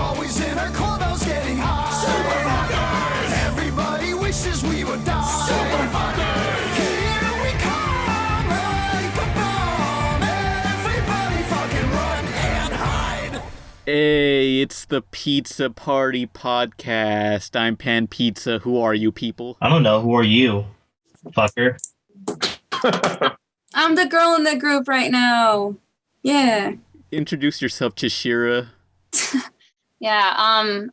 always in our clubhouse getting high. Super fuckers! Everybody wishes we would die. Super fuckers! Here we come like a bomb. Everybody fucking run and hide. Hey, it's the Pizza Party Podcast. I'm Pan Pizza. Who are you people? I don't know. Who are you, fucker? I'm the girl in the group right now. Yeah. Introduce yourself, Ceshira. Yeah, I'm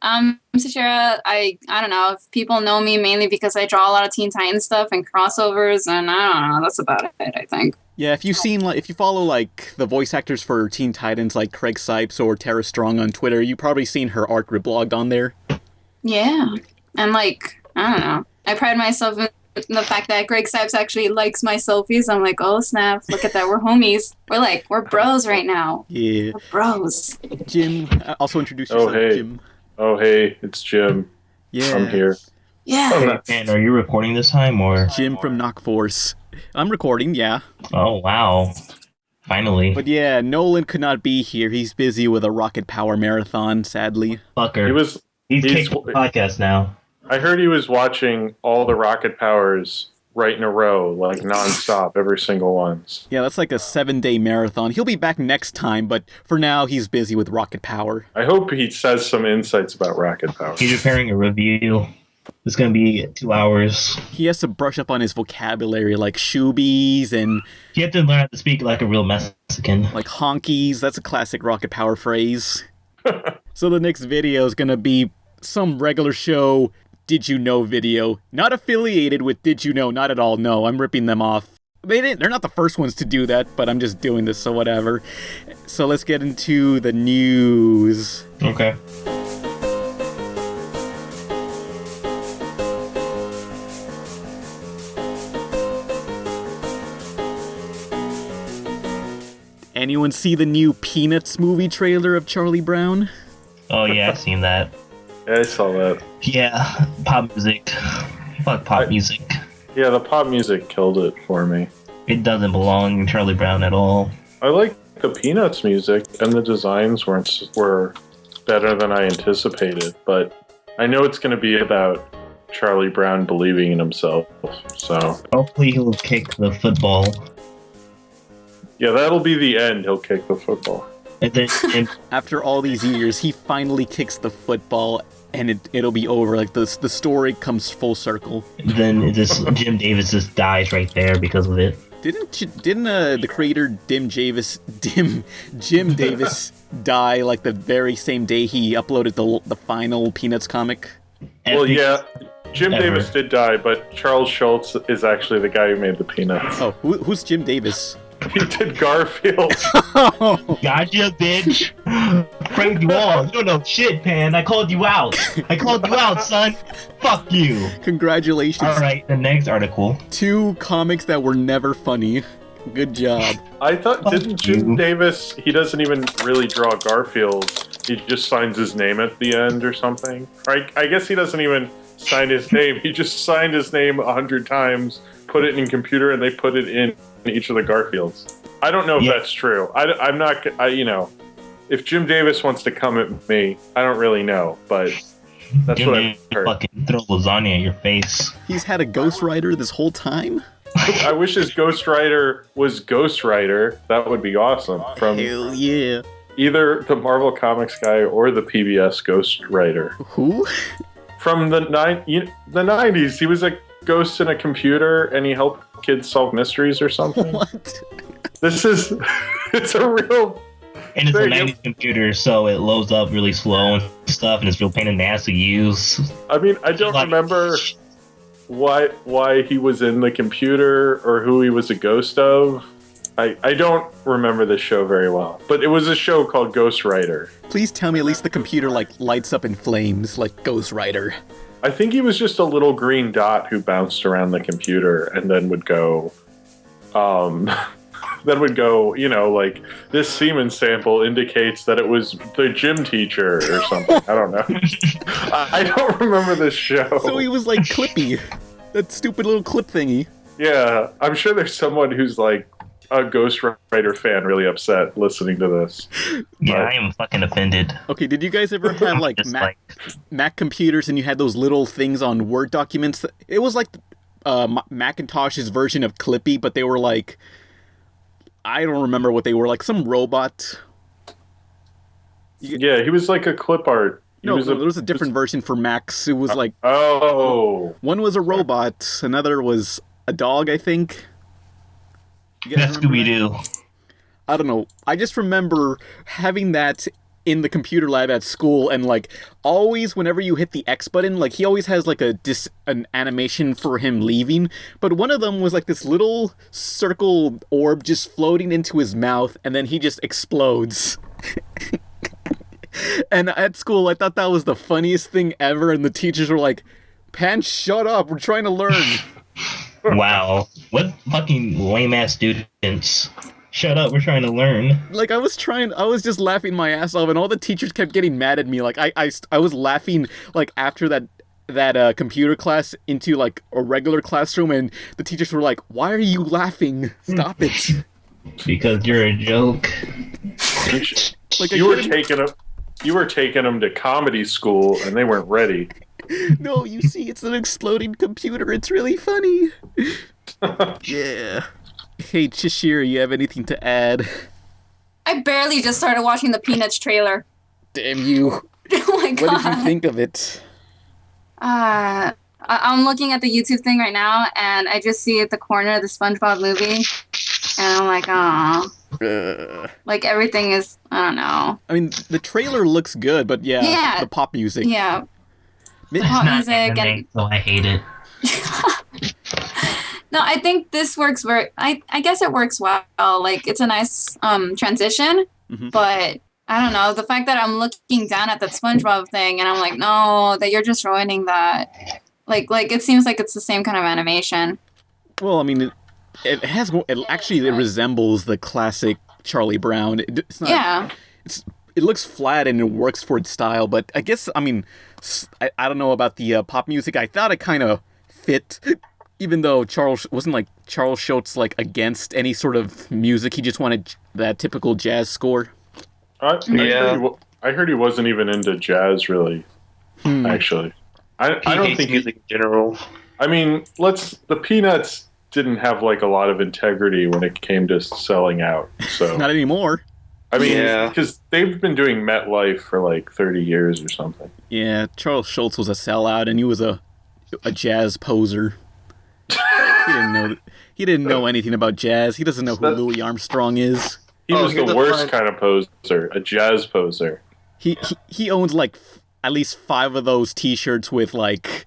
Ceshira. I don't know if people know me mainly because I draw a lot of Teen Titans stuff and crossovers, and I don't know, that's about it, I think. Yeah, if you follow the voice actors for Teen Titans like Craig Sipes or Tara Strong on Twitter, you've probably seen her art reblogged on there. Yeah. And I don't know. I pride myself in the fact that Greg Sipes actually likes my selfies. I'm like, oh snap, look at that, we're homies. We're bros right now. Yeah. We're bros. Jim, also introduce yourself, Jim. Oh, hey, it's Jim. Yeah. I'm here. Yeah. And are you recording this time, or? Jim from Knockforce. I'm recording, yeah. Oh, wow. Finally. But yeah, Nolan could not be here. He's busy with a Rocket Power marathon, sadly. Fucker. He's kicked the podcast now. I heard he was watching all the Rocket Powers right in a row, like nonstop, every single one. Yeah, that's like a 7-day marathon. He'll be back next time, but for now, he's busy with Rocket Power. I hope he says some insights about Rocket Power. He's preparing a review. It's going to be 2 hours. He has to brush up on his vocabulary, like shoobies and... You have to learn how to speak like a real Mexican. Like honkies. That's a classic Rocket Power phrase. So the next video is going to be some regular show Did You Know video. Not affiliated with Did You Know, not at all. No, I'm ripping them off. They're not the first ones to do that, but I'm just doing this, so whatever. So let's get into the news. Okay. Anyone see the new Peanuts movie trailer of Charlie Brown? Oh, yeah, I've seen that. Yeah, I saw that. Yeah, pop music. Fuck pop music. Yeah, the pop music killed it for me. It doesn't belong in Charlie Brown at all. I like the Peanuts music, and the designs were better than I anticipated, but I know it's going to be about Charlie Brown believing in himself, so... Hopefully he'll kick the football. Yeah, that'll be the end. He'll kick the football. And then, After all these years, he finally kicks the football, and it'll be over. Like, the story comes full circle. then Jim Davis just dies right there because of it. Didn't the creator Jim Davis die like the very same day he uploaded the final Peanuts comic? Well, yeah, Jim Davis did die, but Charles Schultz is actually the guy who made the Peanuts. Oh, who's Jim Davis? He did Garfield. Gotcha, bitch. Pranked you all. You don't know shit, Pan. I called you out. Son. Fuck you. Congratulations. Alright, the next article. 2 comics that were never funny. Good job. I thought, didn't Jim you. Davis, he doesn't even really draw Garfield. He just signs his name at the end or something. I guess he doesn't even sign his name. He just signed his name 100 times, put it in computer, and they put it in each of the Garfields. I don't know if that's true. I'm not, if Jim Davis wants to come at me, I don't really know, but that's what I've heard. Fucking throw lasagna at your face. He's had a Ghostwriter this whole time? I wish his Ghostwriter was Ghostwriter. That would be awesome. From Hell yeah. either the Marvel Comics guy or the PBS Ghostwriter. Who? From the 90s, he was a ghost in a computer and he helped kids solve mysteries or something. What? It's a real... And it's a 90s computer, so it loads up really slow and stuff, and it's real pain in the ass to use. I mean, I don't remember why he was in the computer or who he was a ghost of. I don't remember this show very well, but it was a show called Ghostwriter. Please tell me at least the computer lights up in flames like Ghostwriter. I think he was just a little green dot who bounced around the computer and then would go, like, this semen sample indicates that it was the gym teacher or something. I don't know. I don't remember this show. So he was like Clippy. That stupid little clip thingy. Yeah, I'm sure there's someone who's like a Ghostwriter fan really upset listening to this. Yeah, But- I am fucking offended. Okay, did you guys ever have like Just Mac computers and you had those little things on Word documents? It was like Macintosh's version of Clippy, but they were like, I don't remember what they were, like some robot. Yeah, he was like a clip art. No, there was a different version for Macs. It was like, Oh. one was a robot, another was a dog, I think. You guys That's remember Scooby that? Doo. I don't know. I just remember having that in the computer lab at school, and like always whenever you hit the X button, like he always has like an animation for him leaving, but one of them was like this little circle orb just floating into his mouth, and then he just explodes. And at school, I thought that was the funniest thing ever, and the teachers were like, "Pan, shut up, we're trying to learn." Wow. What fucking lame ass students. Shut up, we're trying to learn. Like, I was just laughing my ass off, and all the teachers kept getting mad at me. Like, I was laughing, like, after that computer class into, like, a regular classroom, and the teachers were like, "Why are you laughing? Stop it." Because you're a joke. Like, I You were couldn't- taking them to comedy school, and they weren't ready. No, you see, it's an exploding computer. It's really funny. Yeah. Hey, Ceshira, you have anything to add? I barely just started watching the Peanuts trailer. Damn you. Oh my god. What did you think of it? I'm looking at the YouTube thing right now, and I just see at the corner the SpongeBob movie, and I'm like, oh, like everything is, I don't know. I mean, the trailer looks good, but Yeah. the pop music. Yeah, Mi- It's Hot not music anime, and- so I hate it. no, I think this works very. I guess it works well. Like it's a nice transition, Mhm. but I don't know the fact that I'm looking down at that SpongeBob thing, and I'm like, no, that you're just ruining that. Like it seems like it's the same kind of animation. Well, I mean, it resembles the classic Charlie Brown. It's not. Yeah. It looks flat and it works for its style, but I guess, I mean, I don't know about the pop music. I thought it kind of fit, even though Charles Schultz like against any sort of music. He just wanted that typical jazz score. I heard he wasn't even into jazz, really. Actually, I don't think music in general. I mean, the Peanuts didn't have like a lot of integrity when it came to selling out. So Not anymore. I mean, Yeah. because they've been doing MetLife for like 30 years or something. Yeah, Charles Schultz was a sellout, and he was a jazz poser. He didn't know anything about jazz. He doesn't know who Louis Armstrong is. He Oh, was here's the the worst fun- kind of poser, a jazz poser. He owns like at least 5 of those T-shirts with like,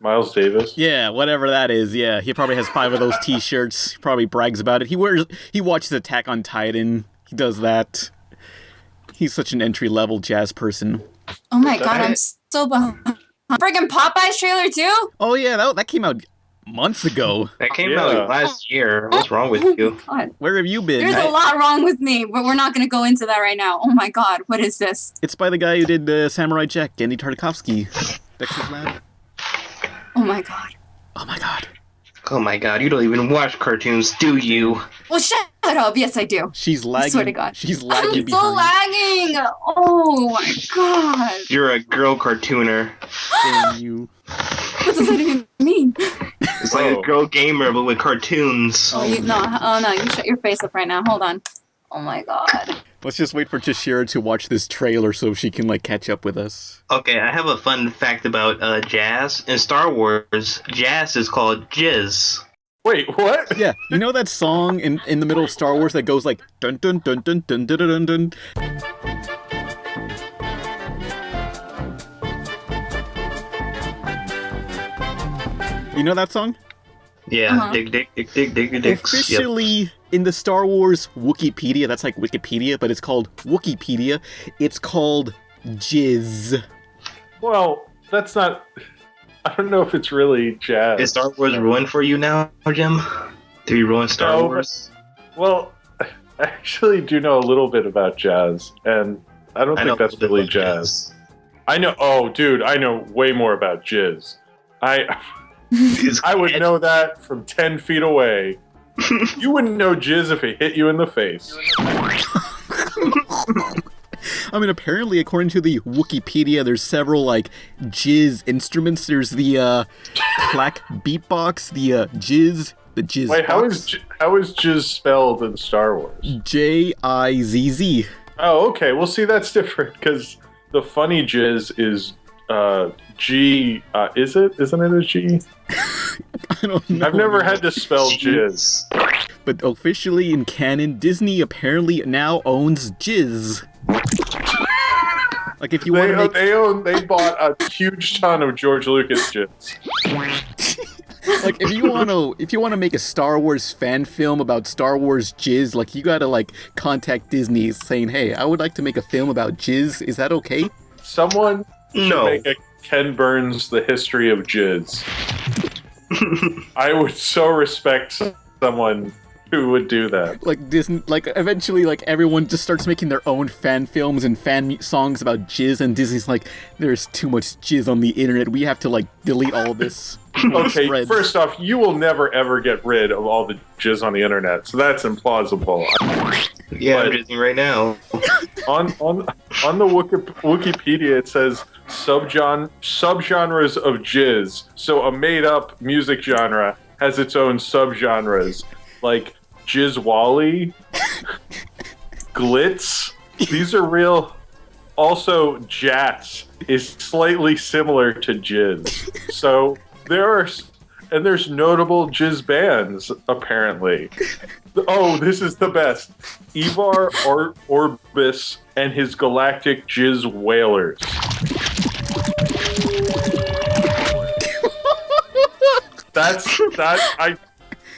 Miles Davis. yeah, whatever that is. Yeah, he probably has 5 of those T-shirts. He probably brags about it. He watches Attack on Titan. He does that. He's such an entry-level jazz person. Oh my god, I'm so behind. Friggin' Popeye's trailer too? Oh yeah, that came out months ago. That came Yeah. out last year. What's wrong with you? God. Where have you been? There's a lot wrong with me, but we're not gonna go into that right now. Oh my god, what is this? It's by the guy who did Samurai Jack, Andy Tartakovsky. Dexter's Lab. Oh my god. Oh my god. Oh my god, you don't even watch cartoons, do you? Well, shut up. Yes, I do. She's lagging. swear to God. She's lagging I'm behind. so lagging. Oh my god. You're a girl cartooner. Damn you. What does that even mean? It's like a girl gamer, but with cartoons. Oh, you shut your face up right now. Hold on. Oh my god. Let's just wait for Ceshira to watch this trailer so she can like catch up with us. Okay, I have a fun fact about jazz. In Star Wars, jazz is called JIZZ. Wait, what? Yeah, you know that song in the middle of Star Wars that goes like dun dun dun dun dun dun dun dun. You know that song? Yeah, Uh-huh. dig, dig, dig, dig, dig, dig, dig. Yep. Officially, in the Star Wars Wikipedia, that's like Wikipedia, but it's called Wikipedia. It's called JIZZ. Well, that's not. I don't know if it's really jazz. Is Star Wars ruined for you now, Jim? Do you ruin Star No, Wars? Well, I actually do know a little bit about jazz, and I don't think that's really jazz. I know. Oh, dude, I know way more about jizz. I would know that from 10 feet away. You wouldn't know jizz if it hit you in the face. I mean, apparently, according to the Wikipedia, there's several, like, jizz instruments. There's the, clack beatbox, the, jizz, the jizz Wait, box. how is jizz spelled in Star Wars? JIZZ. Oh, okay. Well, see, that's different, because the funny jizz is, G, is it? Isn't it a G? I don't know. I've never had to spell jizz. But officially in canon, Disney apparently now owns JIZZ. Like, if you want to make... They bought a huge ton of George Lucas jizz. Like, if you want to make a Star Wars fan film about Star Wars jizz, like, you gotta, like, contact Disney saying, hey, I would like to make a film about jizz. Is that okay? Someone should No. make a Ken Burns The History of Jizz. I would so respect someone who would do that. Like, Disney, like, eventually, like, everyone just starts making their own fan films and songs about jizz, and Disney's like, there's too much jizz on the internet. We have to, like, delete all this. Okay, Spreads. first off, you will never ever get rid of all the jizz on the internet, so that's implausible. Yeah, But- I'm using right now. On the Wikipedia, it says subgenres of jizz. So a made-up music genre has its own subgenres, like Jizz Wally, Glitz. These are real. Also, Jats is slightly similar to jizz. So there's notable jizz bands apparently. Oh, this is the best. Ivar Orbis and his Galactic Jizz Whalers.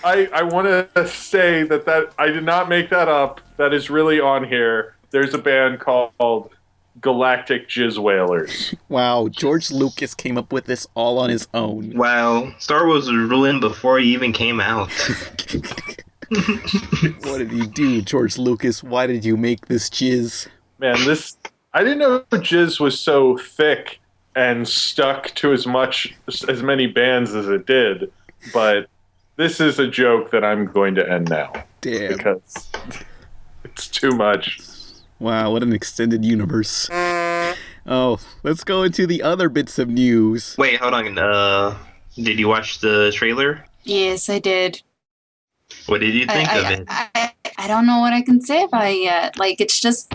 I want to say that I did not make that up. That is really on here. There's a band called Galactic Jizz Whalers. Wow, George Lucas came up with this all on his own. Wow, Star Wars was ruined before it even came out. What did you do, George Lucas? Why did you make this jizz? Man, I didn't know jizz was so thick and stuck to as many bands as it did, but this is a joke that I'm going to end now. Damn. Because it's too much. Wow, what an extended universe. Oh, let's go into the other bits of news. Wait, hold on. Did you watch the trailer? Yes, I did. What did you think of it? I don't know what I can say about it yet. Like, it's just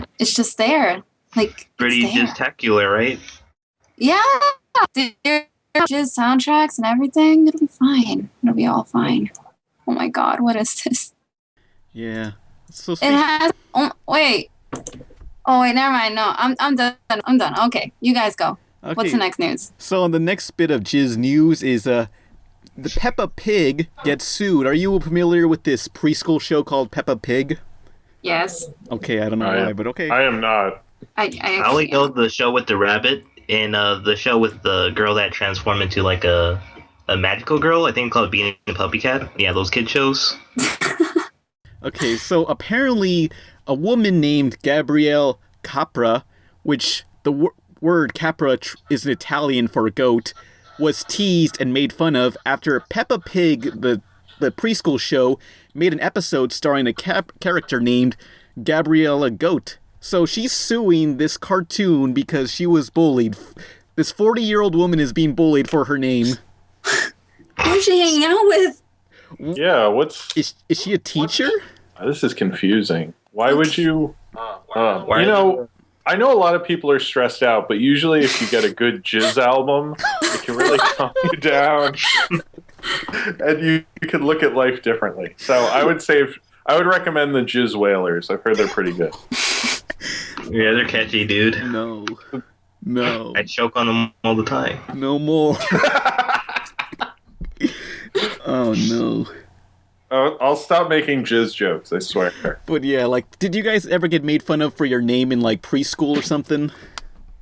there. Like, Pretty it's there. spectacular, right? Yeah, just soundtracks and everything. It'll be fine. It'll be all fine. Oh my god, what is this? Yeah. So It has. Oh wait, never mind. No, I'm done. I'm done. Okay, you guys go. Okay. What's the next news? So the next bit of jizz news is the Peppa Pig gets sued. Are you familiar with this preschool show called Peppa Pig? Yes, Okay, I don't know why, but okay. I am not. I I only know the show with the rabbit and the show with the girl that transformed into like a magical girl. I think called Being a Puppy Cat. Yeah, those kid shows. Okay, so apparently a woman named Gabrielle Capra, which the word capra is an Italian for goat, was teased and made fun of after Peppa Pig, the preschool show, made an episode starring a character named Gabriella Goat. So she's suing this cartoon because she was bullied. This 40-year-old woman is being bullied for her name. Who's she hanging out with? Yeah, Is she a teacher? this is confusing. Why would you? Why You know, I know a lot of people are stressed out, but usually if you get a good jizz album, it can really calm you down, and you can look at life differently. So I would recommend the Jizz Whalers. I've heard they're pretty good. Yeah, they're catchy, dude. No. No. I choke on them all the time. No more. Oh, no. I'll stop making jizz jokes, I swear. But yeah, like, did you guys ever get made fun of for your name in, like, preschool or something?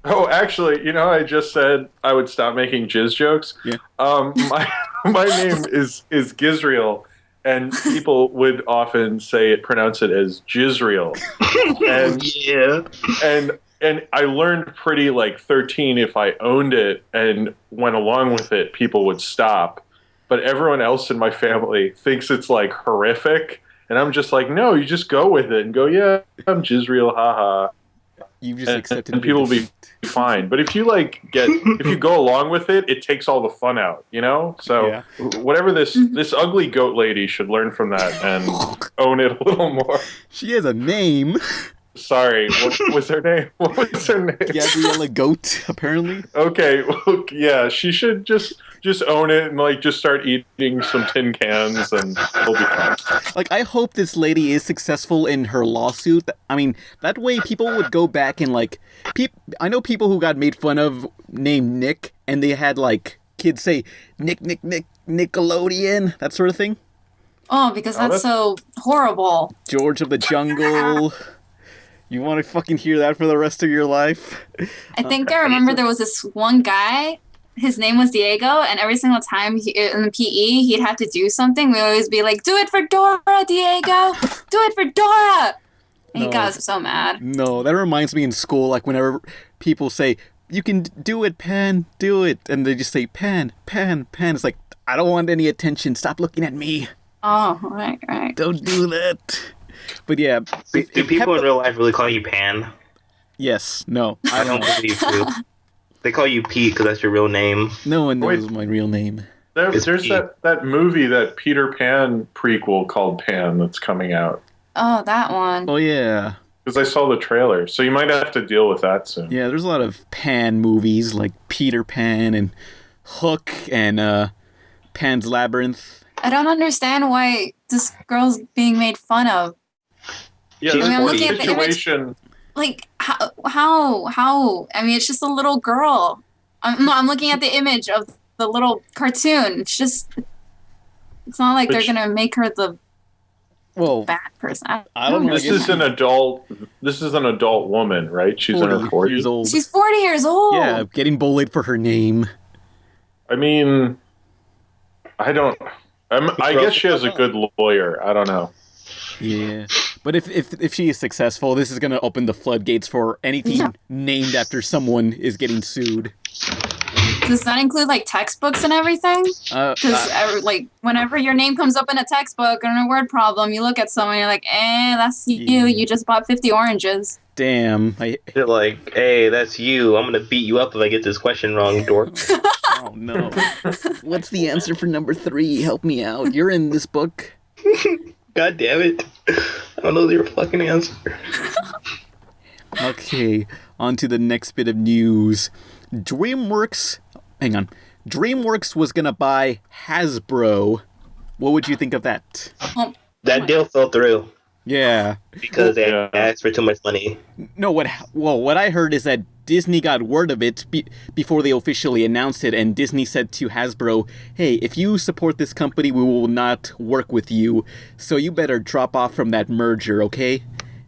Oh, actually, I just said I would stop making jizz jokes. Yeah. My name is Gizriel, and people would often pronounce it as Jizriel. And Yeah. and I learned pretty like 13 if I owned it and went along with it, people would stop. but everyone else in my family thinks it's like horrific, and I'm just like, no, you just go with it and go, yeah, I'm Jizreal, haha. You just accepted And people will be fine. But if you if you go along with it, it takes all the fun out, you know? So Yeah. whatever this ugly goat lady should learn from that and own it a little more. She has a name. Sorry, what was her name? What was her name? Gabriella Goat, apparently. Okay, well, yeah, she should just own it and like just start eating some tin cans and it'll be fine. Like, I hope this lady is successful in her lawsuit. I mean, that way people would go back and like, I know people who got made fun of named Nick, and they had like kids say Nickolodean, that sort of thing. Oh, because that's so horrible. George of the Jungle. You want to fucking hear that for the rest of your life? I think I remember there was this one guy. His name was Diego, and every single time in PE he'd have to do something, we'd always be like, "Do it for Dora, Diego! Do it for Dora!" And he got so mad. No, that reminds me in school, like whenever people say, "You can do it, Pan, do it," and they just say, "Pan, Pan, Pan." It's like, I don't want any attention. Stop looking at me. Oh, right. Don't do that. But yeah. Do people in real life really call you Pan? Yes. No. I don't believe you. They call you Pete because that's your real name. No one knows my real name. There's that movie, that Peter Pan prequel called Pan that's coming out. Oh, that one. Oh, yeah. Because I saw the trailer, so you might have to deal with that soon. Yeah, there's a lot of Pan movies, like Peter Pan and Hook and Pan's Labyrinth. I don't understand why this girl's being made fun of. Yeah, She's the 40. situation... Like, how? I mean, it's just a little girl. I'm looking at the image of the little cartoon. It's not like they're gonna make her the bad person. I don't know. This is an adult woman, right? She's in her 40s. Years old. She's 40 years old. Yeah, getting bullied for her name. I mean, I guess she has a good lawyer. I don't know. Yeah, but if she is successful, this is going to open the floodgates for anything named after someone is getting sued. Does that include like textbooks and everything? Because like whenever your name comes up in a textbook or in a word problem, you look at someone and you're like, that's you. Yeah. You just bought 50 oranges. Damn. They're like, hey, that's you. I'm gonna beat you up if I get this question wrong, dork. Oh no. What's the answer for number 3? Help me out. You're in this book. God damn it. I don't know your fucking answer. Okay, on to the next bit of news. DreamWorks was gonna buy Hasbro. What would you think of that? That deal fell through Yeah. because they asked for too much money. No, what I heard is that Disney got word of it before they officially announced it, and Disney said to Hasbro, hey, if you support this company, we will not work with you, so you better drop off from that merger, okay?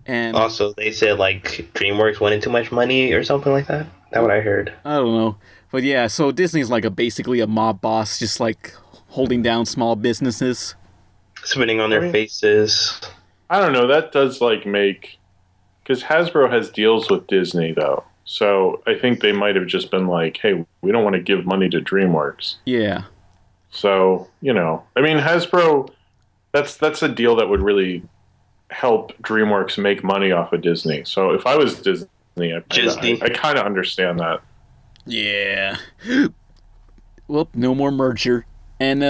And Also, they said, like, DreamWorks wanted too much money or something like that. That's what I heard. I don't know. But yeah, so Disney's like basically a mob boss, just like holding down small businesses. Spitting on their faces. I don't know. That does make... Because Hasbro has deals with Disney, though. So I think they might have just been like, hey, we don't want to give money to DreamWorks. Yeah. So, I mean, Hasbro, that's a deal that would really help DreamWorks make money off of Disney. So if I was Disney, I kind of understand that. Yeah. Well, no more merger. And,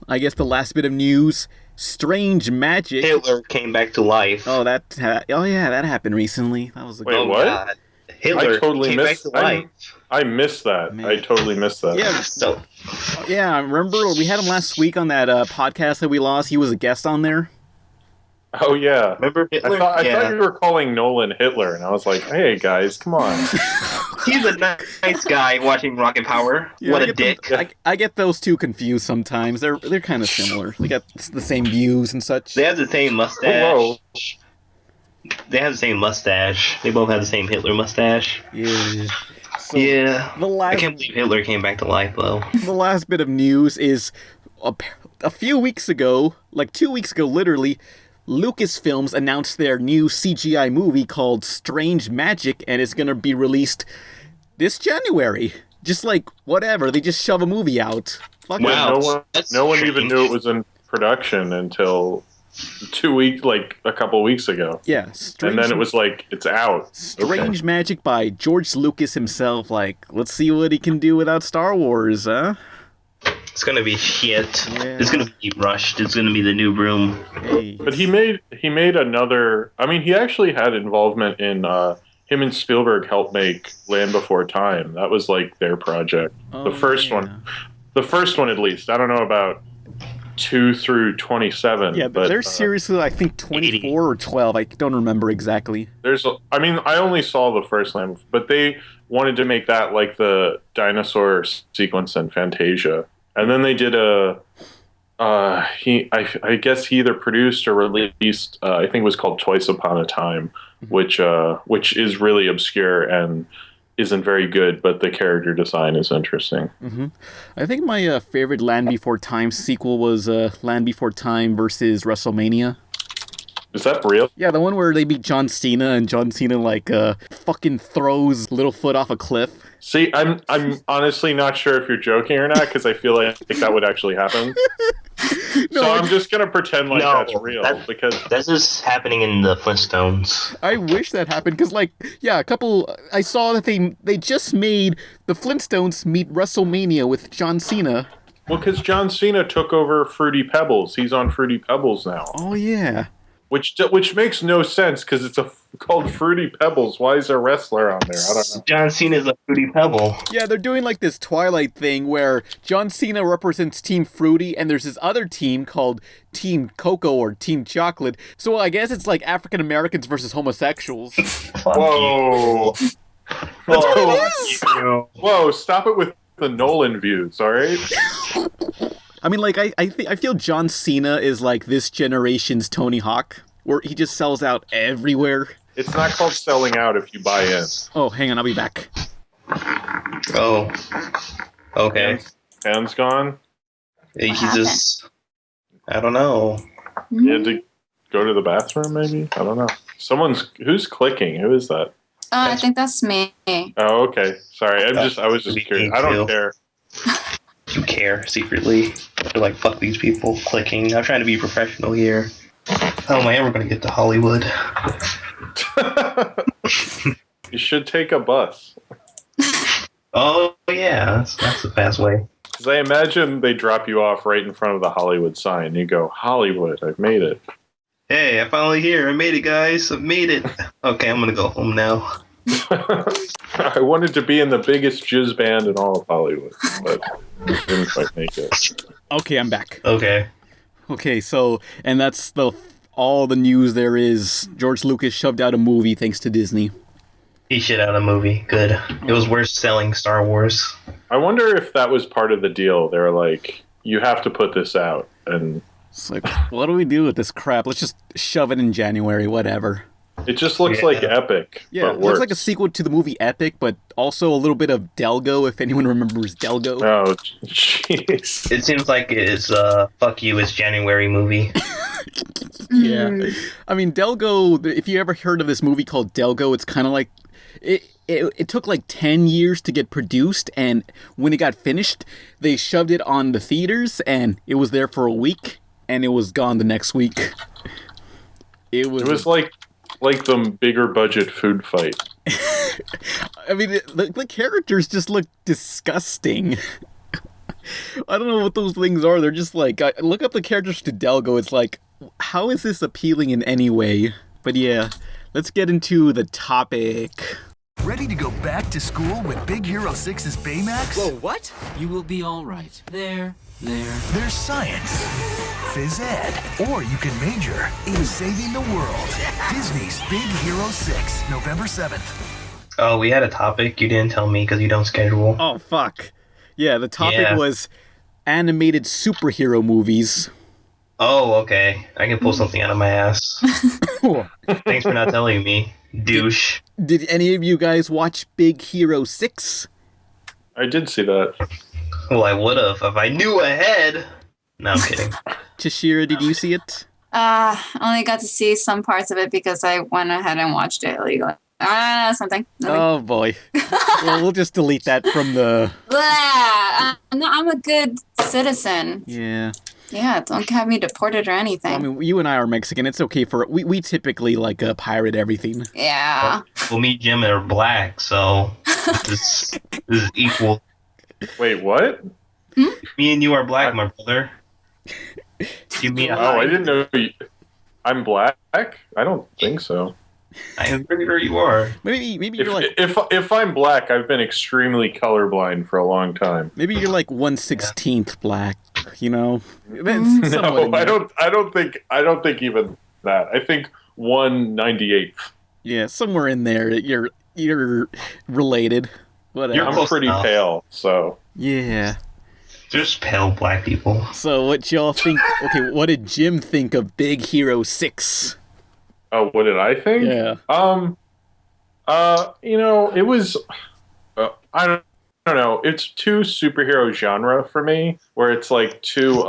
I guess the last bit of news, Strange Magic. Hitler came back to life. Oh, that happened recently. That was a Wait, good what? God. Hitler I totally came missed. back to life. I missed that. Man. I totally missed that. Yeah, So, yeah, I remember we had him last week on that podcast that we lost. He was a guest on there. Oh yeah. remember Hitler? I thought you were calling Nolan Hitler, and I was like, hey guys, come on. He's a nice guy watching Rocket Power. Yeah, What I a get dick. I get those two confused sometimes. They're kind of similar. They got the same views and such. They have the same mustache. Whoa. They have the same mustache. They both have the same Hitler mustache. Yeah. So Yeah. The I last can't believe Hitler came back to life, though. the last bit of news is a few weeks ago, like 2 weeks ago, literally. Lucasfilms announced their new CGI movie called Strange Magic, and it's going to be released this January. Just like, whatever, they just shove a movie out. Fuck it. Wow. No one even strange. knew it was in production until 2 weeks, like a couple weeks ago. Yeah, strange. And then it was like, it's out. Strange magic by George Lucas himself. Like, let's see what he can do without Star Wars, huh? It's gonna be shit. Yeah. It's gonna be rushed. It's gonna be the new broom. Hey. But he made another. I mean, he actually had involvement in. Him and Spielberg helped make Land Before Time. That was like their project. Oh, The first yeah. one. The first one, at least. I don't know about 2 through 27. Yeah, but there's seriously, I think, 24 or 12. I don't remember exactly. I mean, I only saw the first Land, but they wanted to make that like the dinosaur sequence in Fantasia, and then they did a. I guess he either produced or released. I think it was called Twice Upon a Time, which is really obscure and isn't very good, but the character design is interesting. I think my favorite Land Before Time sequel was Land Before Time versus WrestleMania. Is that real? Yeah, the one where they beat John Cena and John Cena like fucking throws Littlefoot off a cliff. See, I'm honestly not sure if you're joking or not, because I feel like that would actually happen. So I'm just gonna pretend like that's real, because This is happening in the Flintstones. I wish that happened because, like, yeah, I saw that they just made the Flintstones meet WrestleMania with John Cena. well, because John Cena took over Fruity Pebbles. He's on Fruity Pebbles now, Oh yeah. which makes no sense because it's called Fruity Pebbles. Why is there a wrestler on there? I don't know. John Cena's a Fruity Pebble. Yeah, they're doing like this Twilight thing where John Cena represents Team Fruity and there's this other team called Team Cocoa or Team Chocolate. So I guess it's like African Americans versus homosexuals. Fuck Whoa, you. whoa! Stop it with the Nolan views, all right? I mean, like, I feel John Cena is like this generation's Tony Hawk, where he just sells out everywhere. It's not called selling out if you buy in. Oh, hang on, I'll be back. Oh. Okay. Hands gone. He just. I don't know. You had to go to the bathroom, maybe? I don't know. Who's clicking? Who is that? I think that's me. Oh, okay. Sorry, I was just curious. I don't care. You care secretly. You're like, fuck these people clicking. I'm trying to be professional here. How am I ever going to get to Hollywood? You should take a bus. Oh, yeah. That's the fast way. Because I imagine they drop you off right in front of the Hollywood sign. You go, Hollywood, I've made it. Hey, I'm finally here. I made it, guys. I made it. Okay, I'm going to go home now. I wanted to be in the biggest JIZZ band in all of Hollywood, but didn't quite make it. Okay, I'm back. Okay. Okay, so, and that's all the news there is. George Lucas shoved out a movie thanks to Disney. He shit out a movie. Good. It was worth selling Star Wars. I wonder if that was part of the deal. They're like, you have to put this out. And It's like, what do we do with this crap? Let's just shove it in January, whatever. it just looks like Epic. Yeah, but it looks worse. like a sequel to the movie Epic, but also a little bit of Delgo, if anyone remembers Delgo. Oh, jeez. It seems like it's fuck you, it's January movie. Yeah. I mean, Delgo, if you ever heard of this movie called Delgo, it's kind of like, it took like 10 years to get produced, and when it got finished, they shoved it on the theaters, and it was there for a week, and it was gone the next week. It was like the bigger budget food fight. I mean, the characters just look disgusting. I don't know what those things are. They're just like, look up the characters to Delgo. It's like, how is this appealing in any way? But yeah, let's get into the topic. Ready to go back to school with Big Hero 6's Baymax? Whoa, what? You will be all right. There. There's science, phys ed, or you can major in saving the world. Disney's Big Hero 6, November 7th. Oh, we had a topic you didn't tell me because you don't schedule. Oh, fuck. Yeah, the topic was animated superhero movies. Oh, okay. I can pull something out of my ass. Thanks for not telling me, douche. Did any of you guys watch Big Hero 6? I did see that. Well, I would have if I knew ahead. No, I'm kidding. Ceshira, did you see it? Only got to see some parts of it because I went ahead and watched it illegally. Something. Oh boy. Well, we'll just delete that from the. I'm a good citizen. Yeah. Yeah, don't have me deported or anything. I mean, you and I are Mexican. It's okay for we typically like pirate everything. Yeah. Well, me and Jim are black, so this is equal. Wait, what? Me and you are black, my brother. Give me a high. I didn't know I'm black. I don't think so. I am pretty sure you are. Maybe you're like If I'm black, I've been extremely colorblind for a long time. maybe you're like 1/16 black. You know. No, I don't think even that. I think 1/98. Yeah, somewhere in there. You're related. Whatever. I'm pretty pale, so. Yeah. Just pale black people. So what y'all think? Okay, what did Jim think of Big Hero 6? Oh, what did I think? Yeah. It was. I don't know. It's too superhero genre for me, where it's like too.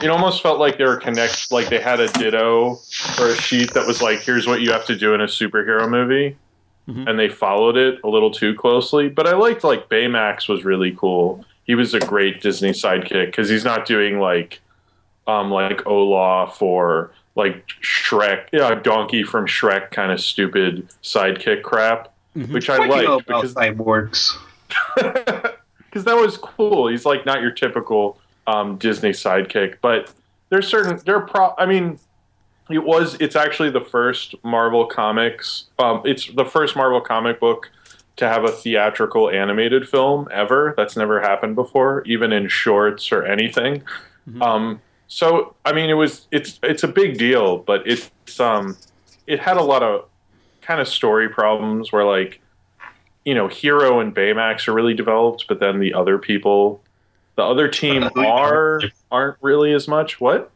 It almost felt like they were like they had a ditto or a sheet that was like, "Here's what you have to do in a superhero movie," and they followed it a little too closely. But I liked like Baymax was really cool. He was a great Disney sidekick because he's not doing like Olaf or like Shrek, Donkey from Shrek kind of stupid sidekick crap, which I liked because cyborgs. Because that was cool. He's like not your typical Disney sidekick, but there's certain it's actually the first Marvel Comics. It's the first Marvel comic book to have a theatrical animated film ever. That's never happened before, even in shorts or anything. So I mean, it's a big deal, but it had a lot of kind of story problems where like, Hero and Baymax are really developed, but then the other team aren't really as much. What?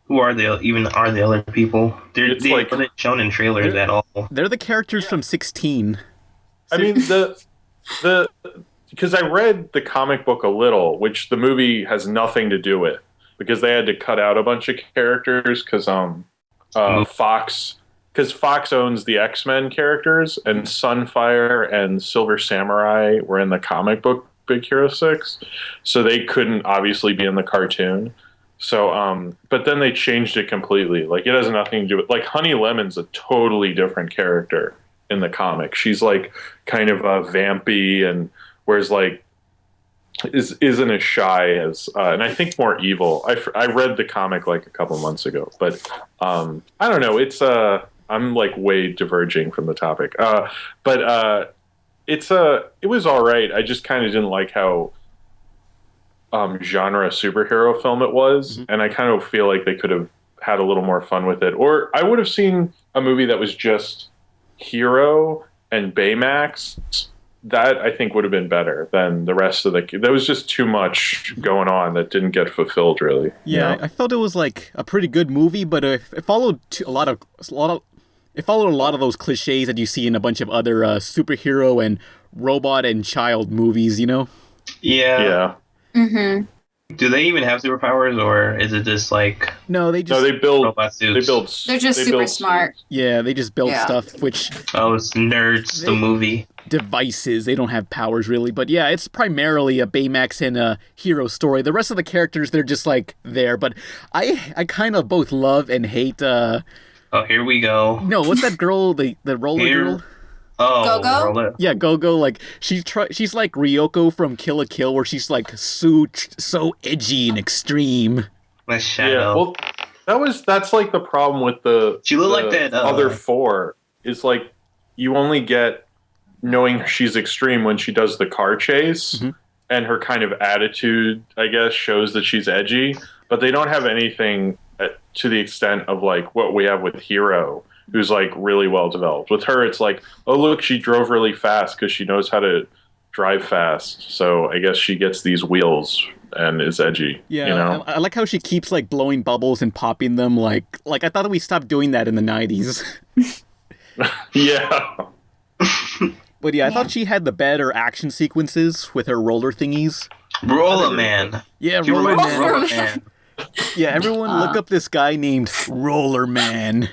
Who are the other people? They weren't shown in trailers at all. They're the characters from 16. I mean because I read the comic book a little, which the movie has nothing to do with, because they had to cut out a bunch of characters because Fox owns the X-Men characters, and Sunfire and Silver Samurai were in the comic book Big Hero 6, so they couldn't obviously be in the cartoon. So, but then they changed it completely. Like, it has nothing to do with, like, Honey Lemon's a totally different character in the comic. She's like kind of vampy, and whereas like isn't as shy as and I think more evil. I read the comic like a couple months ago, but I don't know. It's I'm like way diverging from the topic. But it was all right. I just kind of didn't like how genre superhero film it was, and I kind of feel like they could have had a little more fun with it. Or I would have seen a movie that was just Hero and Baymax. That I think would have been better than the rest of there was just too much going on that didn't get fulfilled, really. Yeah, I felt it was like a pretty good movie, but it followed a lot of those cliches that you see in a bunch of other superhero and robot and child movies. Yeah. Yeah. Mm-hmm. Do they even have superpowers, or is it just like they build robot suits? They're just super smart. Yeah, they just build stuff, which it's Nerds, the movie. Devices. They don't have powers really, but yeah, it's primarily a Baymax and a Hero story. The rest of the characters, they're just like there, but I kind of both love and hate. Oh, here we go. No, what's that girl? The roller girl. Oh, Go-Go? Yeah, Go-Go, like, she's like Ryoko from Kill la Kill, where she's, like, so edgy and extreme. My Shadow. Yeah, well, that's, like, the problem with she looked like that, other four, is, like, you only get knowing she's extreme when she does the car chase, and her kind of attitude, I guess, shows that she's edgy, but they don't have anything to the extent of, like, what we have with Hero, who's like really well developed. With her, it's like, oh look, she drove really fast because she knows how to drive fast. So I guess she gets these wheels and is edgy. Yeah, I like how she keeps like blowing bubbles and popping them. Like I thought that we stopped doing that in the 90s. Yeah. But yeah, I thought she had the better action sequences with her roller thingies. Roller Man. Yeah, Roller Man. Yeah, everyone look up this guy named Roller Man.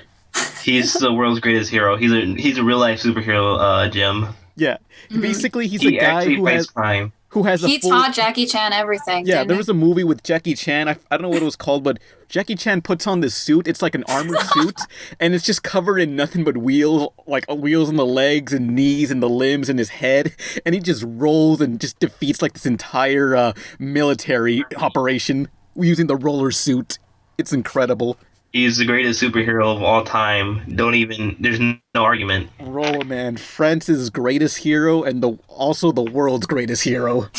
He's the world's greatest hero. He's a real life superhero, Jim. Yeah, basically he's a He guy actually who fights has crime. a He full... taught Jackie Chan everything. Yeah, didn't there he? was a movie with Jackie Chan. I don't know what it was called, but Jackie Chan puts on this suit. It's like an armored suit, and it's just covered in nothing but wheels, like wheels on the legs and knees and the limbs and his head. And he just rolls and just defeats like this entire military operation using the roller suit. It's incredible. He's the greatest superhero of all time. There's no argument. Roller Man, France's greatest hero and also the world's greatest hero.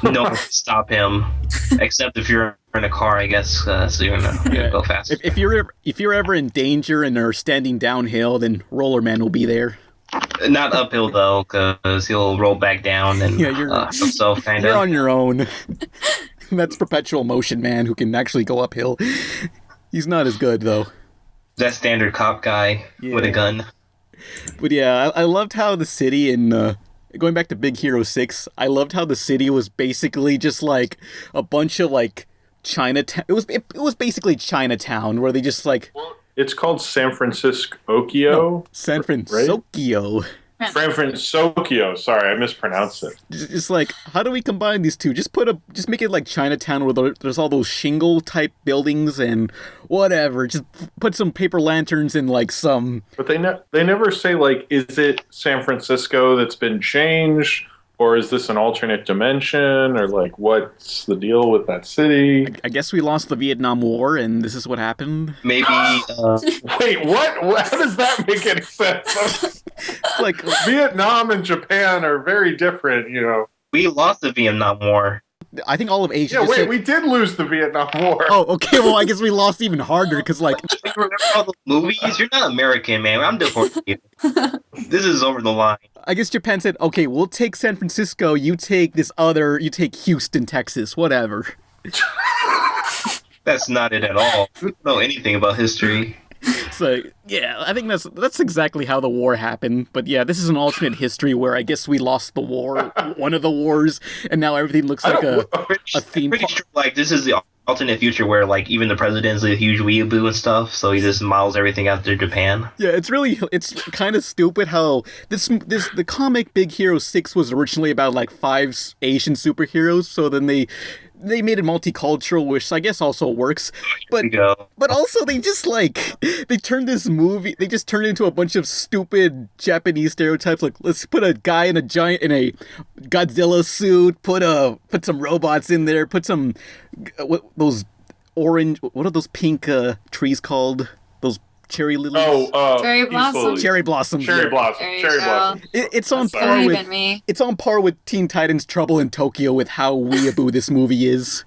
No one can stop him, except if you're in a car, I guess. So you're gonna go fast. If you're ever in danger and are standing downhill, then Roller Man will be there. Not uphill though, because he'll roll back down and himself kind You're of. on your own. That's Perpetual Motion Man who can actually go uphill. He's not as good though. That standard cop guy with a gun. But yeah, I loved how the city in going back to Big Hero 6, I loved how the city was basically just like a bunch of like Chinatown. It was basically Chinatown where they just like It's called San Francisco. San Francisco. San Francisco. Sorry, I mispronounced it. Just like, how do we combine these two? Just make it like Chinatown where there's all those shingle type buildings and whatever. Just put some paper lanterns and like some. But they never say like, is it San Francisco that's been changed, or is this an alternate dimension, or like what's the deal with that city? I guess we lost the Vietnam War and this is what happened. Maybe. Wait, what? How does that make any sense? It's like Vietnam and Japan are very different, you know. We lost the Vietnam War. I think all of Asia. Yeah, wait, we did lose the Vietnam War. Oh, okay. Well, I guess we lost even harder because, like, You remember all those movies? You're not American, man. I'm deporting you. This is over the line. I guess Japan said, "Okay, we'll take San Francisco. You take you take Houston, Texas, whatever." That's not it at all. We don't know anything about history. So yeah, I think that's exactly how the war happened. But yeah, this is an alternate history where I guess we lost the war, one of the wars, and now everything looks like a theme Pretty park. sure, like, this is the alternate future where, like, even the president's a huge weeaboo and stuff, so he just models everything after Japan. Yeah, it's kind of stupid how the comic Big Hero 6 was originally about like 5 Asian superheroes, so then they made it multicultural, which I guess also works. But also they just like they turned this movie, they just turned it into a bunch of stupid Japanese stereotypes. Like, let's put a guy in a Godzilla suit, put some robots in there, put some what are those pink trees called? Those cherry lilies. Cherry blossom. Cherry blossom. Cherry blossom. It's on That's par not with even me. It's on par with Teen Titans Trouble in Tokyo with how weeaboo this movie is.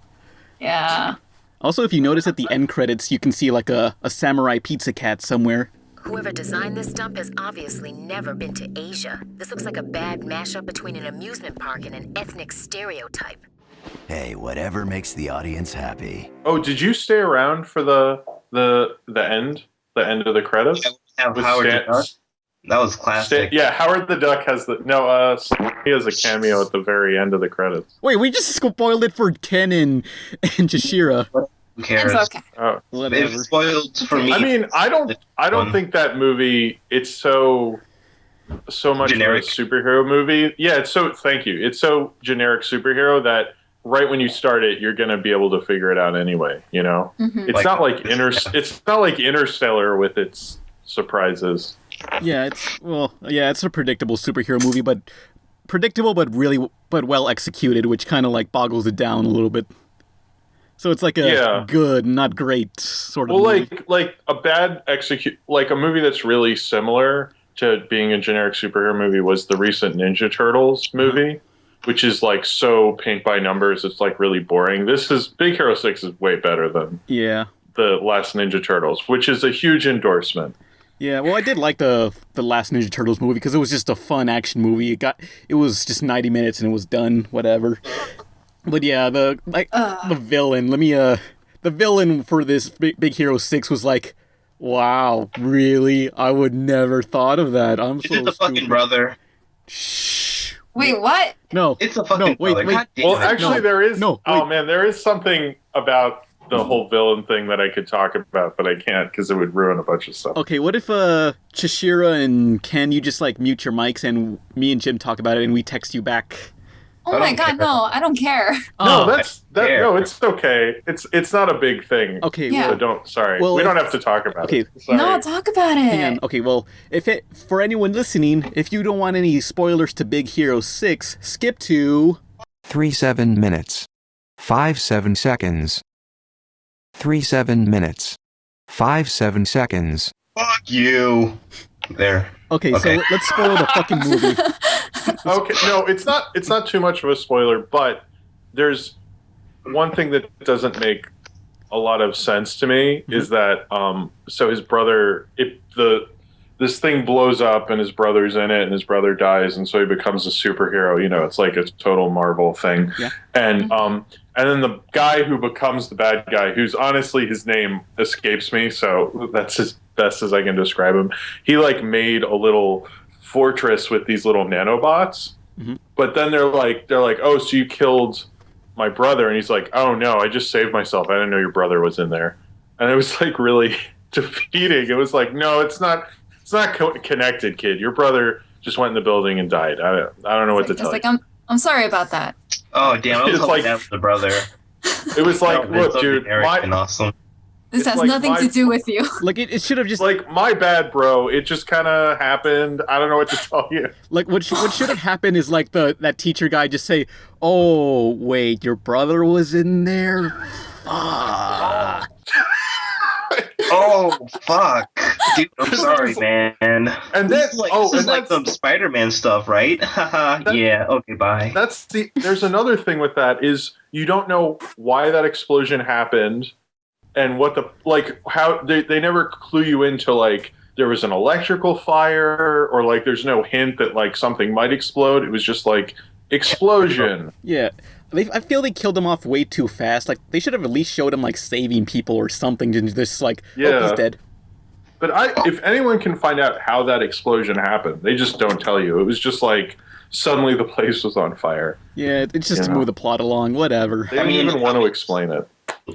Yeah. Also, if you notice at the end credits, you can see like a samurai pizza cat somewhere. Whoever designed this dump has obviously never been to Asia. This looks like a bad mashup between an amusement park and an ethnic stereotype. Hey, whatever makes the audience happy. Oh, did you stay around for the end? The end of the credits? Yeah, With Howard the Duck. That was classic. Yeah, Howard the Duck has he has a cameo at the very end of the credits. Wait, we just spoiled it for Ken and Ceshira. Who cares? It's okay. Oh. If it's spoiled for me. I mean, I don't think that movie. It's so much Generic. of a superhero movie. Yeah, thank you. It's so generic superhero that right when you start it, you're gonna be able to figure it out anyway. You know, Mm-hmm. it's not like It's not like Interstellar with its surprises. Yeah, it's a predictable superhero movie, but predictable, but well executed, which kind of like boggles it down a little bit. So it's like a good, not great sort of movie. like a bad like a movie that's really similar to being a generic superhero movie was the recent Ninja Turtles movie, which is like so paint by numbers. It's like really boring. Big Hero 6 is way better than the last Ninja Turtles, which is a huge endorsement. Yeah, well, I did like the last Ninja Turtles movie because it was just a fun action movie. It was just 90 minutes and it was done, whatever. But yeah, the villain. The villain for this Big Hero 6 was like, wow, really? I would never thought of that. I'm so It's the fucking stupid. brother. Shh. Wait, what? No. It's a fucking no, wait, brother. wait. God damn Well, it. actually, No, there is. no, Oh wait. man, there is something about the whole villain thing that I could talk about, but I can't because it would ruin a bunch of stuff. Okay, what if Ceshira and Ken, you just like mute your mics and me and Jim talk about it and we text you back? Oh my god, no, I don't care. No, no, it's okay. It's not a big thing. Okay, Yeah. So we don't have to talk about it. Sorry. No, talk about it. Hang on. Okay, well, for anyone listening, if you don't want any spoilers to Big Hero 6, skip to 37 minutes. 57 seconds. 37 minutes. 57 seconds. Fuck you. There. Okay, so let's spoil the fucking movie. Okay, no, it's not too much of a spoiler, but there's one thing that doesn't make a lot of sense to me is that so his brother, this thing blows up and his brother's in it and his brother dies and so he becomes a superhero. You know, it's like a total Marvel thing. Yeah. And then the guy who becomes the bad guy, who's honestly his name escapes me, so that's as best as I can describe him. He like made a little fortress with these little nanobots, but then they're like, oh, so you killed my brother? And he's like, oh no, I just saved myself. I didn't know your brother was in there. And it was like really defeating. It was like, no, it's not connected, kid. Your brother just went in the building and died. I don't know what to tell you. I'm sorry about that. Oh damn! I was It's hoping like- that was the brother. It was like, No, look, it's dude, awesome. This It's has like nothing my- to do with you. Like, it should have just... like, my bad, bro. It just kind of happened. I don't know what to tell you. Like, what should have happened is, like, that teacher guy just say, oh, wait, your brother was in there? Fuck. Oh fuck, dude! I'm sorry, man. And then, This is like some Spider-Man stuff, right? Haha. Yeah. Okay. Bye. There's another thing with that is you don't know why that explosion happened and what how they never clue you into like there was an electrical fire or like there's no hint that like something might explode. It was just like explosion. Yeah. I feel they killed him off way too fast. Like, they should have at least showed him, like, saving people or something. And just like, oh, he's dead. But if anyone can find out how that explosion happened, they just don't tell you. It was just like suddenly the place was on fire. Yeah, it's just to move the plot along, whatever. They didn't even want to explain it.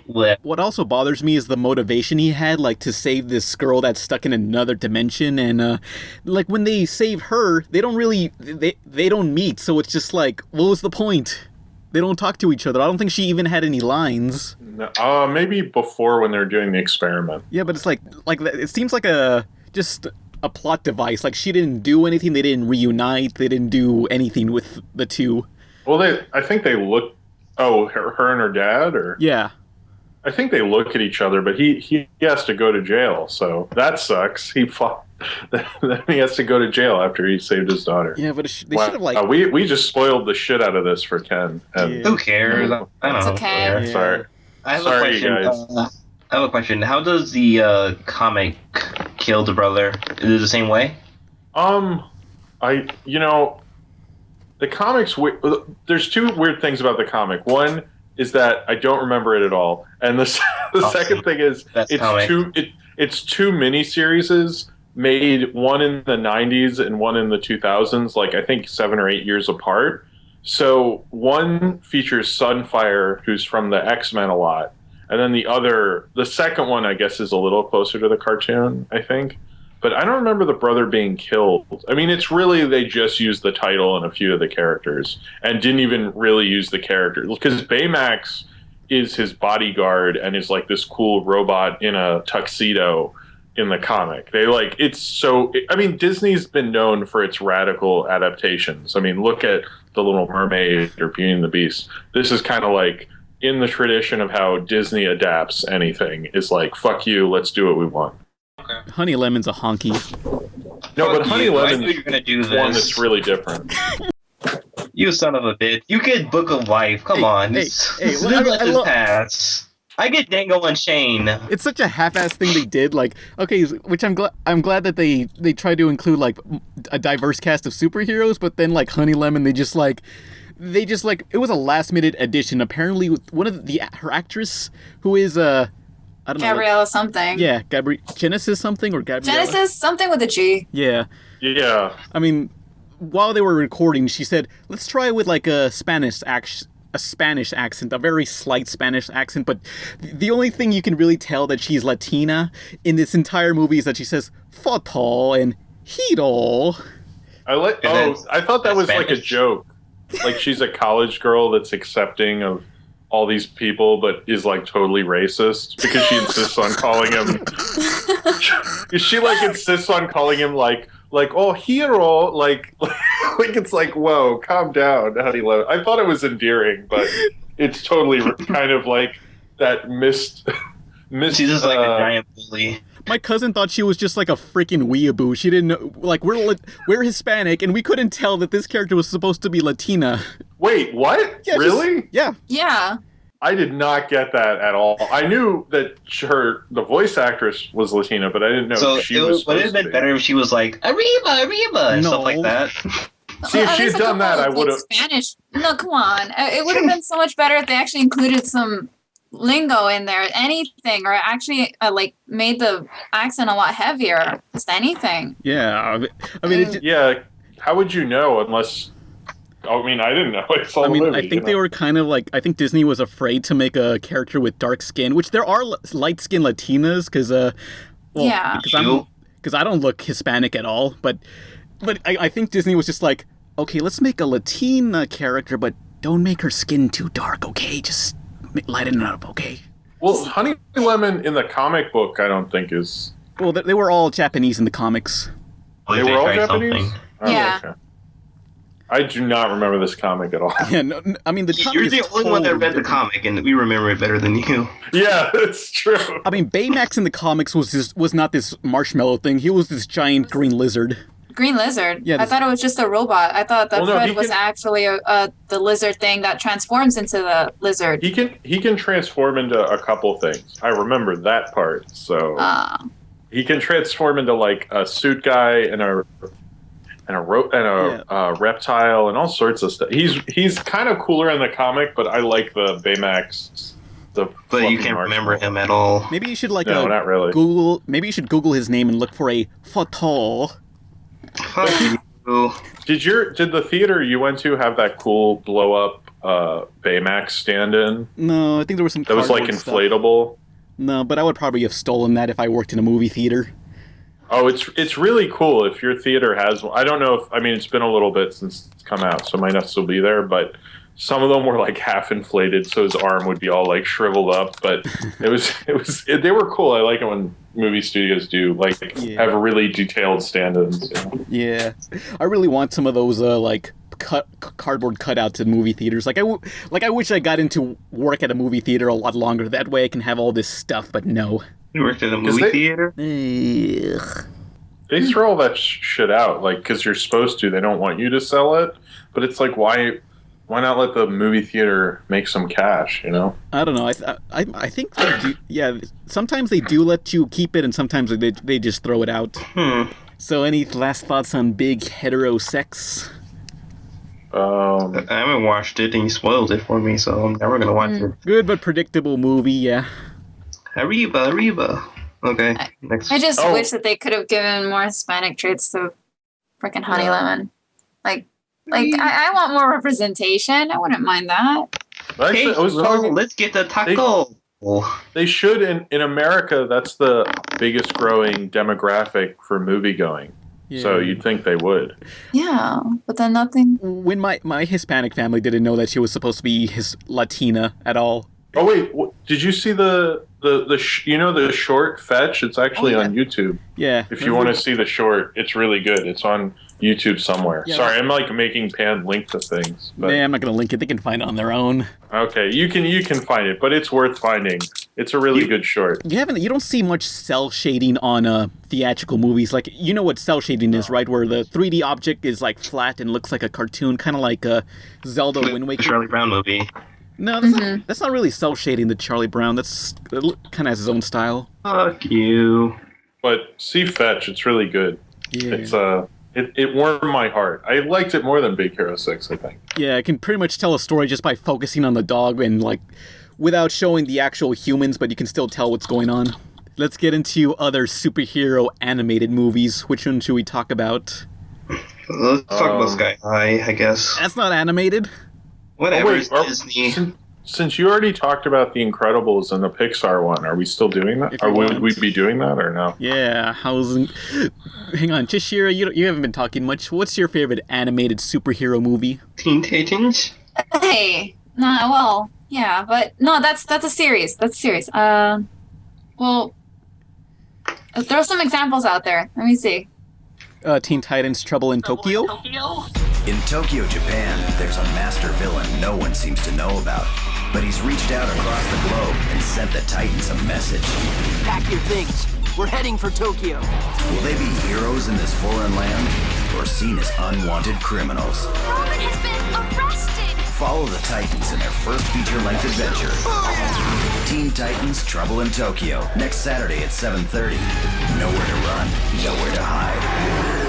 What also bothers me is the motivation he had, like, to save this girl that's stuck in another dimension. And, like, when they save her, they don't really, they don't meet. So it's just like, what was the point? They don't talk to each other. I don't think she even had any lines. No, maybe before when they're doing the experiment. Yeah, but it's like it seems like just a plot device. Like, she didn't do anything. They didn't reunite. They didn't do anything with the two. Well, I think they look. Oh, her and her dad, or yeah. I think they look at each other, but he has to go to jail, so that sucks. He fought. Then he has to go to jail after he saved his daughter. Yeah, but they should have like we just spoiled the shit out of this for Ken. And, Who cares? I don't It's know. okay. Yeah. Yeah. Sorry. I have Sorry, a question. guys. I have a question. How does the comic kill the brother? Is it the same way? The comics. There's two weird things about the comic. One is that I don't remember it at all, and the second thing is it's two miniseries made, one in the 90s and one in the 2000s, like I think 7 or 8 years apart. So one features Sunfire, who's from the X-Men a lot, and then the second one, I guess, is a little closer to the cartoon, I think. But I don't remember the brother being killed. I mean, it's really, they just used the title and a few of the characters and didn't even really use the character. Because Baymax is his bodyguard and is like this cool robot in a tuxedo in the comic. Disney's been known for its radical adaptations. I mean, look at The Little Mermaid or Beauty and the Beast. This is kind of like in the tradition of how Disney adapts anything. Is like, fuck you, let's do what we want. Okay. Honey Lemon's a honky. No, but Honey Lemon you're gonna do is one this. that's really different. You son of a bitch. You get Book of Life. Come on. hey, Let this pass. I get Dango Unchained. It's such a half-ass thing they did. Like, okay, which I'm glad that they tried to include like a diverse cast of superheroes, but then like Honey Lemon, they just like it was a last-minute addition. Apparently, one of her actress who is I don't know. Gabriella something. Yeah, Genesis something or Gabriella. Genesis something with a G. Yeah. Yeah. I mean, while they were recording, she said, "Let's try with like a Spanish a Spanish accent, a very slight Spanish accent, but the only thing you can really tell that she's Latina in this entire movie is that she says "foto" and "hero." I thought that was like a joke. Like she's a college girl that's accepting of all these people, but is like totally racist because she insists on calling him. She like insists on calling him like oh hero, like it's like whoa, calm down, honey. I thought it was endearing, but it's totally kind of like that missed. She's just like a giant bully. My cousin thought she was just like a freaking weeaboo. She didn't know, like, we're Hispanic, and we couldn't tell that this character was supposed to be Latina. Wait, what? Yeah, really? Yeah. Yeah. I did not get that at all. I knew that the voice actress was Latina, but I didn't know she was. Would it have been better if she was like Arriba, and stuff like that? See, if she had done that, I would have. Spanish. No, come on. It would have been so much better if they actually included some lingo in there, anything, or actually like made the accent a lot heavier. Just anything. Yeah, I mean, yeah. How would you know unless? I mean, I didn't know. I saw the movie, I think they were kind of like. I think Disney was afraid to make a character with dark skin, which there are light-skinned Latinas, because because I don't look Hispanic at all, but I think Disney was just like, okay, let's make a Latina character, but don't make her skin too dark, okay? Just lighten it up, okay? Well, Honey Lemon in the comic book, I don't think is. Well, they were all Japanese in the comics. They were all Japanese? Oh, yeah. Okay. I do not remember this comic at all. Yeah, no, I mean, the comic You're the only one that read the comic, and we remember it better than you. Yeah, it's true. I mean, Baymax in the comics was not this marshmallow thing. He was this giant green lizard. Green lizard? Yeah, I thought it was just a robot. I thought that Fred was can, actually the lizard thing that transforms into the lizard. He can transform into a couple things. I remember that part. So he can transform into like a suit guy and a reptile and all sorts of stuff. He's kind of cooler in the comic, but I like the Baymax. But you can't remember him at all. Maybe you should like not really. Google. Maybe you should Google his name and look for a photo. Did the theater you went to have that cool blow up Baymax stand-in? No, I think there was some. That was like inflatable. Stuff. No, but I would probably have stolen that if I worked in a movie theater. Oh, it's really cool if your theater has one. I don't know if it's been a little bit since it's come out, so it might not still be there, but some of them were like half inflated, so his arm would be all like shriveled up. But they were cool. I like it when movie studios do have really detailed stand-ins. Yeah, I really want some of those cardboard cutouts in movie theaters. I wish I got into work at a movie theater a lot longer. That way I can have all this stuff. But no. You worked at a movie theater? They throw all that shit out, because you're supposed to. They don't want you to sell it, but it's like, why not let the movie theater make some cash? I don't know. I think they do. Yeah, sometimes they do let you keep it, and sometimes they just throw it out. So, any last thoughts on big hetero sex? I haven't watched it, and you spoiled it for me, so I'm never gonna watch it. Good but predictable movie, yeah. Arriba. Okay, next. I just wish that they could have given more Hispanic traits to freaking Honey Lemon. I want more representation. I wouldn't mind that. Actually, let's get the taco. They should in America. That's the biggest growing demographic for movie going. Yeah. So you'd think they would. Yeah, but then nothing. When my Hispanic family didn't know that she was supposed to be Latina at all. Oh wait, did you see the short Fetch? It's actually on YouTube. Yeah. If you want to see the short, it's really good. It's on YouTube somewhere. Yeah, Sorry, I'm making Pan link to things. But... I'm not gonna link it. They can find it on their own. Okay, you can find it, but it's worth finding. It's a really good short. You don't see much cell shading on theatrical movies. You know what cell shading is, right? Where the 3D object is flat and looks like a cartoon, kind of like a Zelda Wind Waker. Charlie Brown movie. No, that's not really cell shading the Charlie Brown. That's kind of has his own style. Fuck you. But see Fetch, it's really good. Yeah. It's it warmed my heart. I liked it more than Big Hero 6, I think. Yeah, I can pretty much tell a story just by focusing on the dog and without showing the actual humans, but you can still tell what's going on. Let's get into other superhero animated movies. Which one should we talk about? Let's talk about Sky High, I guess. That's not animated. Whatever, wait, it's Disney. Since you already talked about The Incredibles and the Pixar one, are we still doing that? If Or you would want. we be doing that or no? Yeah, hang on, Ceshira, you haven't been talking much. What's your favorite animated superhero movie? Teen Titans? Hey, no, well, yeah, but no, that's a series. That's a series. Well, throw some examples out there. Let me see. Teen Titans Trouble in Tokyo? In Tokyo, Japan, there's a master villain no one seems to know about. But he's reached out across the globe and sent the Titans a message. Pack your things. We're heading for Tokyo. Will they be heroes in this foreign land or seen as unwanted criminals? Roman has been arrested! Follow the Titans in their first feature-length adventure. Teen Titans Trouble in Tokyo. Next Saturday at 7:30. Nowhere to run, nowhere to hide.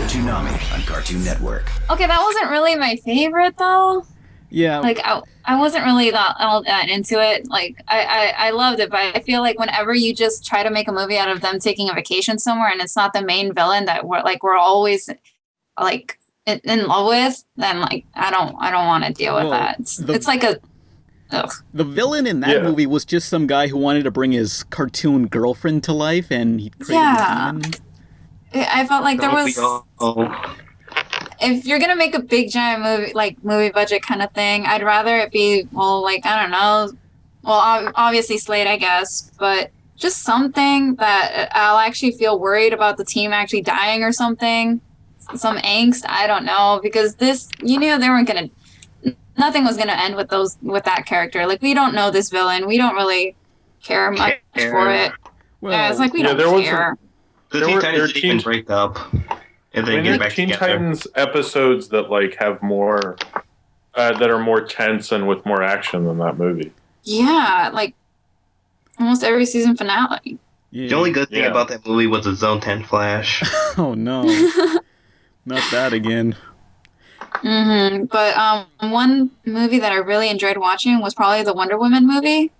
Toonami on Cartoon Network. Okay, that wasn't really my favorite though. Yeah. Like I wasn't really all that into it. Like I loved it, but I feel like whenever you just try to make a movie out of them taking a vacation somewhere and it's not the main villain that we're always like in love with, then like I don't want to deal with that. It's like a ugh. The villain in that movie was just some guy who wanted to bring his cartoon girlfriend to life, and he created a demon. I felt like there was. If you're gonna make a big giant movie budget kind of thing, I'd rather it be like I don't know, obviously Slade, I guess, but just something that I'll actually feel worried about the team actually dying or something, some angst. I don't know, because this, they weren't gonna. Nothing was gonna end with that character. Like, we don't know this villain. We don't really care much for it. Well, yeah, it's like we don't care. The Teen Titans didn't even break up. And then get back Teen together. Titans episodes that like have more, that are more tense and with more action than that movie. Yeah, like almost every season finale. Yeah. The only good thing about that movie was the Zone 10 flash. Oh no, not that again. But one movie that I really enjoyed watching was probably the Wonder Woman movie.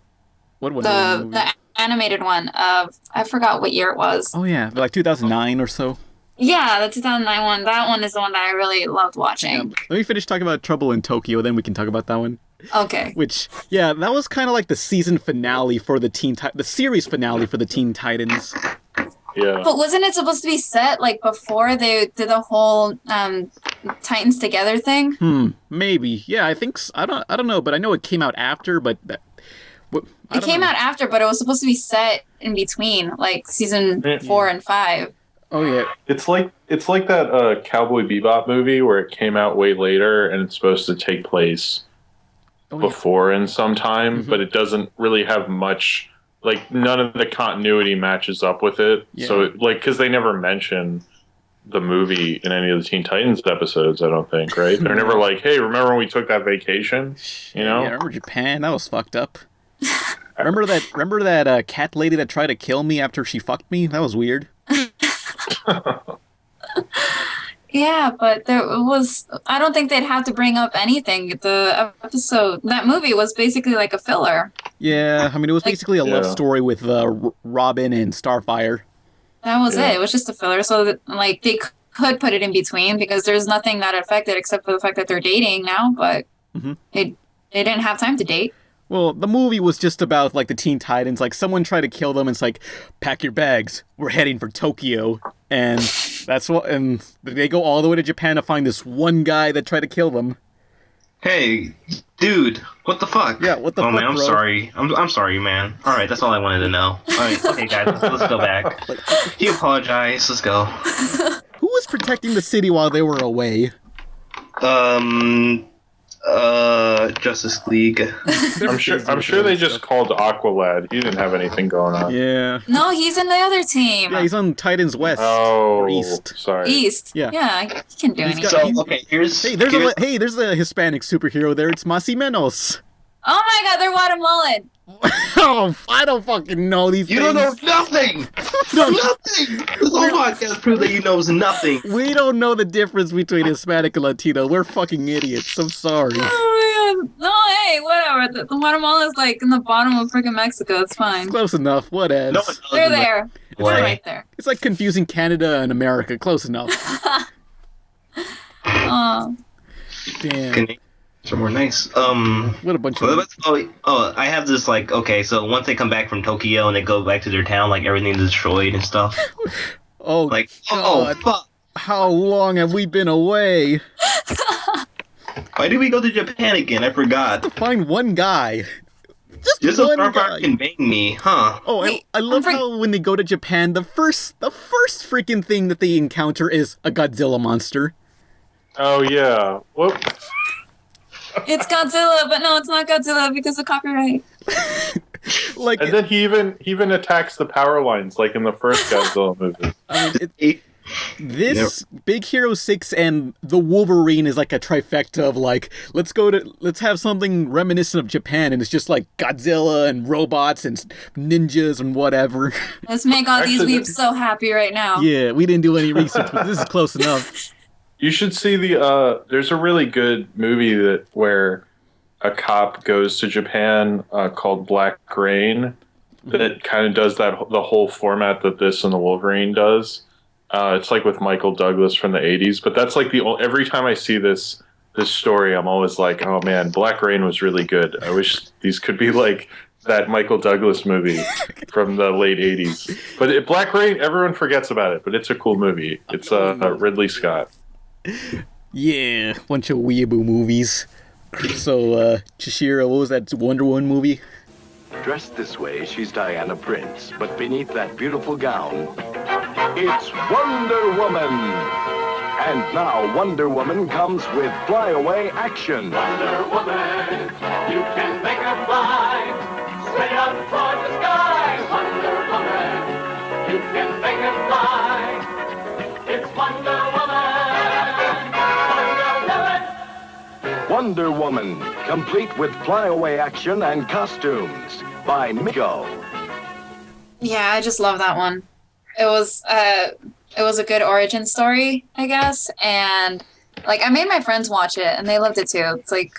What Wonder Woman movie? The animated one. I forgot what year it was. Oh yeah, like 2009 or so. Yeah, the 2009 one. That one is the one that I really loved watching. Let me finish talking about Trouble in Tokyo, then we can talk about that one. Okay. Which, yeah, that was kind of like the season finale for the series finale for the Teen Titans. Yeah. But wasn't it supposed to be set like before they did the whole Titans Together thing? Maybe. Yeah, I think I don't know, but I know it came out after. But it came out after, but it was supposed to be set in between, like season 4 and 5. Oh yeah, it's like that Cowboy Bebop movie where it came out way later and it's supposed to take place before in some time, but it doesn't really have much. Like none of the continuity matches up with it. Yeah. So because they never mention the movie in any of the Teen Titans episodes, I don't think, right? They're never like, hey, remember when we took that vacation? Yeah, remember Japan? That was fucked up. Remember that cat lady that tried to kill me after she fucked me? That was weird. Yeah, but I don't think they'd have to bring up anything. The episode, that movie was basically like a filler. Yeah, I mean, it was basically a love story with Robin and Starfire. That was it. It was just a filler. So that, like, they could put it in between because there's nothing that affected except for the fact that they're dating now, but they didn't have time to date. Well, the movie was just about, like, the Teen Titans. Like, someone tried to kill them, and it's like, pack your bags. We're heading for Tokyo. And and they go all the way to Japan to find this one guy that tried to kill them. Hey, dude, what the fuck? Yeah, what the fuck, man, I'm bro? sorry. I'm sorry, man. All right, that's all I wanted to know. All right, okay, guys, let's go back. He apologized. Let's go. Who was protecting the city while they were away? Justice League. I'm sure they just called Aqualad. He didn't have anything going on. Yeah. No, he's in the other team. Yeah, he's on Titans West. Or East. Sorry. East. Yeah. Yeah, he can do anything. So, okay, There's a Hispanic superhero there. It's Masi Menos. Oh my god, they're Guatemalan. Oh, I don't fucking know these things. You don't know nothing! Nothing! This whole podcast proves that you know nothing. We don't know the difference between Hispanic and Latino. We're fucking idiots. I'm sorry. Oh my god. No, hey, whatever. The Guatemala is like in the bottom of freaking Mexico. It's fine. Close enough. Whatevs. No, They're there. They're right there. It's like confusing Canada and America. Close enough. Oh. Damn. Some more nice. What a bunch of... I have this like, okay, so once they come back from Tokyo and they go back to their town, like everything's destroyed and stuff. Oh, like, God. oh, fuck. How long have we been away? Why did we go to Japan again? I forgot. Find one guy. Just so Starfire can bang me, huh? Oh, I love how when they go to Japan, the first freaking thing that they encounter is a Godzilla monster. Oh yeah. Whoop. It's Godzilla, but no, it's not Godzilla because of copyright. Like, and then he even attacks the power lines like in the first Godzilla movie. I mean, this Big Hero 6 and the Wolverine is like a trifecta of like, let's have something reminiscent of Japan, and it's just like Godzilla and robots and ninjas and whatever. Let's make all these weeps so happy right now. Yeah, we didn't do any research, but this is close enough. You should see there's a really good movie where a cop goes to Japan called Black Rain that kind of does the whole format that this and the Wolverine does. It's like with Michael Douglas from the 80s, but that's like every time I see this story, I'm always like, oh man, Black Rain was really good. I wish these could be like that Michael Douglas movie from the late 80s. But Black Rain, everyone forgets about it, but it's a cool movie. It's Ridley Scott. Yeah, bunch of weeaboo movies. So, Ceshira, what was that Wonder Woman movie? Dressed this way, she's Diana Prince, but beneath that beautiful gown, it's Wonder Woman! And now Wonder Woman comes with flyaway action. Wonder Woman, you can make her fly straight up toward the sky. Wonder Woman, you can make her fly. It's Wonder Woman. Wonder Woman, complete with flyaway action and costumes by Miko. Yeah, I just love that one. It was a good origin story, I guess, and like I made my friends watch it and they loved it too. It's like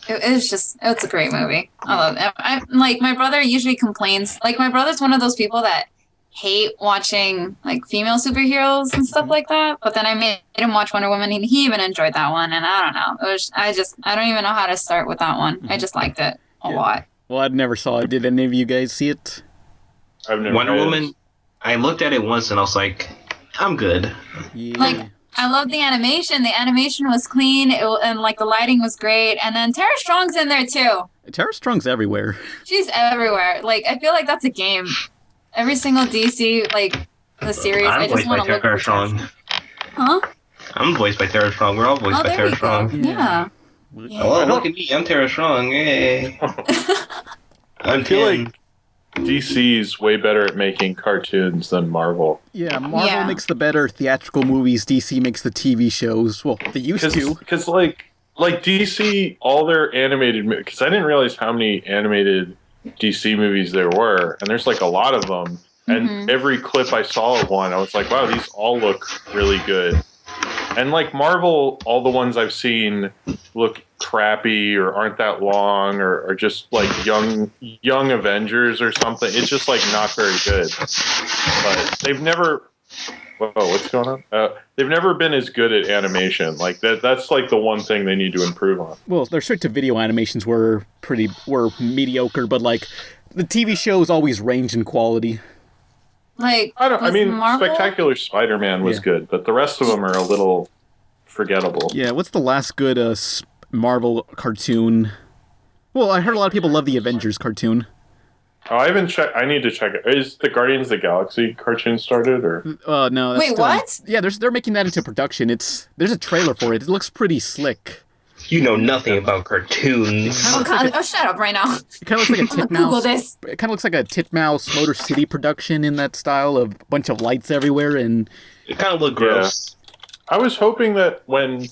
it's a great movie. I love it. I like my brother usually complains. Like my brother's one of those people that hate watching like female superheroes and stuff like that, but then I made him watch Wonder Woman and he even enjoyed that one, and I don't know, I don't even know how to start with that one. I just liked it a lot. Well, I never saw it. Did any of you guys see it? I've never. Wonder Woman, I looked at it once and I was like, I'm good. Yeah. Like I love the animation. The animation was clean, and like the lighting was great, and then Tara Strong's in there too. Tara Strong's everywhere. She's everywhere. Like I feel like that's a game. Every single DC, like, the series, I just want to look Tara Strong. Huh? I'm voiced by Tara Strong. We're all voiced by Tara Strong. Yeah. Oh, look at me. I'm Tara Strong. Yay. I feel like DC's way better at making cartoons than Marvel. Yeah, Marvel makes the better theatrical movies. DC makes the TV shows. Well, they used to. Because, like DC, all their animated... Because I didn't realize how many animated DC movies there were, and there's like a lot of them, and every clip I saw of one, I was like, wow, these all look really good. And like Marvel, all the ones I've seen look crappy or aren't that long or are just like young Avengers or something. It's just like not very good. But they've never... Whoa, what's going on? They've never been as good at animation. Like that's like the one thing they need to improve on. Well, their straight-to-video animations were mediocre, but like the TV shows always range in quality. Like Marvel? Spectacular Spider-Man was good, but the rest of them are a little forgettable. Yeah, what's the last good Marvel cartoon? Well, I heard a lot of people love the Avengers cartoon. Oh, I haven't checked. I need to check it. Is the Guardians of the Galaxy cartoon started, or? No. Wait, what? Yeah, they're making that into production. There's a trailer for it. It looks pretty slick. You know nothing about cartoons. Shut up right now. It kind of looks like a Titmouse. Google this. It kind of looks like a Titmouse Motor City production in that style of a bunch of lights everywhere, and it kind of looked gross. I was hoping that when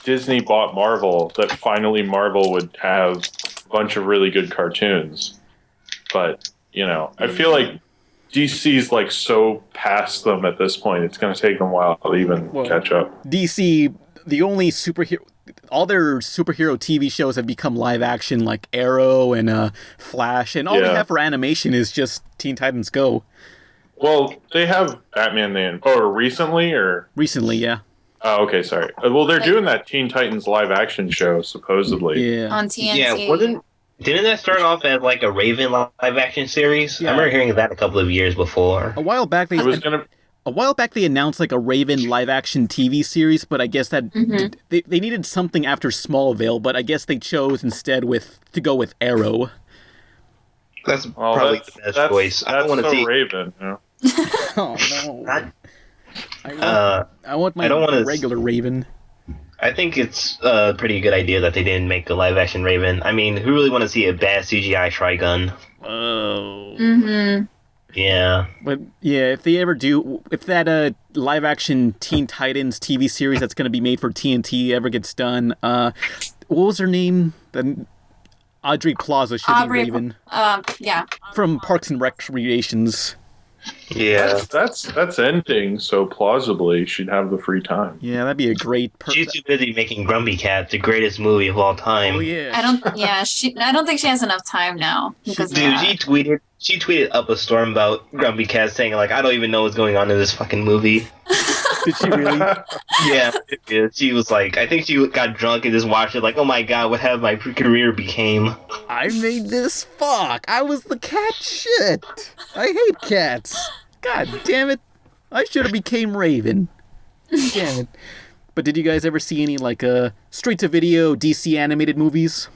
Disney bought Marvel, that finally Marvel would have a bunch of really good cartoons. But, you know, I feel like DC's like so past them at this point, it's going to take them a while to even catch up. DC, the only all their superhero TV shows have become live action, like Arrow and Flash, and all they have for animation is just Teen Titans Go. Well, they have Batman recently, or? Recently, yeah. Oh, okay, sorry. Well, they're Like- doing that Teen Titans live action show supposedly. Yeah. On TNT. Yeah, didn't that start off as like a Raven live action series? Yeah. I remember hearing that a couple of years before. A while back, It was gonna. A while back, they announced like a Raven live-action TV series, but I guess that they needed something after Smallville, but I guess they chose instead to go with Arrow. That's probably the best choice. I don't want to see Raven. You know? Oh no! I want my I don't wanna regular Raven. I think it's a pretty good idea that they didn't make a live-action Raven. I mean, who really want to see a bad CGI Trigun? Oh. Mm-hmm. Yeah. But yeah, if they ever do, if that live-action Teen Titans TV series that's going to be made for TNT ever gets done, what was her name? Audrey Plaza should Aubrey, be Raven. Yeah. From Parks and Recreations. Yeah. That's ending, so plausibly she'd have the free time. Yeah, that'd be a great. She's too busy making Grumpy Cat, the greatest movie of all time. Oh yeah. I don't think she has enough time now. Because of that. She tweeted up a storm about Grumpy Cat saying like, I don't even know what's going on in this fucking movie. Did she really? Yeah, she was like, I think she got drunk and just watched it like, oh my god, what have my career became? I made this. Fuck! I was the cat shit. I hate cats. God damn it! I should have became Raven. Damn it! But did you guys ever see any like straight to video DC animated movies?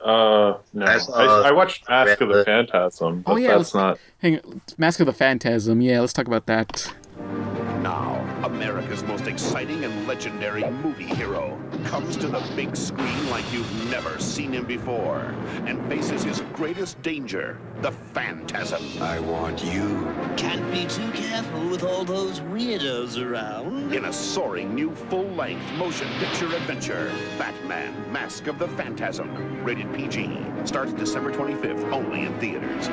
No. I watched Mask of the Phantasm, but that's not. Hang on, Mask of the Phantasm. Yeah, let's talk about that. Now, America's most exciting and legendary movie hero comes to the big screen like you've never seen him before and faces his greatest danger, the Phantasm. I want you. Can't be too careful with all those weirdos around. In a soaring new full-length motion picture adventure, Batman, Mask of the Phantasm, rated PG, starts December 25th, only in theaters.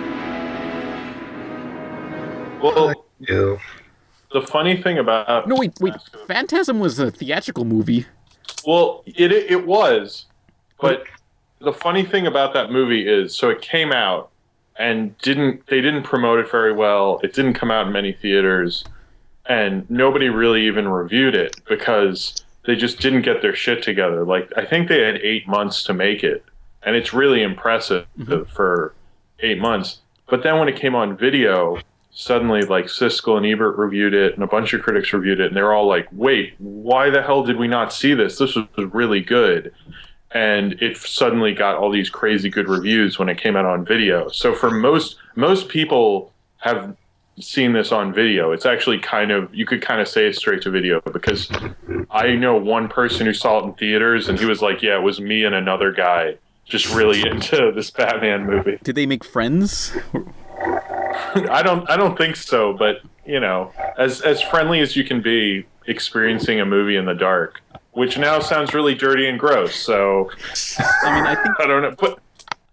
Well, the funny thing about... No, wait. Phantasm was a theatrical movie. Well, it was, but the funny thing about that movie is, so it came out and they didn't promote it very well. It didn't come out in many theaters, and nobody really even reviewed it because they just didn't get their shit together. Like, I think they had 8 months to make it, and it's really impressive for 8 months. But then when it came on video, suddenly like Siskel and Ebert reviewed it and a bunch of critics reviewed it, and they're all like, wait, why the hell did we not see this? This was really good. And it suddenly got all these crazy good reviews when it came out on video. So for most people have seen this on video. It's actually you could kind of say it's straight to video, because I know one person who saw it in theaters and he was like, yeah, it was me and another guy just really into this Batman movie. Did they make friends? I don't think so, but you know, as friendly as you can be experiencing a movie in the dark, which now sounds really dirty and gross. So, I mean, I don't know, but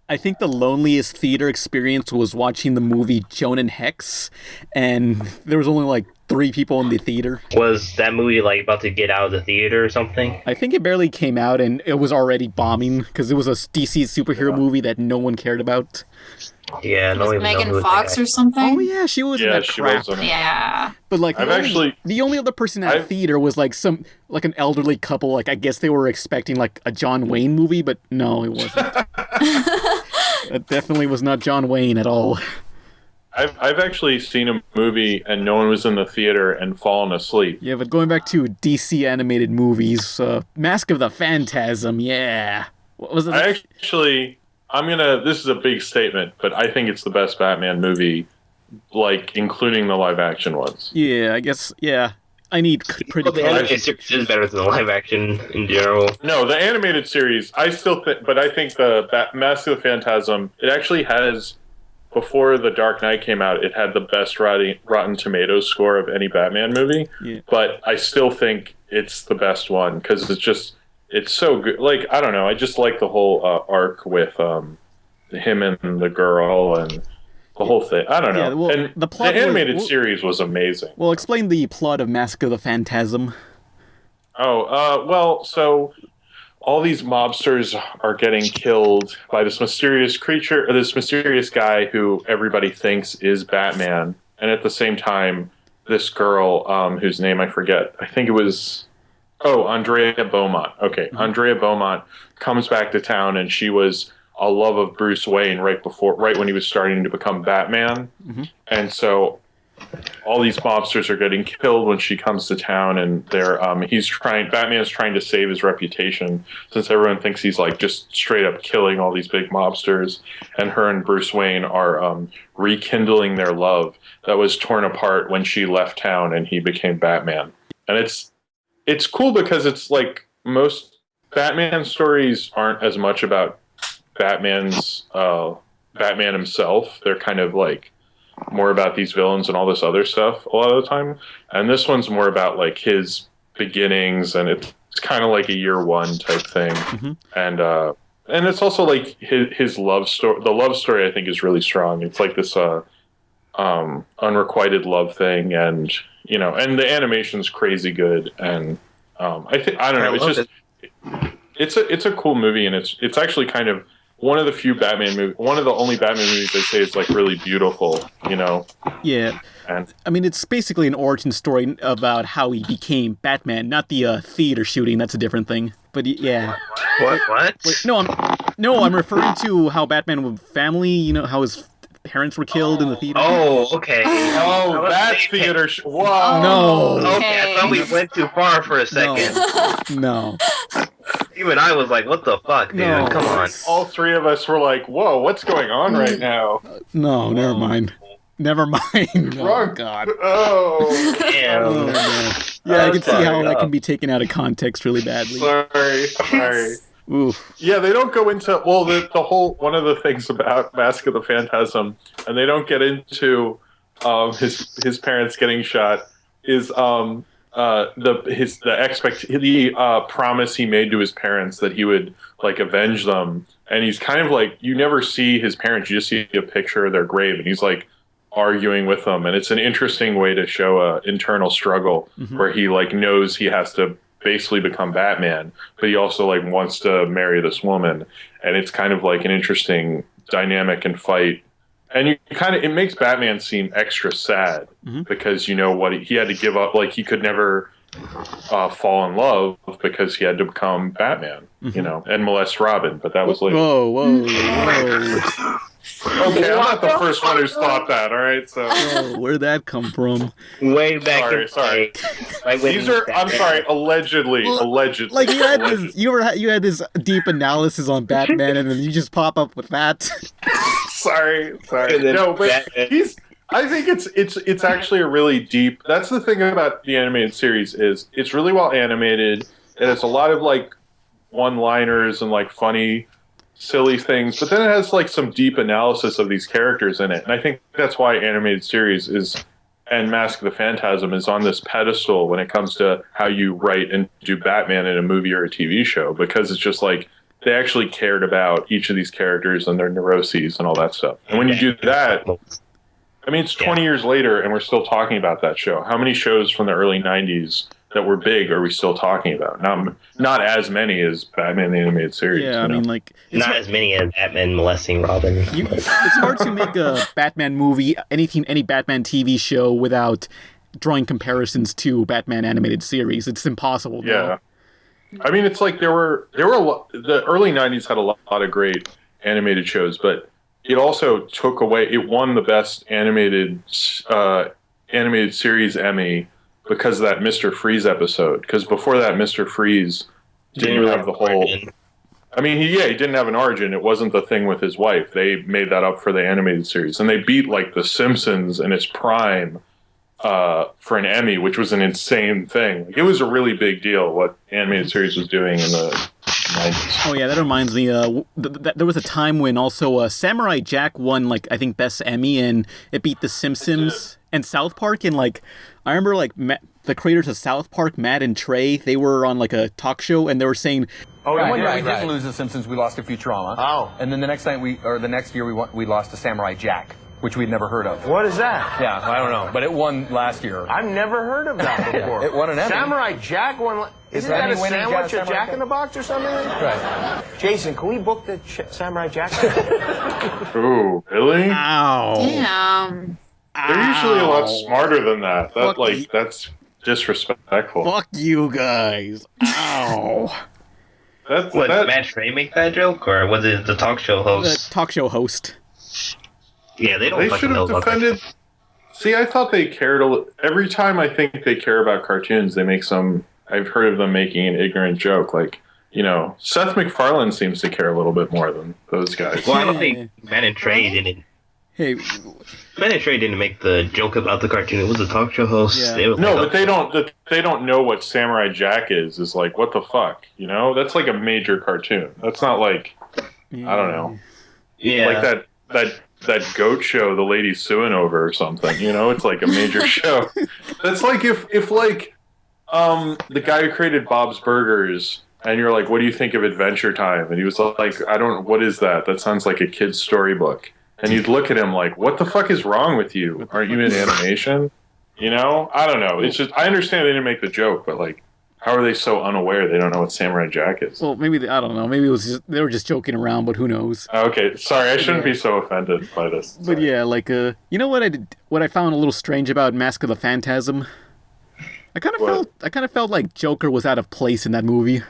I think the loneliest theater experience was watching the movie Joan and Hex, and there was only like 3 people in the theater. Was that movie like about to get out of the theater or something? I think it barely came out, and it was already bombing because it was a DC superhero movie that no one cared about. Yeah, no one Megan Fox or something. Oh yeah, she was in that crap. Yeah. But like, the only other person in that theater was like an elderly couple. Like, I guess they were expecting like a John Wayne movie, but no, it wasn't. It definitely was not John Wayne at all. I've actually seen a movie and no one was in the theater and fallen asleep. Yeah, but going back to DC animated movies, Mask of the Phantasm, yeah. What was it? This is a big statement, but I think it's the best Batman movie, like, including the live action ones. Yeah, I guess, yeah. I need pretty the animated series is better than the live action in general. No, the animated series, I still think, but I think the Mask of the Phantasm, it actually has, before The Dark Knight came out, it had the best Rotten Tomatoes score of any Batman movie. Yeah. But I still think it's the best one, because it's so good. Like, I don't know, I just like the whole arc with him and the girl and the whole thing. I don't know. Yeah, well, and the animated series was amazing. Well, explain the plot of Mask of the Phantasm. So all these mobsters are getting killed by this mysterious creature, or this mysterious guy who everybody thinks is Batman. And at the same time, this girl whose name I forget. I think it was Andrea Beaumont. Okay, Andrea Beaumont comes back to town, and she was a love of Bruce Wayne right when he was starting to become Batman. And so all these mobsters are getting killed when she comes to town, and Batman's trying to save his reputation, since everyone thinks he's like just straight up killing all these big mobsters, and her and Bruce Wayne are rekindling their love that was torn apart when she left town and he became Batman. And it's cool because it's like most Batman stories aren't as much about Batman himself. They're kind of like more about these villains and all this other stuff a lot of the time. And this one's more about like his beginnings, and it's kind of like a year one type thing. And it's also like his love story. The love story, I think, is really strong. It's like this unrequited love thing, and and the animation's crazy good. And I don't know. It's just it's a cool movie, and it's actually kind of one of the few Batman movies, one of the only Batman movies they say is like really beautiful, Yeah. And I mean, it's basically an origin story about how he became Batman, not the theater shooting. That's a different thing. But yeah. What? Wait, I'm referring to how Batman with family, how his parents were killed in the theater. Oh, okay. Oh, that's theater. Wow. No. Okay, I thought we went too far for a second. No. Even I was like, what the fuck, dude? No. Come on. All three of us were like, whoa, what's going on right now? No, never mind. Never mind. Wrong. Oh, God. Oh. Damn. Oh, man. Yeah, I can see how that can be taken out of context really badly. Sorry. Oof. Yeah, they don't go into the whole one of the things about Mask of the Phantasm, and they don't get into his parents getting shot is the promise he made to his parents that he would like avenge them, and he's kind of like, you never see his parents, you just see a picture of their grave, and he's like arguing with them, and it's an interesting way to show a internal struggle where he like knows he has to basically become Batman, but he also like wants to marry this woman, and it's kind of like an interesting dynamic and fight. And it makes Batman seem extra sad because what he had to give up. Like he could never fall in love because he had to become Batman, and molest Robin. But that was later. Whoa. Okay, I'm not the first one who's thought that. All right, so where'd that come from? Way back. Sorry. These are. I'm sorry. Allegedly. Like you had this. You had this deep analysis on Batman, and then you just pop up with that. Sorry. No, but I think it's actually a really deep. That's the thing about the animated series is it's really well animated, and it's a lot of like one-liners and like funny, silly things. But then it has like some deep analysis of these characters in it, and I think that's why animated series and Mask of the Phantasm is on this pedestal when it comes to how you write and do Batman in a movie or a TV show, because it's just like they actually cared about each of these characters and their neuroses and all that stuff. And when you do that, I mean, it's 20 years later and we're still talking about that show. How many shows from the early 90s that were big are we still talking about? Not as many as Batman the Animated Series. Yeah, I mean, like... Not as many as Batman molesting Robin. It's hard to make a Batman movie, any Batman TV show without drawing comparisons to Batman Animated Series. It's impossible. Yeah. I mean, it's like there were the early 90s had a lot of great animated shows, but it also took away, it won the best animated series Emmy because of that Mr. Freeze episode. Because before that, Mr. Freeze didn't have the whole... I mean, he didn't have an origin. It wasn't the thing with his wife. They made that up for the animated series. And they beat, like, The Simpsons in its prime for an Emmy, which was an insane thing. Like, it was a really big deal what animated series was doing in the 90s. Oh, yeah, that reminds me. There was a time when also Samurai Jack won, like, I think, Best Emmy, and it beat The Simpsons and South Park. And, like, I remember, like, the creators of South Park, Matt and Trey, they were on, like, a talk show, and they were saying... Oh, right, we didn't lose The Simpsons. We lost to Futurama. Oh. And then the next night, the next year, we lost to Samurai Jack, which we'd never heard of. What is that? Yeah, I don't know. But it won last year. I've never heard of that before. It won an Emmy. Samurai Jack won... Isn't that a sandwich, a Jack in the Box or something? Right. Jason, can we book the Samurai Jack? Ooh, really? Ow. Damn. They're usually a lot smarter than that. That's disrespectful. Fuck you guys. Ow. Matt Trey make that joke, or was it the talk show host? The talk show host. Yeah, they don't They fucking should know have about defended. that. See, I thought they cared every time I think they care about cartoons, they make some. I've heard of them making an ignorant joke, like Seth MacFarlane seems to care a little bit more than those guys. Well, I don't think Matt and Trey didn't. Hey, Matt and Trey didn't make the joke about the cartoon. It was the talk show host. Yeah. But they don't know what Samurai Jack is. Is like, what the fuck, That's like a major cartoon. That's not like I don't know. Yeah. Like that goat show the lady's suing over or something. It's like a major show. That's like if like the guy who created Bob's Burgers. And you're like, what do you think of Adventure Time? And he was like, what is that? That sounds like a kid's storybook. And you'd look at him like, what the fuck is wrong with you? Aren't you in animation? I don't know. It's just, I understand they didn't make the joke, but like, how are they so unaware they don't know what Samurai Jack is? Well, maybe, I don't know. Maybe it was they were just joking around, but who knows? Okay, sorry, I shouldn't be so offended by this. But yeah, like, you know what what I found a little strange about Mask of the Phantasm? I kind of felt like Joker was out of place in that movie.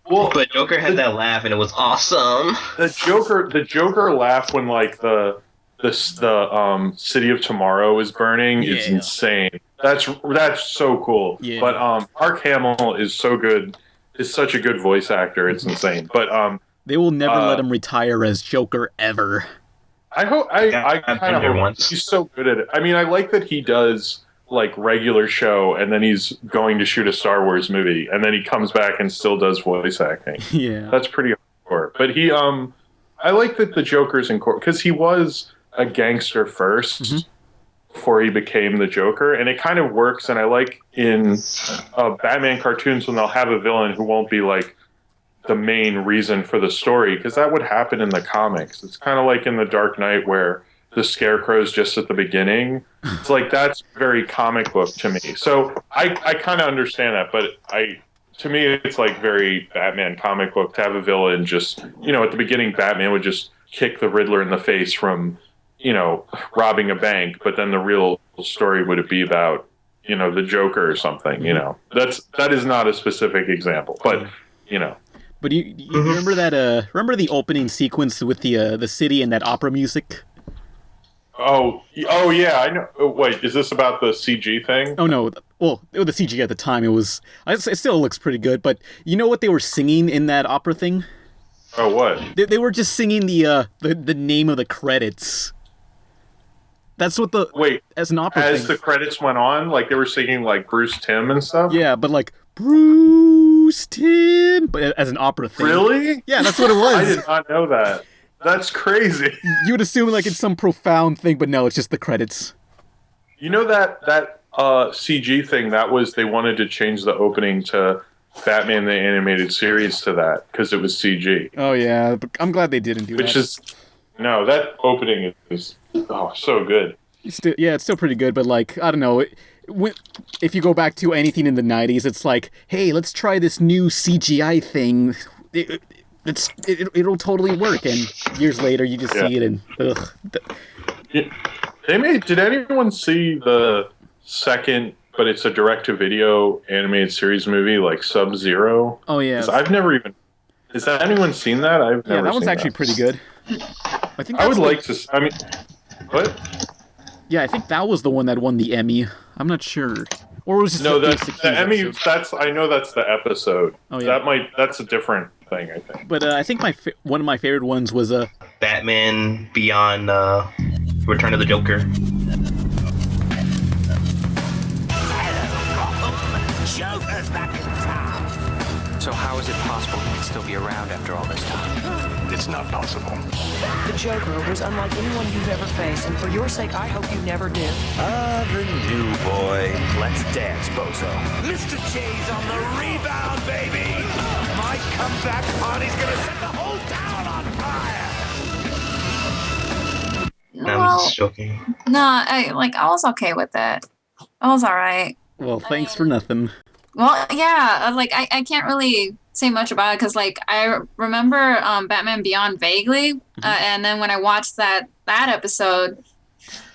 Well, but Joker had that laugh, and it was awesome. The Joker laugh when like the City of Tomorrow is burning is insane. That's so cool. Yeah. But Mark Hamill is so good. Is such a good voice actor. It's insane. But they will never let him retire as Joker ever. I hope. I kind of hope he's so good at it. I mean, I like that he does like regular show, and then he's going to shoot a Star Wars movie, and then he comes back and still does voice acting. Yeah, that's pretty hardcore. But he, I like that the Joker's in court because he was a gangster first before he became the Joker, and it kind of works. And I like in Batman cartoons when they'll have a villain who won't be like the main reason for the story, because that would happen in the comics. It's kind of like in The Dark Knight where the Scarecrow's just at the beginning. It's like, that's very comic book to me. So I kind of understand that, but to me, it's like very Batman comic book to have a villain just, at the beginning, Batman would just kick the Riddler in the face from, robbing a bank, but then the real story would be about, the Joker or something, That is not a specific example, but, But you remember that, remember the opening sequence with the city and that opera music? Oh yeah, I know. Wait, is this about the CG thing? Oh no, well, the CG at the time, it still looks pretty good, but you know what they were singing in that opera thing? Oh, what? They were just singing the name of the credits. That's what as an opera as thing. the credits went on, like they were singing like Bruce Timm and stuff? Yeah, but like Bruce Timm, but as an opera thing. Really? Yeah, that's what it was. I did not know that. That's crazy. You would assume like it's some profound thing, but no, it's just the credits. You know that CG thing, they wanted to change the opening to Batman the Animated Series to that because it was CG. Oh yeah, but I'm glad they didn't do that. That opening is so good. It's still pretty good, but like, I don't know, if you go back to anything in the 90s, it's like, hey, let's try this new CGI thing. It'll totally work, and years later you just see it and ugh. Did anyone see the second, but it's a direct-to-video animated series movie like Sub-Zero? Oh yeah, I've never even. Has anyone seen that? I've never. Yeah, that one's seen actually pretty good. I think I would like to. I mean, what? Yeah, I think that was the one that won the Emmy. I'm not sure. Or was it the Emmy? Episode? I know that's the episode. Oh yeah, that's a different thing, I think. But I think one of my favorite ones was Batman Beyond Return of the Joker. Joker's back in town. So how is it possible he'd still be around after all this time? It's not possible. The Joker was unlike anyone you've ever faced, and for your sake, I hope you never do. The new boy. Let's dance, bozo. Mr. J's on the rebound, baby. My comeback party's gonna set the whole town on fire. I'm just joking. No, I was okay with that. I was all right. Well, thanks for nothing. Well, yeah, I can't really say much about it because I remember Batman Beyond vaguely, and then when I watched that episode,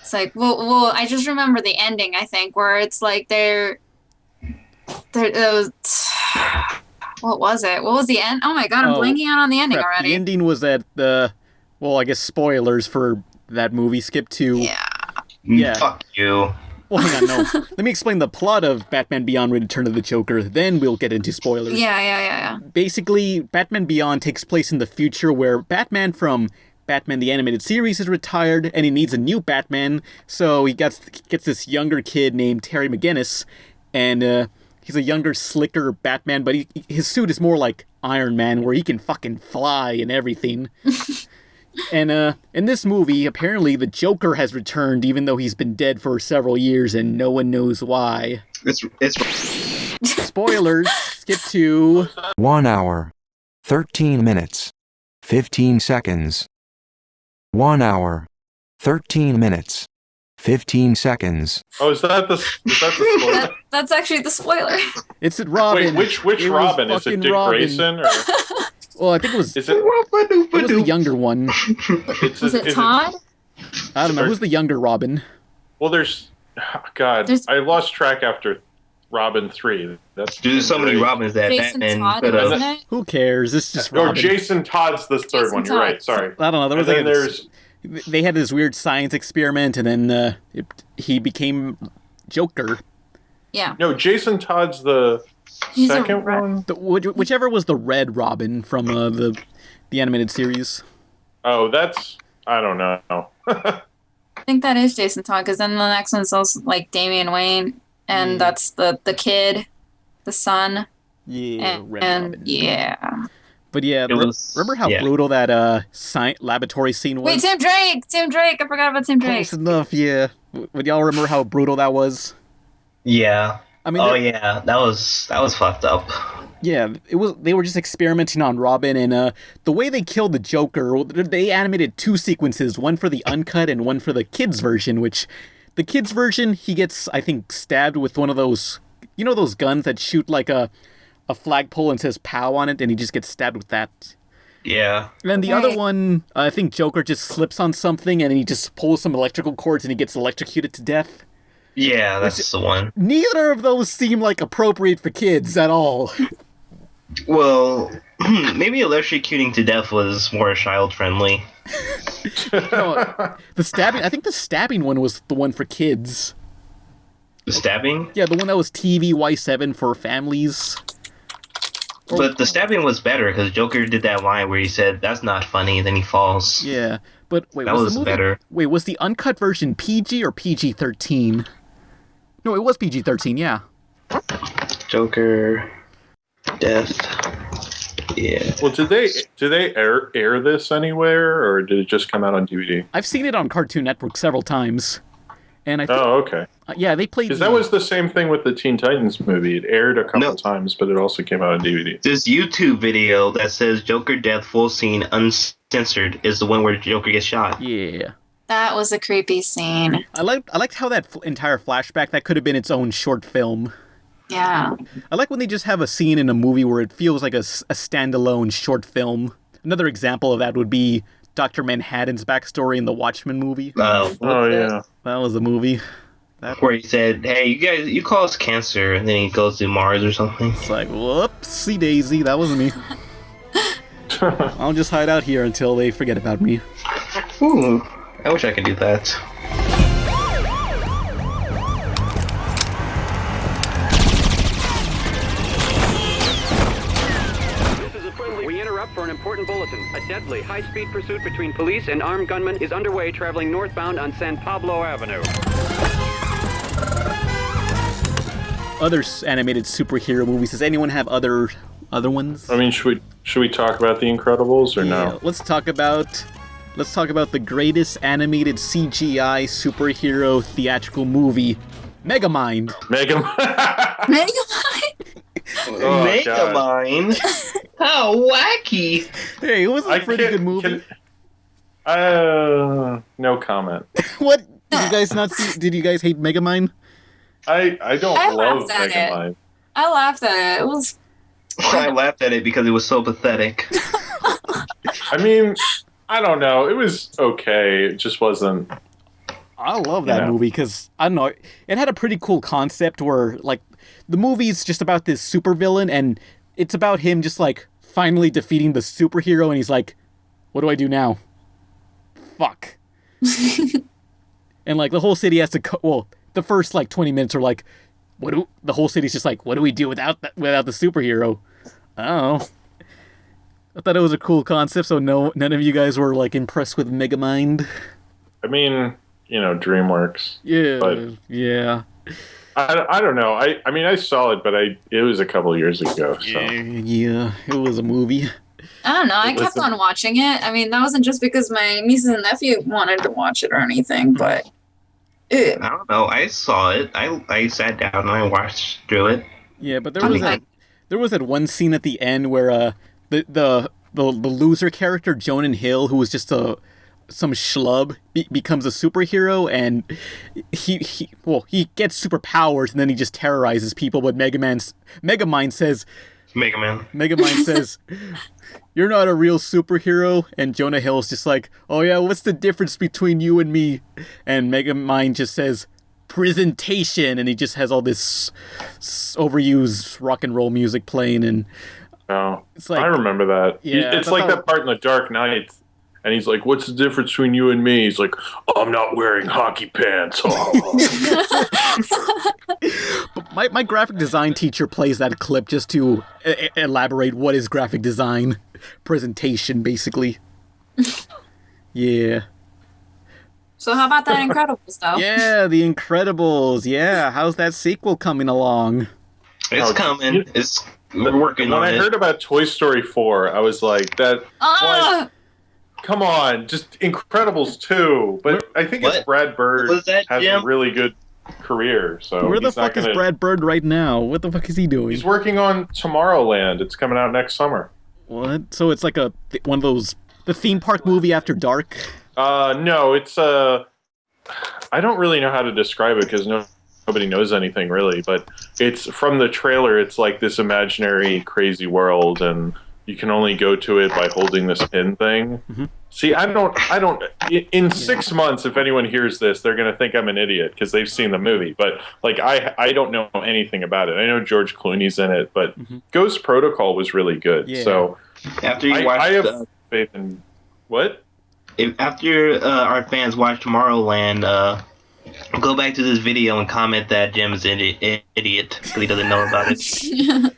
It's like, well, I just remember the ending, I think, where it's like they're what was it? What was the end? Oh my god, I'm blanking out on the ending already. The ending was that well, I guess spoilers for that movie. Skip to yeah. Fuck you. Well, hang on, no. Let me explain the plot of Batman Beyond: Return of the Joker. Then we'll get into spoilers. Yeah. Basically, Batman Beyond takes place in the future where Batman from Batman the Animated Series is retired, and he needs a new Batman. So he gets this younger kid named Terry McGinnis, and he's a younger, slicker Batman, but his suit is more like Iron Man, where he can fucking fly and everything. And in this movie, apparently the Joker has returned, even though he's been dead for several years, and no one knows why. It's spoilers. Skip to 1 hour, 13 minutes, 15 seconds. 1 hour, 13 minutes, 15 seconds. Oh, is that the spoiler? That's actually the spoiler. It's Robin. Wait, which Robin? Is it Dick Grayson? Or... Well, I think it was. Is it? It was the younger one. Was it Todd? I don't know. Who's the younger Robin? Well, I lost track after Robin 3. There's so many Robins that Jason Batman Todd, could wasn't have. it? Who cares? It's just Robin. No, Jason Todd's the third one. You're right. Sorry. I don't know. There was and then they had this weird science experiment, and then he became Joker. Yeah. No, Jason Todd's the second one. Whichever was the Red Robin from the animated series. Oh, I don't know. I think that is Jason Todd, because then the next one's also like Damian Wayne, and that's the kid, the son. Yeah, and yeah. But yeah, remember how brutal that laboratory scene was? Wait, Tim Drake! I forgot about Tim Drake. Close enough, yeah. Would y'all remember how brutal that was? Yeah. I mean, yeah, that was fucked up. Yeah, they were just experimenting on Robin, and the way they killed the Joker, they animated 2 sequences, one for the uncut and one for the kids version, which the kids version, he gets, I think, stabbed with one of those, you know those guns that shoot like a flagpole and says POW on it, and he just gets stabbed with that. Yeah. And then the other one, I think Joker just slips on something, and he just pulls some electrical cords, and he gets electrocuted to death. Yeah, that's the one. Neither of those seem like appropriate for kids at all. Well, maybe electrocuting to death was more child-friendly. No, I think the stabbing one was the one for kids. The stabbing? Yeah, the one that was TVY7 for families. But the stabbing was better, because Joker did that line where he said, "That's not funny," then he falls. Yeah, but wait, that was better. Wait, was the uncut version PG or PG-13? No, it was PG-13, yeah. Joker... Death. Yeah. Well, did they air this anywhere, or did it just come out on DVD? I've seen it on Cartoon Network several times, and I think, okay. Yeah, they played. Because that was the same thing with the Teen Titans movie. It aired a couple times, but it also came out on DVD. This YouTube video that says Joker death full scene uncensored is the one where Joker gets shot. Yeah. That was a creepy scene. I liked how that entire flashback, that could have been its own short film. Yeah. I like when they just have a scene in a movie where it feels like a standalone short film. Another example of that would be Dr. Manhattan's backstory in the Watchmen movie. Yeah. That was a movie. Where he said, "Hey, you caused cancer," and then he goes to Mars or something. It's like, whoopsie daisy, that wasn't me. I'll just hide out here until they forget about me. Ooh, I wish I could do that. For an important bulletin. A deadly high-speed pursuit between police and armed gunmen is underway traveling northbound on San Pablo Avenue. Other animated superhero movies. Does anyone have other ones? I mean, should we talk about The Incredibles or no? Let's talk about the greatest animated CGI superhero theatrical movie, Megamind. Megamind? Oh, Megamind? How wacky! Hey, it was a pretty good movie. No comment. What? Did you guys not see? Did you guys hate Megamind? I don't love Megamind. I laughed at it. It was. I laughed at it because it was so pathetic. I mean, I don't know. It was okay. It just wasn't. I love that movie because, I don't know, it had a pretty cool concept where, like, the movie's just about this supervillain, and it's about him just, like, finally defeating the superhero, and he's like, what do I do now? Fuck. And, like, the whole city has to, the first, like, 20 minutes are like, the whole city's just like, what do we do without the superhero? I don't know. I thought it was a cool concept, so none of you guys were, like, impressed with Megamind? I mean, DreamWorks. Yeah, but yeah. I don't know. I mean, I saw it, but it was a couple years ago. So. Yeah, it was a movie. I don't know. I kept on watching it. I mean, that wasn't just because my nieces and nephew wanted to watch it or anything, but... I don't know. I saw it. I sat down and I watched through it. Yeah, but there was that one scene at the end where the loser character, Jonah Hill, who was just some schlub, becomes a superhero, and he gets superpowers, and then he just terrorizes people. But Megamind says, "You're not a real superhero." And Jonah Hill's just like, "Oh yeah, what's the difference between you and me?" And Megamind just says, "Presentation," and he just has all this overused rock and roll music playing, and it's like, I remember that. Yeah, it's like that part in The Dark Knight. And he's like, what's the difference between you and me? He's like, I'm not wearing hockey pants. But my graphic design teacher plays that clip just to elaborate what is graphic design. Presentation, basically. Yeah. So how about that Incredibles, though? Yeah, The Incredibles. Yeah, how's that sequel coming along? It's coming. We're working on it. When I heard about Toy Story 4, I was like, come on, just Incredibles 2. But I think it's Brad Bird has a really good career. So where the fuck is Brad Bird right now? What the fuck is he doing? He's working on Tomorrowland. It's coming out next summer. What? So it's like one of those, the theme park movie after dark? No, it's I don't really know how to describe it because nobody knows anything really. But it's from the trailer. It's like this imaginary crazy world, and you can only go to it by holding this pin thing. Mm-hmm. See, I don't. In 6 months, if anyone hears this, they're gonna think I'm an idiot because they've seen the movie. But like, I don't know anything about it. I know George Clooney's in it, but Ghost Protocol was really good. Yeah. So after you watch, I have faith in what? After our fans watch Tomorrowland, go back to this video and comment that Jim is an idiot because he doesn't know about it. Yeah.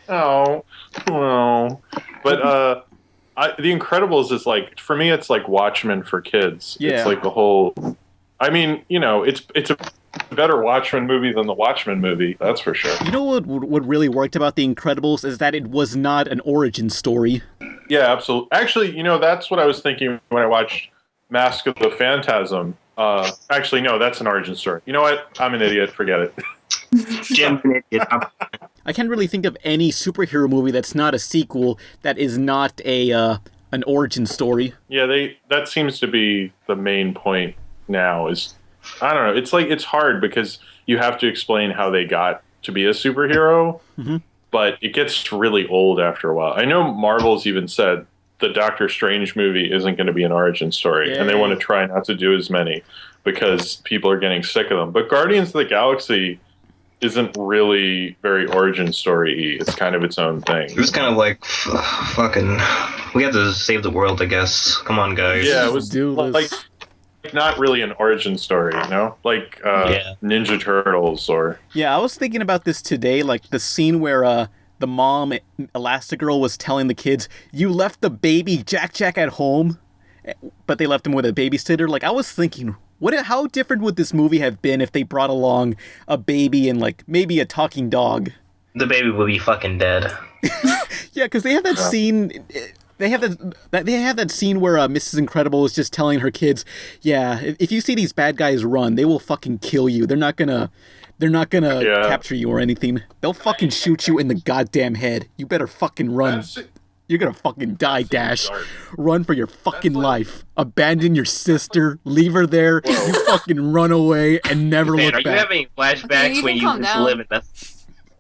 Oh, well. But The Incredibles is like, for me, it's like Watchmen for kids. Yeah. It's like the whole. I mean, it's a better Watchmen movie than the Watchmen movie. That's for sure. You know what really worked about The Incredibles is that it was not an origin story. Yeah, absolutely. Actually, that's what I was thinking when I watched Mask of the Phantasm. Actually, no, that's an origin story. You know what? I'm an idiot. Forget it. Jim's an idiot. I can't really think of any superhero movie that's not a sequel that is not an origin story. Yeah, that seems to be the main point now. Is I don't know. It's like it's hard because you have to explain how they got to be a superhero, but it gets really old after a while. I know Marvel's even said the Doctor Strange movie isn't going to be an origin story, and they want to try not to do as many because people are getting sick of them. But Guardians of the Galaxy isn't really very origin story. It's kind of its own thing. It's kind of like fucking. We have to save the world, I guess. Come on, guys. Yeah, it was like not really an origin story, like Ninja Turtles or. Yeah, I was thinking about this today, like the scene where the mom, Elastigirl, was telling the kids, "You left the baby Jack at home," but they left him with a babysitter. Like, I was thinking, how different would this movie have been if they brought along a baby and like maybe a talking dog? The baby would be fucking dead. Yeah, because they have that scene. They have that scene where Mrs. Incredible is just telling her kids, "Yeah, if you see these bad guys run, they will fucking kill you. They're not gonna capture you or anything. They'll fucking shoot you in the goddamn head. You better fucking run. You're gonna fucking die, Dash. Run for your fucking life. Abandon your sister. Leave her there. You fucking run away and never look back." Are you having flashbacks when you used to live in Mexico?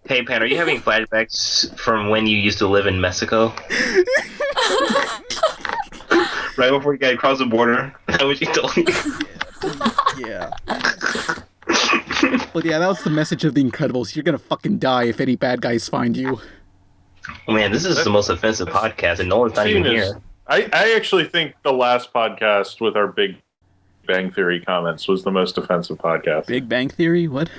Hey, Pan, are you having flashbacks from when you used to live in Mexico? Right before you got across the border? Is that what you told me? Yeah. But yeah, that was the message of The Incredibles. You're gonna fucking die if any bad guys find you. Man, this is the most offensive podcast, and Nolan's not even here. I actually think the last podcast with our Big Bang Theory comments was the most offensive podcast. Big Bang Theory? What?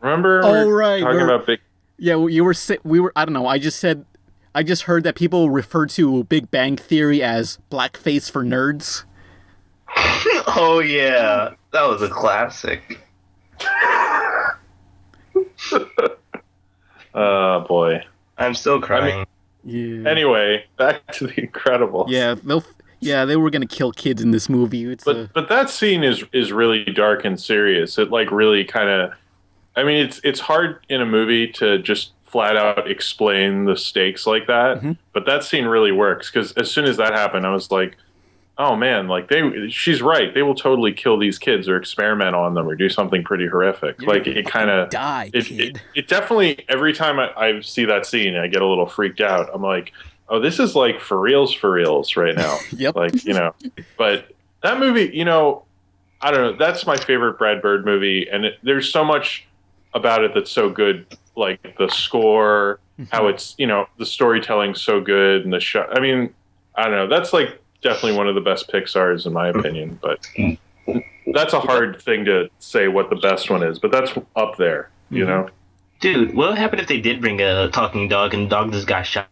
Remember? Oh, right. Talking about Big... Yeah, we were, I don't know, I just heard that people refer to Big Bang Theory as blackface for nerds. Oh, yeah. That was a classic. Oh, boy. I'm still crying. Anyway, back to The Incredibles. Yeah, they were gonna kill kids in this movie. But that scene is really dark and serious. It like really kind of, I mean, it's hard in a movie to just flat out explain the stakes like that. Mm-hmm. But that scene really works because as soon as that happened, I was like, oh man, like she's right. They will totally kill these kids or experiment on them or do something pretty horrific. Like it kind of die. It definitely, every time I see that scene, I get a little freaked out. I'm like, oh, this is like for reals right now. Yep. Like, you know, but that movie, you know, I don't know. That's my favorite Brad Bird movie. And there's so much about it that's so good. Like the score, how it's, you know, the storytelling's so good. And the show, I mean, I don't know. That's like definitely one of the best Pixars in my opinion. But that's a hard thing to say what the best one is. But that's up there, you know? Dude, what would happen if they did bring a talking dog and the dog just got shot?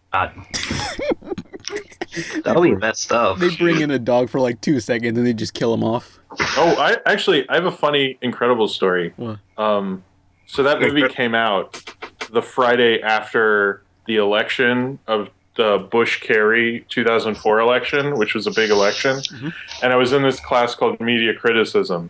That'll be messed up. They bring in a dog for like 2 seconds and they just kill him off. Oh, I have a funny Incredibles story. What? So that movie came out the Friday after the election of the Bush-Kerry 2004 election, which was a big election. Mm-hmm. And I was in this class called Media Criticism.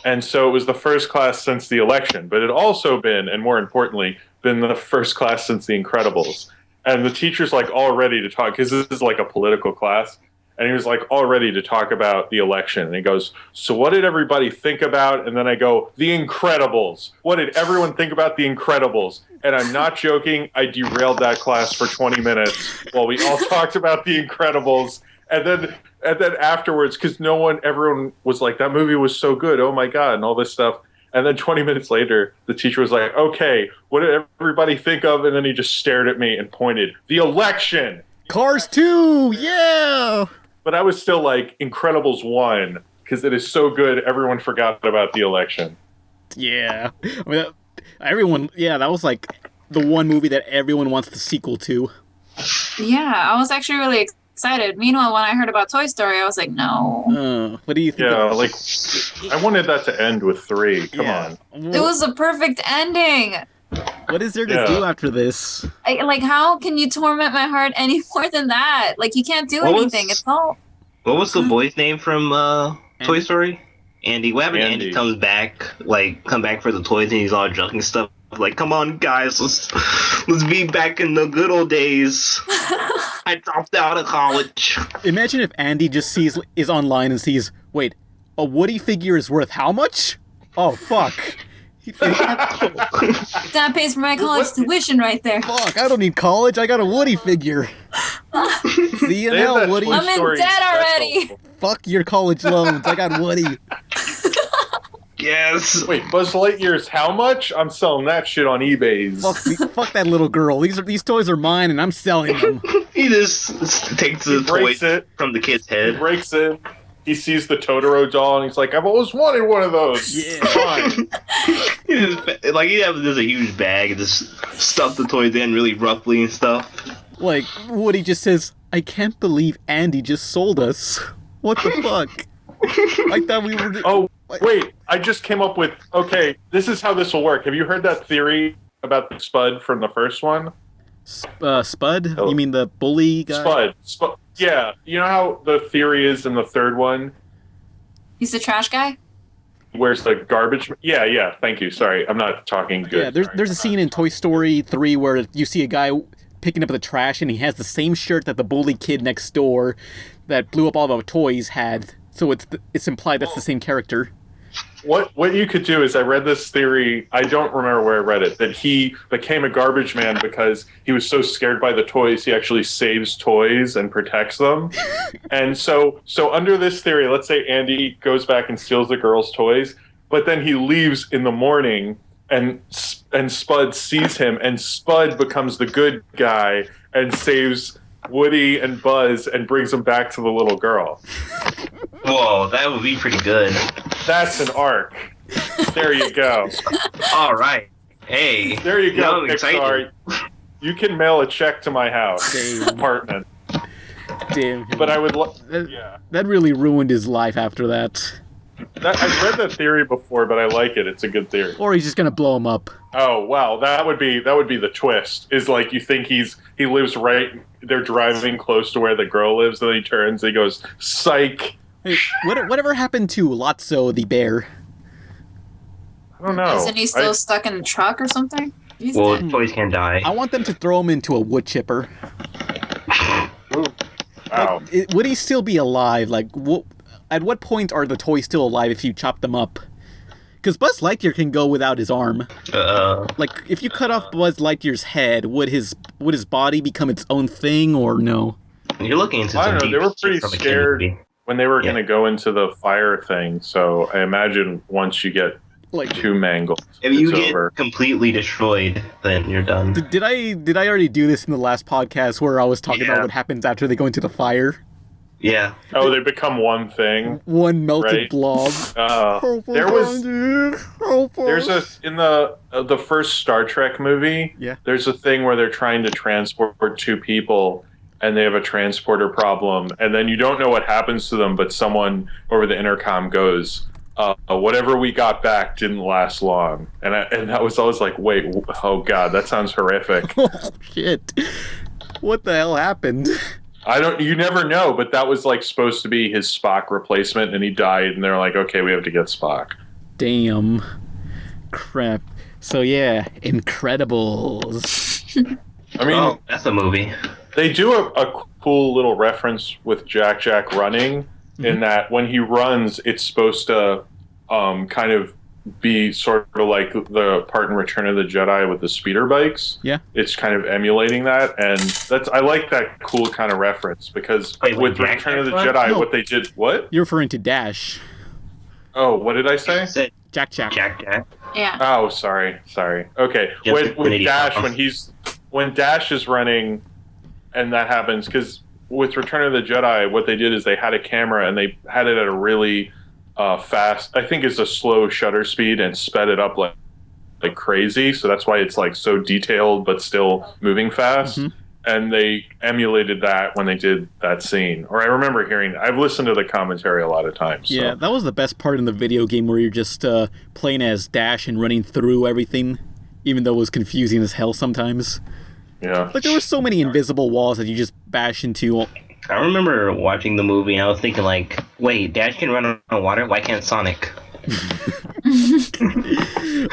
And so it was the first class since the election, but it also been, and more importantly, been the first class since The Incredibles. And the teacher's like all ready to talk, because this is like a political class. And he was like all ready to talk about the election. And he goes, so what did everybody think about? And then I go, The Incredibles. What did everyone think about The Incredibles? And I'm not joking. I derailed that class for 20 minutes while we all talked about The Incredibles. And then afterwards, because everyone was like, that movie was so good. Oh my God. And all this stuff. And then 20 minutes later, the teacher was like, okay, what did everybody think of? And then he just stared at me and pointed, the election. Cars 2. Yeah. But I was still like, Incredibles 1, because it is so good, everyone forgot about the election. Yeah. I mean, that was like the one movie that everyone wants the sequel to. Yeah, I was actually really excited. Meanwhile, when I heard about Toy Story, I was like, no. What do you think? Yeah, like, I wanted that to end with 3. Come on. It was a perfect ending. What is there to do after this? Like, how can you torment my heart any more than that? Like, you can't do anything. It's all... What was the boy's name from Toy Story? Andy. What happened? Andy comes back, come back for the toys, and he's all drunk and stuff. Like, come on, guys, let's be back in the good old days. I dropped out of college. Imagine if Andy just is online and sees, wait, a Woody figure is worth how much? Oh, fuck. That pays for my college tuition right there. Fuck, I don't need college. I got a Woody figure. See you now, Woody. I'm in debt already. Fuck your college loans. I got Woody. Yes. Wait, Buzz Lightyear's how much? I'm selling that shit on eBay. Fuck that little girl. These toys are mine, and I'm selling them. He just takes the toy from the kid's head. He breaks it. He sees the Totoro doll, and he's like, I've always wanted one of those. Yeah. Fine. He has a huge bag and just stuff the toys in really roughly and stuff. Like, Woody just says, I can't believe Andy just sold us. What the fuck? I thought we were... Oh, wait. I just came up with, okay, this is how this will work. Have you heard that theory about the Spud from the first one? Spud? Oh. You mean the bully guy? Spud. Yeah. You know how the theory is in the third one? He's the trash guy? Where's the garbage? Yeah. Thank you. Sorry. I'm not talking good. Yeah, there's a scene in Toy Story 3 where you see a guy picking up the trash, and he has the same shirt that the bully kid next door that blew up all the toys had. So it's implied that's the same character. What you could do is, I read this theory, I don't remember where I read it, that he became a garbage man because he was so scared by the toys, he actually saves toys and protects them. And so under this theory, let's say Andy goes back and steals the girl's toys, but then he leaves in the morning and Spud sees him, and Spud becomes the good guy and saves Woody and Buzz and brings them back to the little girl. Whoa, that would be pretty good. That's an arc. There you go. All right. Hey. There you go, I'm Pixar. excited. You can mail a check to my house apartment. Damn. But I would. That really ruined his life after that. I've read that theory before, but I like it. It's a good theory. Or he's just gonna blow him up. Oh wow, that would be the twist. Is like you think he lives right. They're driving close to where the girl lives, and then he turns. And he goes, "Psych." Hey, whatever happened to Lotso the bear? I don't know. Isn't he still stuck in a truck or something? Well, toys can die. I want them to throw him into a wood chipper. Wow. Would he still be alive? Like, at what point are the toys still alive if you chop them up? Because Buzz Lightyear can go without his arm. Like, if you cut off Buzz Lightyear's head, would his body become its own thing, or no? You're looking into. I don't know. They were pretty scared when they were going to go into the fire thing. So I imagine once you get too mangled, if you get completely destroyed, then you're done. Did I already do this in the last podcast where I was talking about what happens after they go into the fire? Yeah. Oh, they become one thing. One melted blob. There's in the first Star Trek movie. Yeah. There's a thing where they're trying to transport two people, and they have a transporter problem, and then you don't know what happens to them, but someone over the intercom goes, "Whatever we got back didn't last long," and that was always like, wait, oh god, that sounds horrific. Oh shit! What the hell happened? You never know, but that was like supposed to be his Spock replacement, and he died, and they're like, okay, we have to get Spock. Damn. Crap. So yeah, Incredibles. I mean, that's a movie. They do a cool little reference with Jack running, in that when he runs, it's supposed to kind of be sort of like the part in Return of the Jedi with the speeder bikes. Yeah. It's kind of emulating that, and I like that cool kind of reference, because with Return of the Jedi, what they did... What? You're referring to Dash. Oh, what did I say? Jack. Yeah. Oh, sorry. Okay. With Dash, when Dash is running, and that happens, because with Return of the Jedi, what they did is they had a camera, and they had it at a really fast, I think it's a slow shutter speed, and sped it up like crazy. So that's why it's like so detailed, but still moving fast. Mm-hmm. And they emulated that when they did that scene. Or I remember I've listened to the commentary a lot of times. So. Yeah, that was the best part in the video game, where you're just playing as Dash and running through everything, even though it was confusing as hell sometimes. Yeah. Like, there were so many invisible walls that you just bash into. I remember watching the movie and I was thinking, like, wait, Dash can run on water? Why can't Sonic?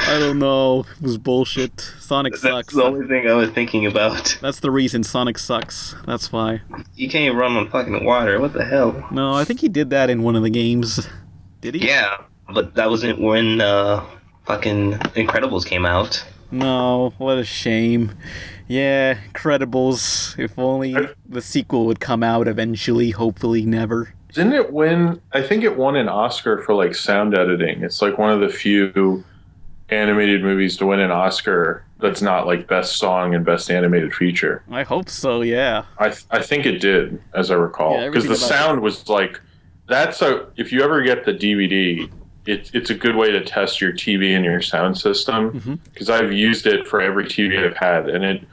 I don't know. It was bullshit. Sonic sucks. That's the only thing I was thinking about. That's the reason Sonic sucks. That's why. You can't run on fucking water. What the hell? No, I think he did that in one of the games. Did he? Yeah, but that wasn't when fucking Incredibles came out. No, what a shame. Yeah, Incredibles. If only the sequel would come out eventually, hopefully never. Didn't it win? I think it won an Oscar for like sound editing. It's like one of the few animated movies to win an Oscar that's not like best song and best animated feature. I hope so, yeah. I think it did, as I recall, because the sound was like, if you ever get the DVD, it's a good way to test your TV and your sound system, because I've used it for every TV I've had, and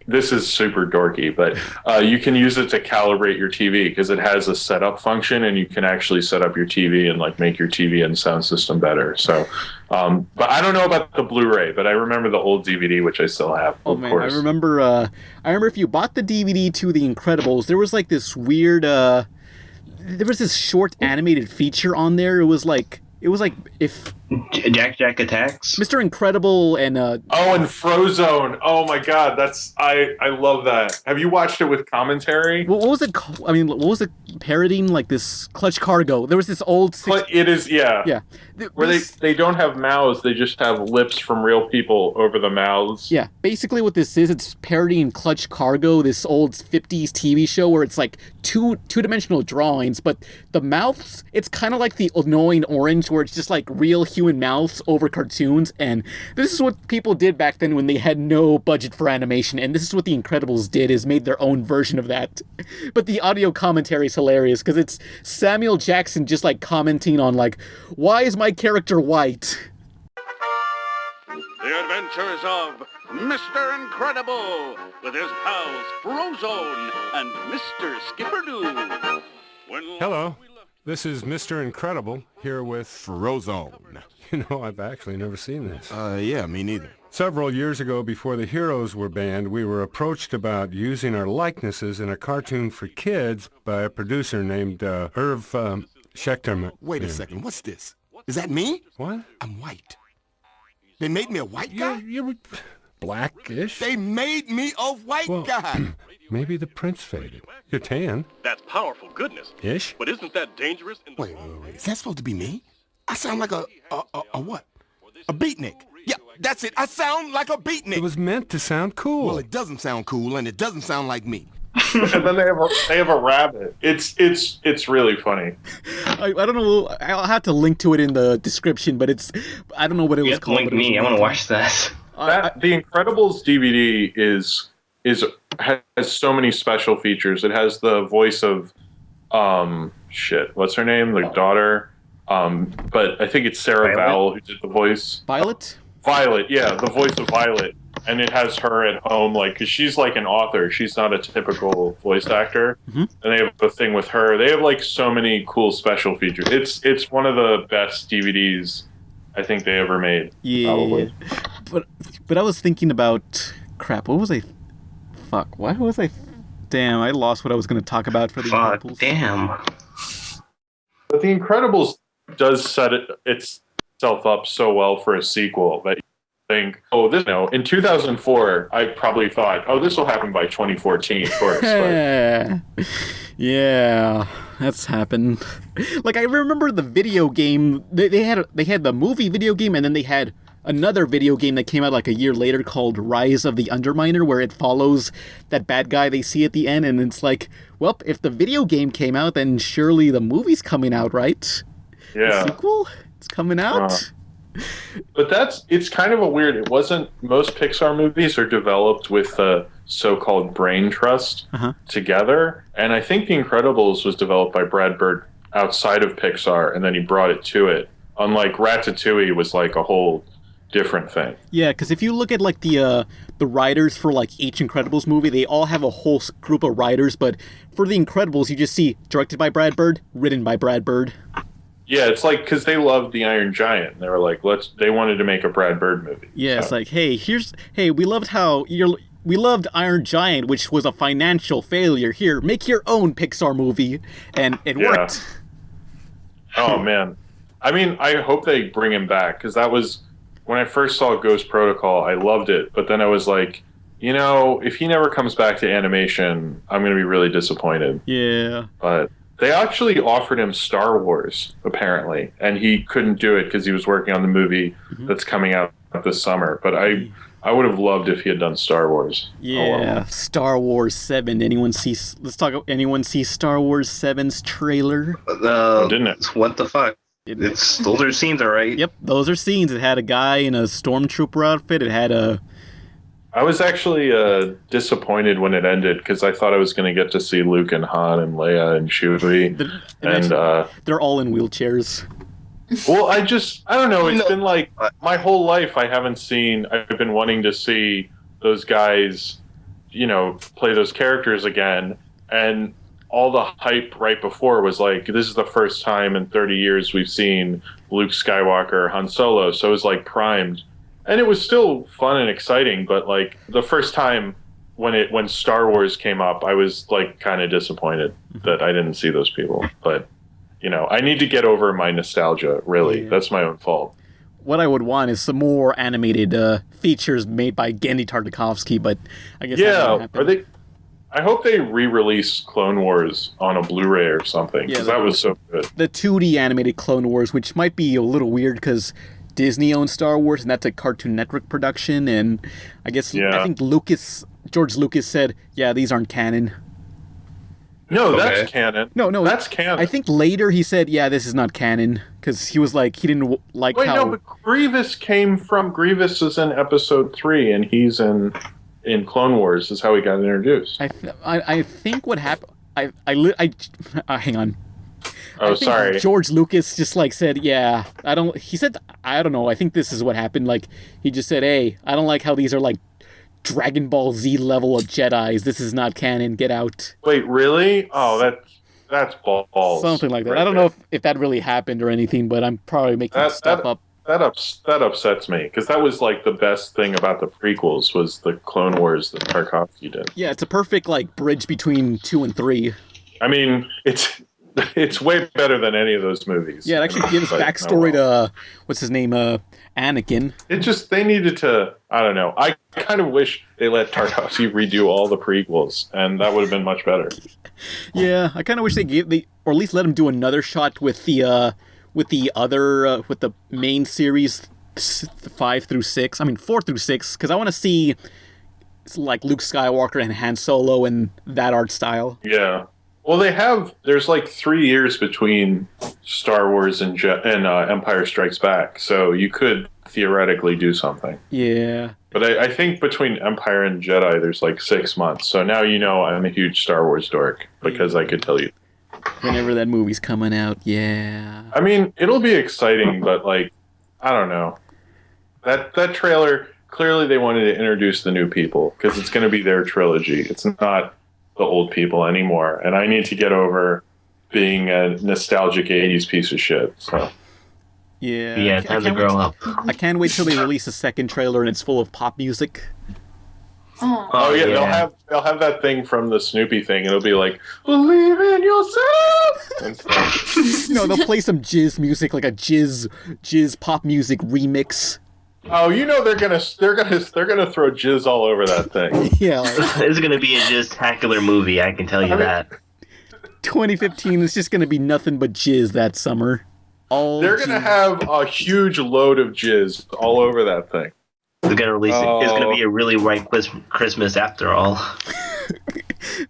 this is super dorky, but you can use it to calibrate your TV, because it has a setup function, and you can actually set up your TV and like make your TV and sound system better. So, but I don't know about the Blu-ray, but I remember the old DVD, which I still have. Oh man, course. I remember if you bought the DVD to The Incredibles, there was like this weird, there was this short animated feature on there. It was like if Jack Attacks. Mr. Incredible and and Frozone. Oh my god, I love that. Have you watched it with commentary? What was it called? I mean, what was it parodying? Like this Clutch Cargo. There was this old... It is, yeah. Yeah. Where they don't have mouths, they just have lips from real people over the mouths. Yeah, basically what this is, it's parodying Clutch Cargo, this old 50s TV show where it's like two-dimensional drawings, but the mouths, it's kind of like the Annoying Orange, where it's just like real human mouths over cartoons, and this is what people did back then when they had no budget for animation, and this is what The Incredibles did, is made their own version of that. But the audio commentary is hilarious, because it's Samuel Jackson just like commenting on like, why is my character white? The adventures of Mr. Incredible with his pals Frozone and Mr. Skipperdoo. Hello, this is Mr. Incredible here with Frozone. You know, I've actually never seen this. Yeah, me neither. Several years ago, before the heroes were banned, we were approached about using our likenesses in a cartoon for kids by a producer named Irv Schechter. Wait a second, what's this? Is that me? What? I'm white. They made me a white guy? You're blackish. They made me a white guy. Maybe the prints faded. You're tan. That's powerful goodness. Ish? But isn't that dangerous? Wait. Is that supposed to be me? I sound like a what? A beatnik. Yeah, that's it. I sound like a beatnik. It was meant to sound cool. Well, it doesn't sound cool, and it doesn't sound like me. And then they have a rabbit. It's really funny. I don't know. I'll have to link to it in the description, but I don't know what it was called. Link me. I want to watch that. The Incredibles DVD has so many special features. It has the voice of what's her name? The daughter. But I think it's Sarah Vowell who did the voice. Violet, yeah, the voice of Violet. And it has her at home, like, because she's like an author. She's not a typical voice actor. Mm-hmm. And they have a thing with her. They have, like, so many cool special features. It's one of the best DVDs I think they ever made. Yeah. Probably. But I was thinking about... Crap, what was I... Fuck, why was I... Damn, I lost what I was going to talk about for the Incredibles. Damn. But The Incredibles does set itself up so well for a sequel that think, in 2004, I probably thought, this will happen by 2014, of course. Yeah, that's happened. Like, I remember the video game, they had the movie video game, and then they had another video game that came out like a year later called Rise of the Underminer, where it follows that bad guy they see at the end, and it's like, well, if the video game came out, then surely the movie's coming out, right? Yeah. The sequel? It's coming out? But it's kind of most Pixar movies are developed with the so-called brain trust together, and I think The Incredibles was developed by Brad Bird outside of Pixar, and then he brought it to it. Unlike Ratatouille was like a whole different thing. Yeah, because if you look at like the writers for like each Incredibles movie, they all have a whole group of writers, but for The Incredibles, you just see directed by Brad Bird, written by Brad Bird. Yeah, it's like, because they loved The Iron Giant. They were like, they wanted to make a Brad Bird movie. Yeah, so. It's like, we loved Iron Giant, which was a financial failure. Here, make your own Pixar movie. And it worked. Oh, man. I mean, I hope they bring him back, because that was, when I first saw Ghost Protocol, I loved it. But then I was like, if he never comes back to animation, I'm going to be really disappointed. Yeah. But... they actually offered him Star Wars, apparently, and he couldn't do it because he was working on the movie that's coming out this summer. But I would have loved if he had done Star Wars. Yeah, Star Wars 7. Anyone see Star Wars 7's trailer? Didn't it? What the fuck? Those are scenes, all right? Yep, those are scenes. It had a guy in a stormtrooper outfit. It had a... I was actually disappointed when it ended because I thought I was going to get to see Luke and Han and Leia and Chewie. They're all in wheelchairs. Well, I don't know. It's been like my whole life I've been wanting to see those guys, play those characters again. And all the hype right before was like, this is the first time in 30 years we've seen Luke Skywalker, Han Solo. So it was like primed. And it was still fun and exciting, but like the first time when Star Wars came up, I was like kind of disappointed that I didn't see those people. But I need to get over my nostalgia. Really, that's my own fault. what I would want is some more animated features made by Genndy Tartakovsky, but I guess that didn't happen. I hope they re-release Clone Wars on a Blu-ray or something, because that was so good. The 2D animated Clone Wars, which might be a little weird because Disney owns Star Wars, and that's a Cartoon Network production, and I guess I think George Lucas said, yeah, these aren't canon. No, that's canon. No, that's canon. I think later he said, yeah, this is not canon, because he was like, he didn't like how... Wait, no, but Grievous is in Episode 3, and he's in Clone Wars, is how he got introduced. I think what happened... hang on. Oh, sorry. George Lucas just like said, yeah, he said, I don't know, I think this is what happened. Like, he just said, hey, I don't like how these are like Dragon Ball Z level of Jedis. This is not canon. Get out. Wait, really? Oh, that's balls. Something like that. Right I don't know if that really happened or anything, but I'm probably making stuff up. That upsets me, because that was like the best thing about the prequels was the Clone Wars that Tarkovsky did. Yeah, it's a perfect like bridge between 2 and 3. I mean, it's way better than any of those movies. Yeah, it actually gives backstory to what's his name, Anakin. They needed to. I don't know. I kind of wish they let Tarkovsky redo all the prequels, and that would have been much better. Yeah, I kind of wish or at least let him do another shot with the main series 5 through 6. I mean 4 through 6, because I want to see like Luke Skywalker and Han Solo and that art style. Yeah. Well, there's like 3 years between Star Wars and Empire Strikes Back, so you could theoretically do something. Yeah. But I think between Empire and Jedi, there's like 6 months. So now you know I'm a huge Star Wars dork, because I could tell you. Whenever that movie's coming out, yeah. I mean, it'll be exciting, but like, I don't know. That trailer, clearly they wanted to introduce the new people, because it's going to be their trilogy. It's not the old people anymore, and I need to get over being a nostalgic 80s piece of shit. So yeah, time to grow up. I can't wait till they release a second trailer and it's full of pop music. Oh yeah, they'll have that thing from the Snoopy thing. It'll be like, believe in yourself and stuff. They'll play some JIZZ music, like a JIZZ pop music remix. Oh, they're gonna throw jizz all over that thing. Yeah, it's gonna be a jizz-tacular movie. I can tell you that. 2015 is just gonna be nothing but jizz that summer. They're gonna have a huge load of jizz all over that thing. They're gonna release it. It's gonna be a really white Christmas after all.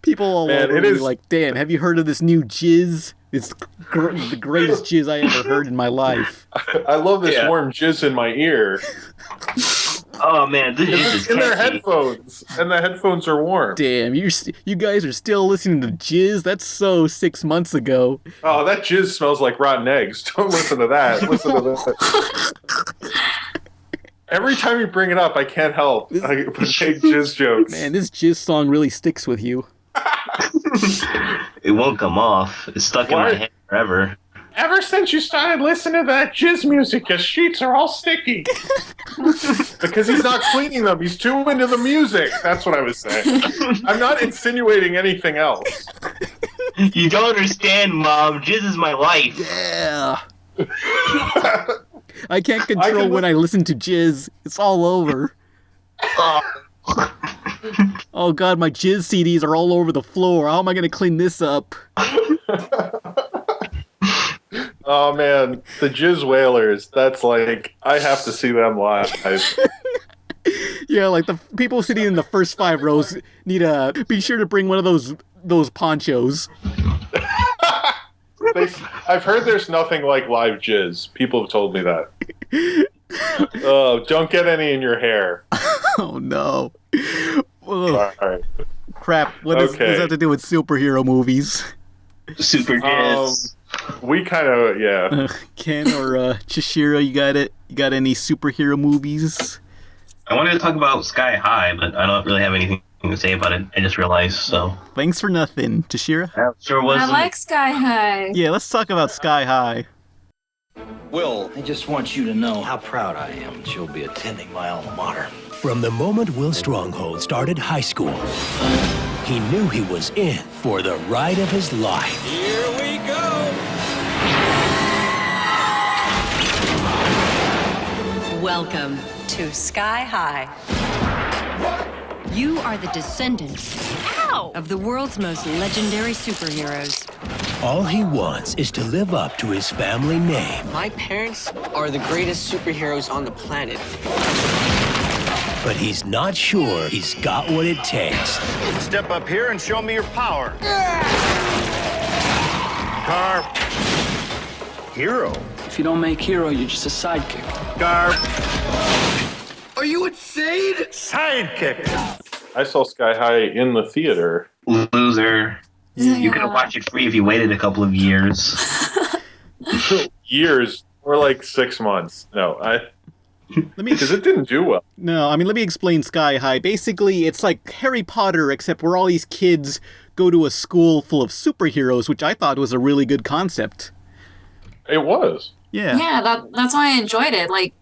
People all over me like, damn, have you heard of this new jizz? It's the greatest jizz I ever heard in my life. I love this warm jizz in my ear. Oh man, this is in their headphones, and the headphones are warm. Damn, you guys are still listening to jizz? That's so 6 months ago. Oh, that jizz smells like rotten eggs. Don't listen to that. Listen to that. Every time you bring it up, I can't help. I make jizz jokes. Man, this jizz song really sticks with you. It won't come off. It's stuck in my head forever. Ever since you started listening to that jizz music, your sheets are all sticky. Because he's not cleaning them. He's too into the music. That's what I was saying. I'm not insinuating anything else. You don't understand, Mom. Jizz is my life. Yeah. I can't control when I listen to jizz. It's all over. Oh god, my jizz CDs are all over the floor. How am I going to clean this up? Oh man, the Jizz Whalers. That's like, I have to see them live. Yeah, like the people sitting in the first 5 rows need to be sure to bring one of those ponchos. I've heard there's nothing like live jizz. People have told me that. Oh, don't get any in your hair. Oh no. Sorry. Crap. What does this have to do with superhero movies? Super jizz. We kind of, yeah. Ken or Ceshira, you got any superhero movies? I wanted to talk about Sky High, but I don't really have anything to say about it. I just realized, so. Thanks for nothing, Ceshira. Sure wasn't. I like Sky High. Yeah, let's talk about Sky High. Will, I just want you to know how proud I am that you'll be attending my alma mater. From the moment Will Stronghold started high school, he knew he was in for the ride of his life. Here we go! Welcome to Sky High. You are the descendants of the world's most legendary superheroes. All he wants is to live up to his family name. My parents are the greatest superheroes on the planet. But he's not sure he's got what it takes. Step up here and show me your power. Car. Hero. If you don't make hero, you're just a sidekick. Car. Are you insane? Sidekick. I saw Sky High in the theater. Loser. Yeah. You could have watched it free if you waited a couple of years. Years or like 6 months. No, because it didn't do well. No, I mean, let me explain Sky High. Basically, it's like Harry Potter, except where all these kids go to a school full of superheroes, which I thought was a really good concept. It was. Yeah. Yeah, that's why I enjoyed it. Like,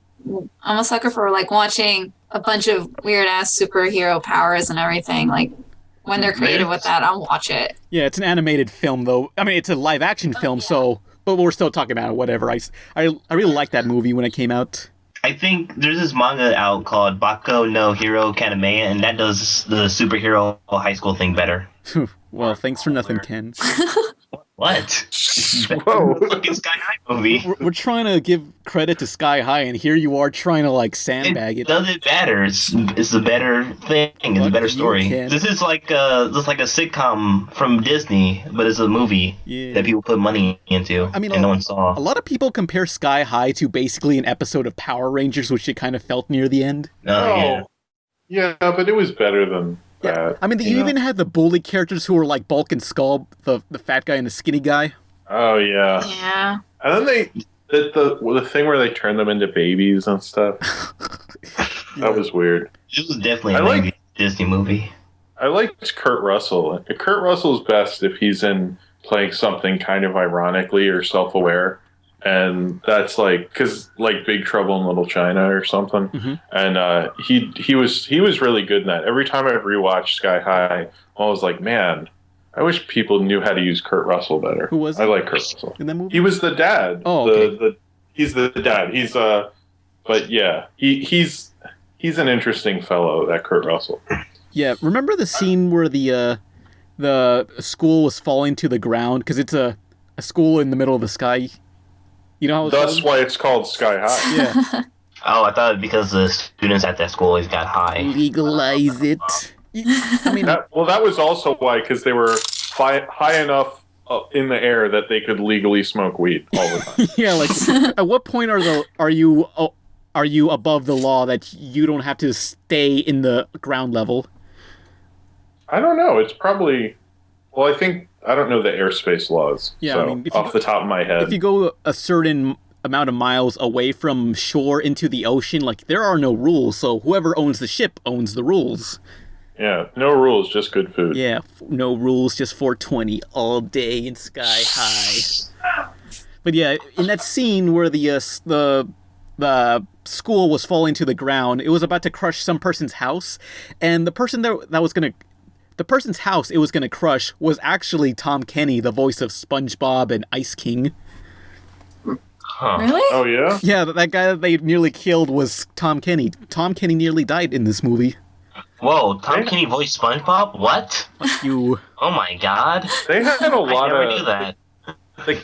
I'm a sucker for like watching a bunch of weird ass superhero powers and everything. Like, when they're creative with that, I'll watch it. Yeah, it's an animated film, though. I mean, it's a live action film, so. But we're still talking about it, whatever. I really liked that movie when it came out. I think there's this manga out called Bako no Hero Kameya, and that does the superhero high school thing better. Well, thanks for nothing, Ken. What? Whoa. Fucking Sky High movie. We're trying to give credit to Sky High, and here you are trying to, like, sandbag it. It does it better. It's a better thing. It's a better story. This is like a sitcom from Disney, but it's a movie that people put money into, and no one saw. A lot of people compare Sky High to basically an episode of Power Rangers, which it kind of felt near the end. Yeah, but it was better than that. I mean, you even had the bully characters who were like Bulk and Skull, the fat guy and the skinny guy. Oh, yeah. Yeah. And then the thing where they turn them into babies and stuff. That was weird. It was definitely a Disney movie. I liked Kurt Russell. Kurt Russell's best if he's in playing something kind of ironically or self-aware. And that's like, because like Big Trouble in Little China or something. Mm-hmm. And he was really good in that. Every time I rewatched Sky High, I was like, man, I wish people knew how to use Kurt Russell better. Who was I like Kurt Russell. In that movie? He was the dad. Oh, okay. He's the dad. But yeah, he's an interesting fellow, that Kurt Russell. Yeah, remember the scene where the school was falling to the ground? Because it's a school in the middle of the sky. You know how that's why it's called Sky High. Yeah. Oh, I thought because the students at that school always got high. Legalize it. I mean, that was also why, because they were high enough in the air that they could legally smoke weed all the time. Yeah, like at what point are you above the law that you don't have to stay in the ground level? I don't know. It's probably. Well, I don't know the airspace laws. Yeah, so, I mean, off the top of my head. If you go a certain amount of miles away from shore into the ocean, like, there are no rules, so whoever owns the ship owns the rules. Yeah, no rules, just good food. Yeah, no rules, just 420 all day in Sky High. But yeah, in that scene where the school was falling to the ground, it was about to crush some person's house, and the person the person's house it was going to crush was actually Tom Kenny, the voice of SpongeBob and Ice King. Huh. Really? Oh, yeah? Yeah, that guy that they nearly killed was Tom Kenny. Tom Kenny nearly died in this movie. Whoa, Tom Kenny voiced SpongeBob? What? Fuck you. Oh my god. They had a lot I never knew that.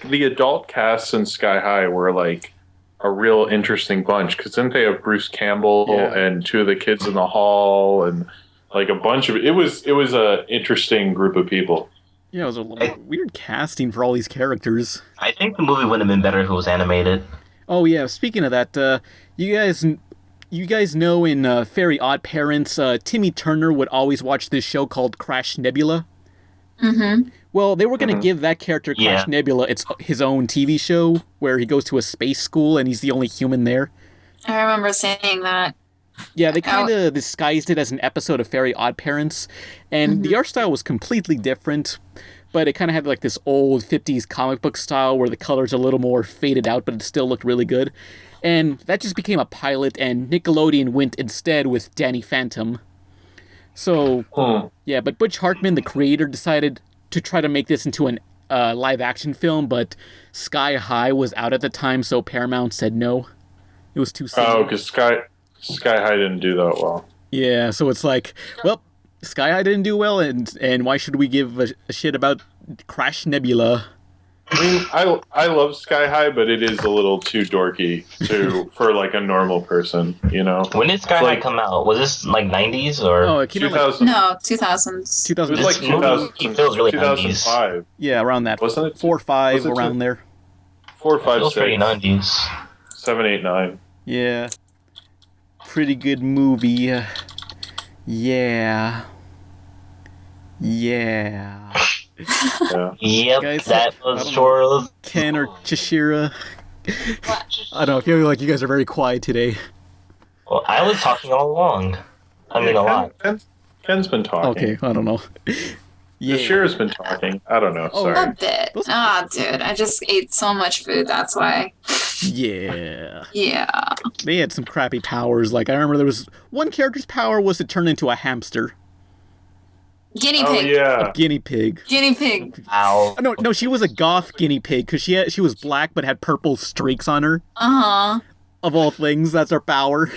The adult casts in Sky High were like a real interesting bunch, because didn't they have Bruce Campbell and two of the kids in the hall and like a bunch of it was a interesting group of people. Yeah, it was a weird casting for all these characters. I think the movie would have been better if it was animated. Oh yeah, speaking of that, you guys know in Fairy Odd Parents, Timmy Turner would always watch this show called Crash Nebula. Mm-hmm. Well, they were going to give that character Crash Nebula his own TV show where he goes to a space school and he's the only human there. I remember saying that. Yeah, they kind of disguised it as an episode of Fairy Odd Parents, and the art style was completely different, but it kind of had like this old 50s comic book style where the colors are a little more faded out, but it still looked really good. And that just became a pilot, and Nickelodeon went instead with Danny Phantom. So, yeah, but Butch Hartman, the creator, decided to try to make this into an live-action film, but Sky High was out at the time, so Paramount said no. It was too Oh, because Sky High didn't do that well. Yeah, so it's like, well, Sky High didn't do well, and why should we give a shit about Crash Nebula? I mean, I love Sky High, but it is a little too dorky for like a normal person, you know. When did Sky High come out? Was this like 90s or? Oh, it came out like, No, 2000s. 2000. It was like 2000. It feels really 2005. Yeah, around that. Wasn't it? 4 or 5 Was it around there. 4, 5, feels 6. pretty 90s. 7, 8, 9. Yeah. Pretty good movie. Yeah. Yep, guys, that was sort of... Ken or Ceshira. I don't know, I feel like you guys are very quiet today. Well, I was talking all along. I mean, a lot. Ken's been talking. Okay, I don't know. Yeah. Ceshira's been talking. I don't know, sorry. A bit. Oh, dude, I just ate so much food, that's why. Yeah. Yeah. They had some crappy powers. Like, I remember there was one character's power was to turn into a hamster. Guinea pig. Oh, yeah. A guinea pig. Guinea pig. Ow. No, she was a goth guinea pig because she was black but had purple streaks on her. Uh-huh. Of all things, that's her power.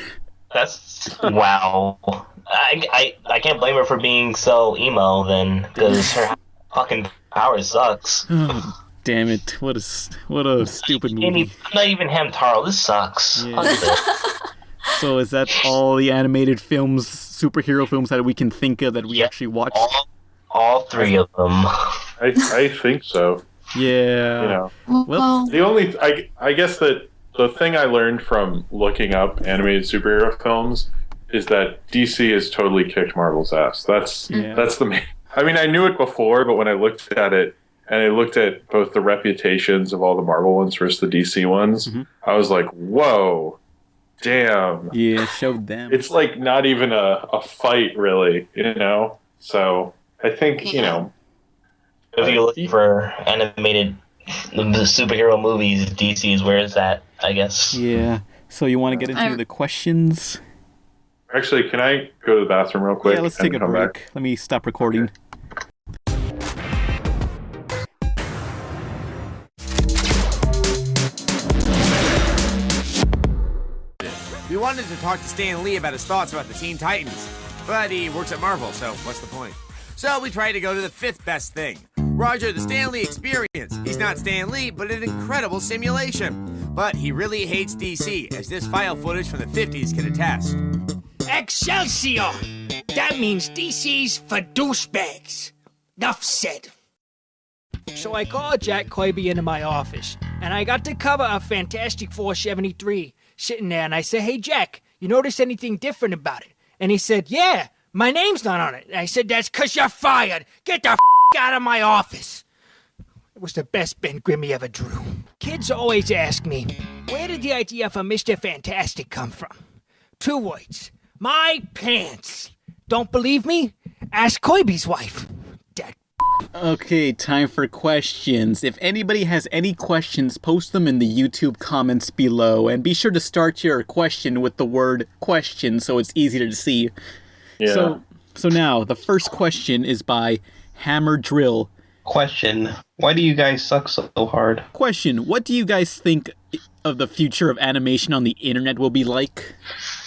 That's... Wow. I can't blame her for being so emo then, because her fucking power sucks. Oh, damn it. What a stupid movie. I'm not even Hamtaro. This sucks. Yeah. So is that all the animated films, superhero films that we can think of that we actually watched? All 3 of them. I think so. Yeah. You know. Well, the only... I guess that the thing I learned from looking up animated superhero films is that DC has totally kicked Marvel's ass. That's the main... I mean, I knew it before, but when I looked at it, and I looked at both the reputations of all the Marvel ones versus the DC ones, I was like, whoa, damn. Yeah, showed them. It's like not even a fight, really, you know? So, I think, you know... If you're looking for animated superhero movies, DC is where it's at, I guess. Yeah. So you want to get into the questions? Actually, can I go to the bathroom real quick? Yeah, let's take a break. Back? Let me stop recording. We wanted to talk to Stan Lee about his thoughts about the Teen Titans, but he works at Marvel, so what's the point? So we tried to go to the 5th best thing. Roger, the Stan Lee experience. He's not Stan Lee, but an incredible simulation. But he really hates DC, as this file footage from the 50s can attest. Excelsior! That means DC's for douchebags. Nuff said. So I called Jack Kirby into my office, and I got the cover of Fantastic Four 73 sitting there, and I said, hey, Jack, you notice anything different about it? And he said, yeah, my name's not on it. And I said, that's 'cause you're fired. Get the out of my office. It was the best Ben Grimm ever drew. Kids always ask me, where did the idea for Mr. Fantastic come from? 2 words. My pants. Don't believe me? Ask Kirby's wife. Okay, time for questions. If anybody has any questions, post them in the YouTube comments below. And be sure to start your question with the word question so it's easier to see. Yeah. So now, the first question is by Hammer Drill. Question. Why do you guys suck so hard? Question. What do you guys think of the future of animation on the internet will be like?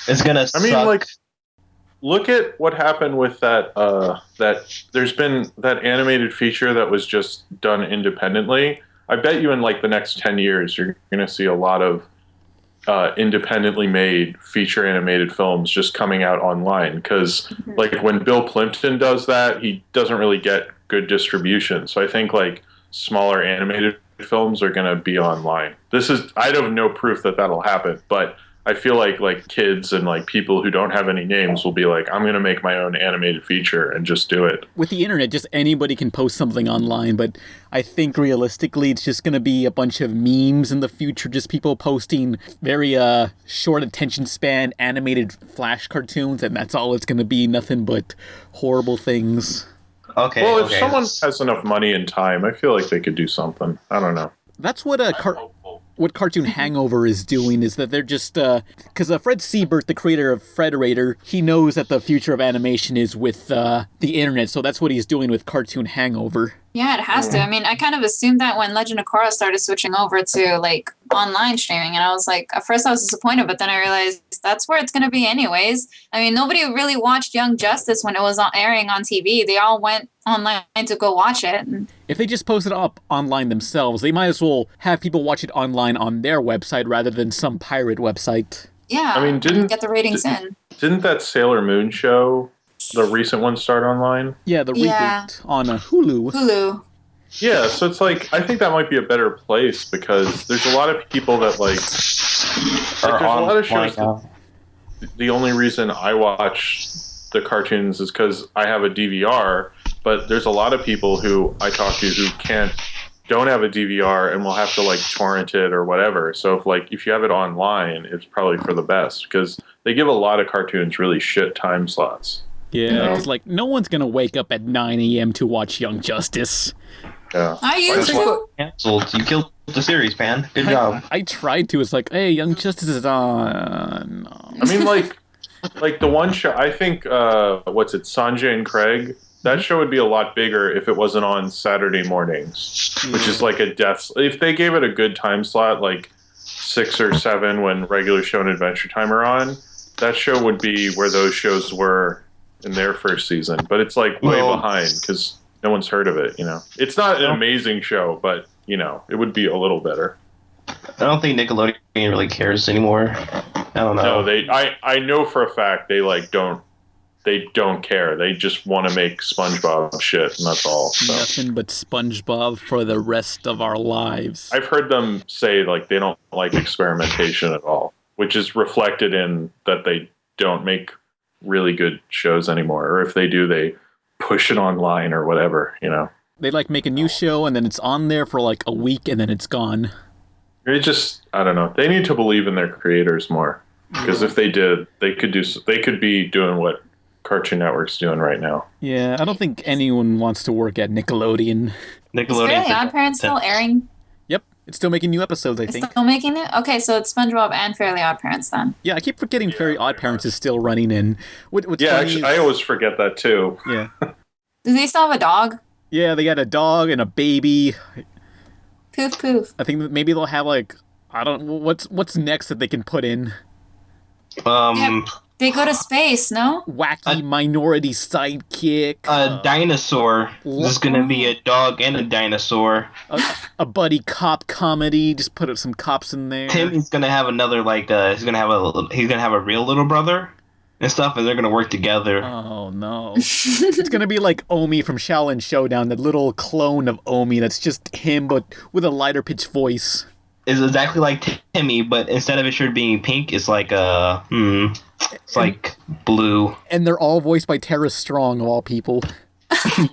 It's gonna suck. I mean, like, look at what happened with that, there's been that animated feature that was just done independently. I bet you in, like, the next 10 years, you're going to see a lot of independently made feature animated films just coming out online. Because, like, when Bill Plimpton does that, he doesn't really get good distribution. So I think, like, smaller animated films are going to be online. I have no proof that that'll happen, but I feel like kids and like people who don't have any names will be like, I'm going to make my own animated feature and just do it. With the internet, just anybody can post something online, but I think realistically it's just going to be a bunch of memes in the future, just people posting very short attention span animated flash cartoons, and that's all it's going to be, nothing but horrible things. Okay. Well, if someone has enough money and time, I feel like they could do something. I don't know. That's what what Cartoon Hangover is doing is that they're just, because Fred Siebert, the creator of Frederator, he knows that the future of animation is with the internet, so that's what he's doing with Cartoon Hangover. Yeah, it has to. I mean, I kind of assumed that when Legend of Korra started switching over to like online streaming, and I was like, at first I was disappointed, but then I realized that's where it's going to be anyways. I mean, nobody really watched Young Justice when it was airing on TV. They all went online to go watch it. If they just post it up online themselves, they might as well have people watch it online on their website rather than some pirate website. Yeah, I mean, get the ratings in. Didn't that Sailor Moon show, the recent one, start online? Yeah, the reboot on Hulu. Hulu. Yeah, so it's like, I think that might be a better place because there's a lot of people that like there's a lot of shows that the only reason I watch the cartoons is because I have a DVR, but there's a lot of people who I talk to who don't have a DVR and will have to like torrent it or whatever. So if you have it online, it's probably for the best because they give a lot of cartoons really shit time slots. Yeah, because like no one's gonna wake up at 9 a.m. to watch Young Justice. Yeah. I used to. Canceled. You killed the series, man. Good job. I tried to. It's like, hey, Young Justice is on. I mean, like the one show, I think, Sanjay and Craig? That show would be a lot bigger if it wasn't on Saturday mornings, which is like a death. If they gave it a good time slot, like 6 or 7 when regular show and Adventure Time are on, that show would be where those shows were in their first season. But it's like way behind because no one's heard of it, you know. It's not an amazing show, but, you know, it would be a little better. I don't think Nickelodeon really cares anymore. I don't know. No, I know for a fact they don't care. They just want to make SpongeBob shit, and that's all. So. Nothing but SpongeBob for the rest of our lives. I've heard them say like they don't like experimentation at all, which is reflected in that they don't make really good shows anymore, or if they do, they push it online or whatever, you know. They like make a new show and then it's on there for like a week and then it's gone. It just, I don't know. They need to believe in their creators more, because if they did, they could be doing what Cartoon Network's doing right now. Yeah, I don't think anyone wants to work at Nickelodeon. Is Fairly Odd Parents still airing? Yep, it's still making new episodes, I think. Still making it? Okay, so it's SpongeBob and Fairly Odd Parents then. Yeah, I keep forgetting Fairly Odd Parents is still running in. Actually, I always forget that too. Yeah. Do they still have a dog? Yeah, they got a dog and a baby. Poof poof. I think that maybe they'll have like, I don't know, what's next that they can put in? They go to space, no? Wacky minority sidekick. A dinosaur. This is gonna be a dog and a dinosaur. A buddy cop comedy. Just put some cops in there. Timmy's gonna have another he's gonna have a real little brother and stuff, and they're gonna work together. Oh no! It's gonna be like Omi from Shaolin Showdown, the little clone of Omi that's just him, but with a lighter pitched voice. It's exactly like Timmy, but instead of his shirt being pink, it's like like blue. And they're all voiced by Tara Strong, of all people.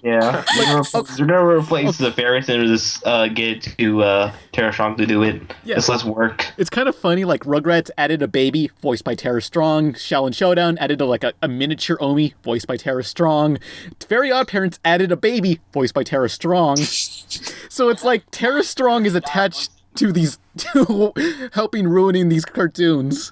Yeah, they're gonna replace the Ferris and just get to Tara Strong to do it. Yeah. It's less work. It's kind of funny. Like Rugrats added a baby, voiced by Tara Strong. Shaolin Showdown added a miniature Omi, voiced by Tara Strong. Very Odd Parents added a baby, voiced by Tara Strong. So it's like Tara Strong is attached to helping ruining these cartoons.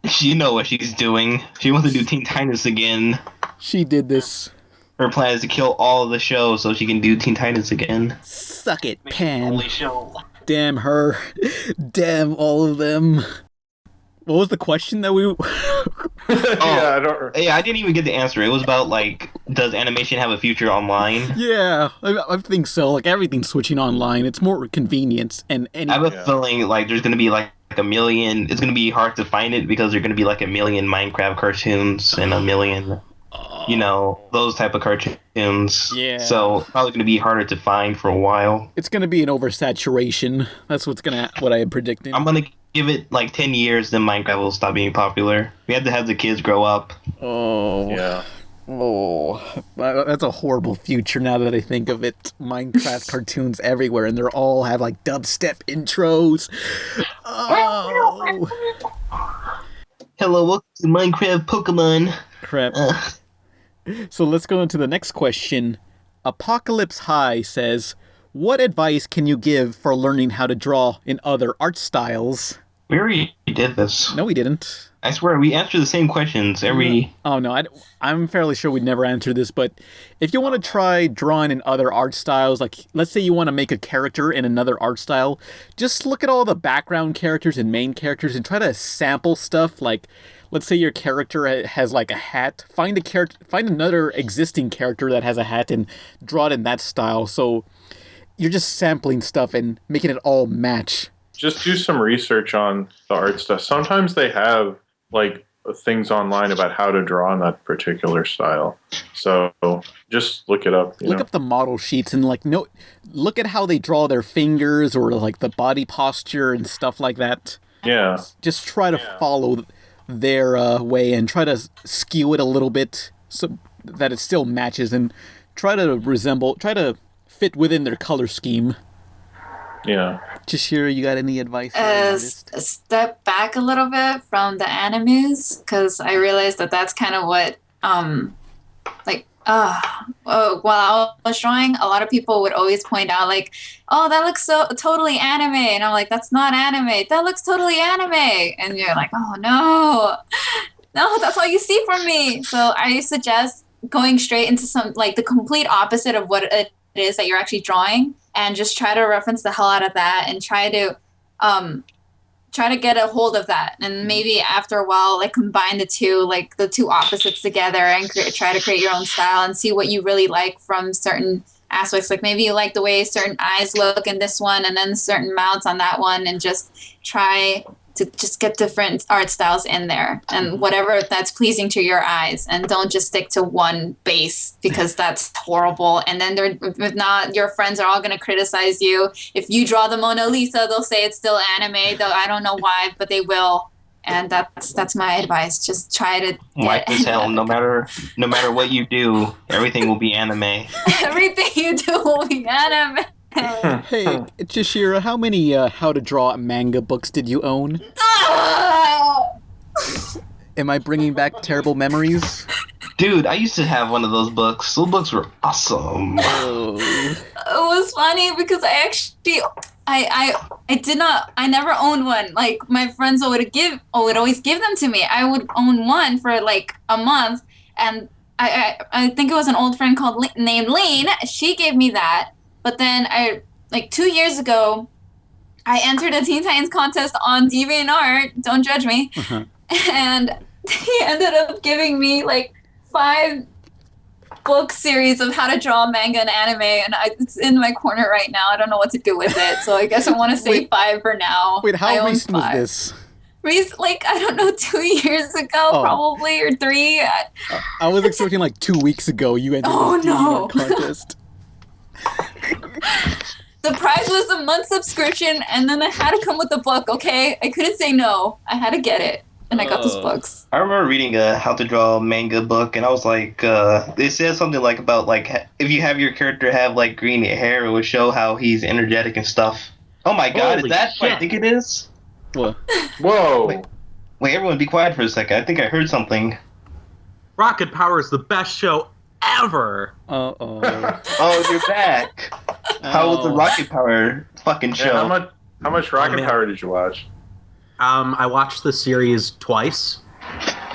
She know what she's doing. She wants to do Teen Titans again. She did this. Her plan is to kill all of the shows so she can do Teen Titans again. Suck it, Pan. Only show. Damn her. Damn all of them. What was the question that we... I didn't even get the answer. It was about, like, does animation have a future online? Yeah, I think so. Like, everything's switching online. It's more convenience. And I have a feeling, like, there's going to be, like, a million... It's going to be hard to find it because there's going to be, like, a million Minecraft cartoons and a million... You know, those type of cartoons. Yeah. So probably going to be harder to find for a while. It's going to be an oversaturation. That's what I am predicting. I'm going to give it like 10 years, then Minecraft will stop being popular. We have to have the kids grow up. Oh. Yeah. Oh, that's a horrible future now that I think of it. Minecraft cartoons everywhere, and they're all have like dubstep intros. Oh. Hello, welcome to Minecraft Pokemon. Crap. So let's go into the next question. Apocalypse High says, what advice can you give for learning how to draw in other art styles? We already did this. No, we didn't. I swear, we answer the same questions every... Oh, no, I'm fairly sure we'd never answer this, but if you want to try drawing in other art styles, like, let's say you want to make a character in another art style, just look at all the background characters and main characters and try to sample stuff, like, let's say your character has, like, a hat. Find another existing character that has a hat and draw it in that style, so you're just sampling stuff and making it all match. Just do some research on the art stuff. Sometimes they have like things online about how to draw in that particular style. So just look it up. Look up the model sheets and look at how they draw their fingers or like the body posture and stuff like that. Yeah. Just try to follow their way and try to skew it a little bit so that it still matches and try to fit within their color scheme. Yeah. Jeshira, you got any advice? Step back a little bit from the animes, because I realized that that's kind of what, while I was drawing, a lot of people would always point out, like, oh, that looks so totally anime. And I'm like, that's not anime. That looks totally anime. And you're like, oh, no, that's all you see from me. So I suggest going straight into the complete opposite of what it is that you're actually drawing, and just try to reference the hell out of that and try to get a hold of that, and maybe after a while combine the two opposites together and try to create your own style and see what you really like from certain aspects. Like maybe you like the way certain eyes look in this one and then certain mouths on that one, and just try to just get different art styles in there and whatever that's pleasing to your eyes, and don't just stick to one base, because that's horrible. And then if not, your friends are all going to criticize you. If you draw the Mona Lisa, they'll say it's still anime, though I don't know why, but they will. And that's my advice. Just try to like as hell. No matter what you do, everything will be anime. Everything you do will be anime. Hey, Ceshira, how many how to draw manga books did you own? Am I bringing back terrible memories? Dude, I used to have one of those books. Those books were awesome. Oh. It was funny because I never owned one. Like my friends would always give them to me. I would own one for like a month, and I think it was an old friend named Lane. She gave me that. But then 2 years ago, I entered a Teen Titans contest on DeviantArt. Don't judge me. Uh-huh. And he ended up giving me 5 book series of how to draw manga and anime, and it's in my corner right now. I don't know what to do with it, so I guess I want to say 5 for now. Wait, how recent was this? I don't know, 2 years ago, probably, or 3. I was expecting 2 weeks ago you entered the DeviantArt contest. The prize was a month subscription, and then I had to come with the book, okay? I couldn't say no. I had to get it, and I got those books. I remember reading a how to draw manga book, and I was like, it said something about if you have your character have green hair, it would show how he's energetic and stuff. Oh my god, is that what I think it is? What? Whoa. Wait, everyone be quiet for a second. I think I heard something. Rocket Power is the best show ever. Uh-oh. Oh, you're back. How was the Rocket Power fucking show? Yeah, how much Rocket Power did you watch? I watched the series twice.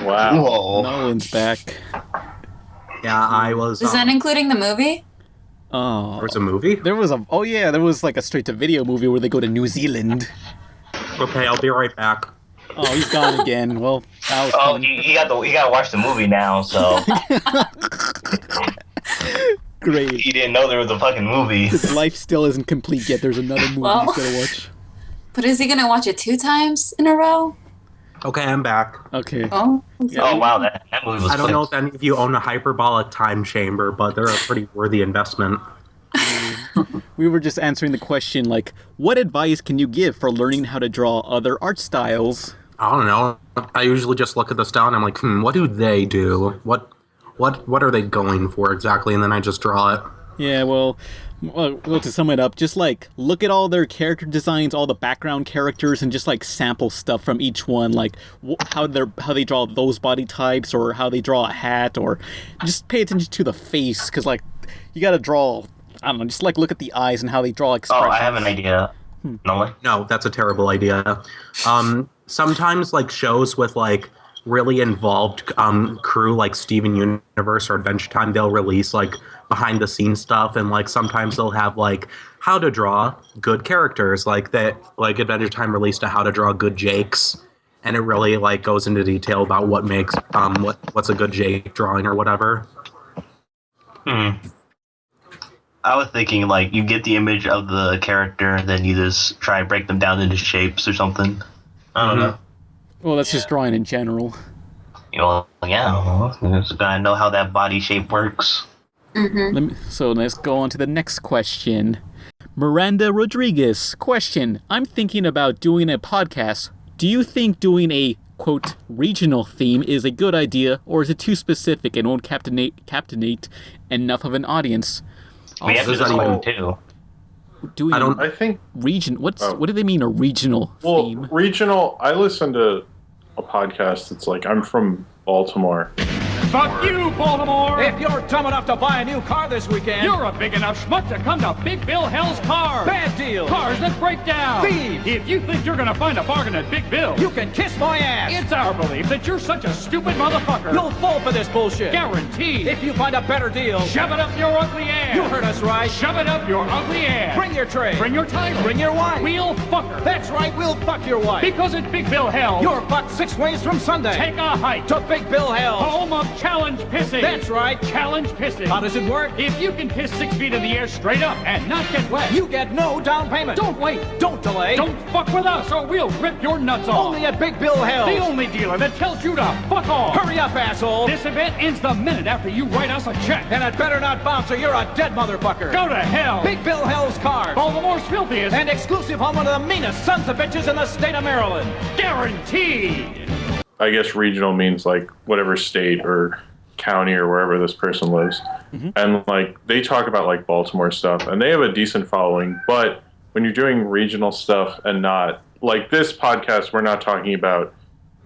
Wow. Whoa. Nolan's back. Yeah, I was... Is that including the movie? Oh. There was a movie? There was a straight-to-video movie where they go to New Zealand. Okay, I'll be right back. Oh, he's gone again. Well, that was fun. He got to watch the movie now, so... Great. He didn't know there was a fucking movie. His life still isn't complete yet. There's another movie he's gonna watch. But is he gonna watch it 2 times in a row? Okay, I'm back. Okay. Oh. Okay. Oh wow, that movie was. I don't know if any of you own a hyperbolic time chamber, but they're a pretty worthy investment. We were just answering the question, what advice can you give for learning how to draw other art styles? I don't know. I usually just look at the style and I'm like, what do they do? What are they going for exactly? And then I just draw it. Yeah, well, to sum it up, just look at all their character designs, all the background characters, and just sample stuff from each one, how they draw those body types, or how they draw a hat, or just pay attention to the face, because you gotta draw I don't know, just like look at the eyes and how they draw expressions. Oh, I have an idea. Nolan? No, that's a terrible idea. Sometimes like shows with like really involved crew like Steven Universe or Adventure Time, they'll release like behind the scenes stuff, and like sometimes they'll have like how to draw good characters, like that. Like Adventure Time released a how to draw good Jakes, and it really like goes into detail about what makes what's a good Jake drawing or whatever. I was thinking like you get the image of the character and then you just try and break them down into shapes or something. I don't know. Well, that's just drawing in general. You know, yeah, just gotta know how that body shape works. So let's go on to the next question. Miranda Rodriguez, question. I'm thinking about doing a podcast. Do you think doing a, quote, regional theme is a good idea, or is it too specific and won't captivate enough of an audience? We have to do one too. I think region. What do they mean a regional theme? Regional. I listen to a podcast that's like I'm from Baltimore. Fuck you, Baltimore! If you're dumb enough to buy a new car this weekend, you're a big enough schmuck to come to Big Bill Hell's Car. Bad deal. Cars that break down. Thieves. If you think you're gonna find a bargain at Big Bill, you can kiss my ass. It's our belief that you're such a stupid motherfucker. You'll fall for this bullshit. Guaranteed. If you find a better deal, shove it up your ugly ass. You heard us right. Shove it up your ugly ass. Bring your tray. Bring your title. Bring your wife. We'll fuck her. That's right, we'll fuck your wife. Because at Big Bill Hell, you're fucked 6 ways from Sunday. Take a hike to Big Bill Hell, home of challenge pissing. That's right, challenge pissing. How does it work? If you can piss 6 feet in the air straight up and not get wet, you get no down payment. Don't wait. Don't delay. Don't fuck with us or we'll rip your nuts off. Only at Big Bill Hell. The only dealer that tells you to fuck off. Hurry up, asshole. This event ends the minute after you write us a check. And it better not bounce or you're a dead motherfucker. Go to hell. Big Bill Hell's Cars. Baltimore's filthiest. And exclusive home of the meanest sons of bitches in the state of Maryland. Guaranteed. I guess regional means like whatever state or county or wherever this person lives. And like they talk about like Baltimore stuff and they have a decent following, but when you're doing regional stuff and not like this podcast, we're not talking about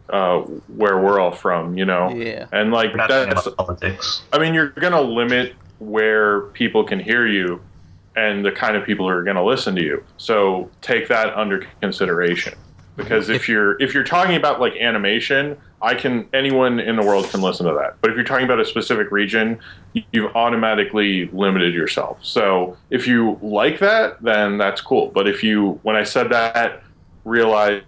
where we're all from, you know? Yeah. And like that's politics. I mean, you're gonna limit where people can hear you and the kind of people who are gonna listen to you. So take that under consideration. Because if you're talking about like animation, anyone in the world can listen to that. But if you're talking about a specific region, you've automatically limited yourself. So if you like that, then that's cool. But if you, when I said that, realize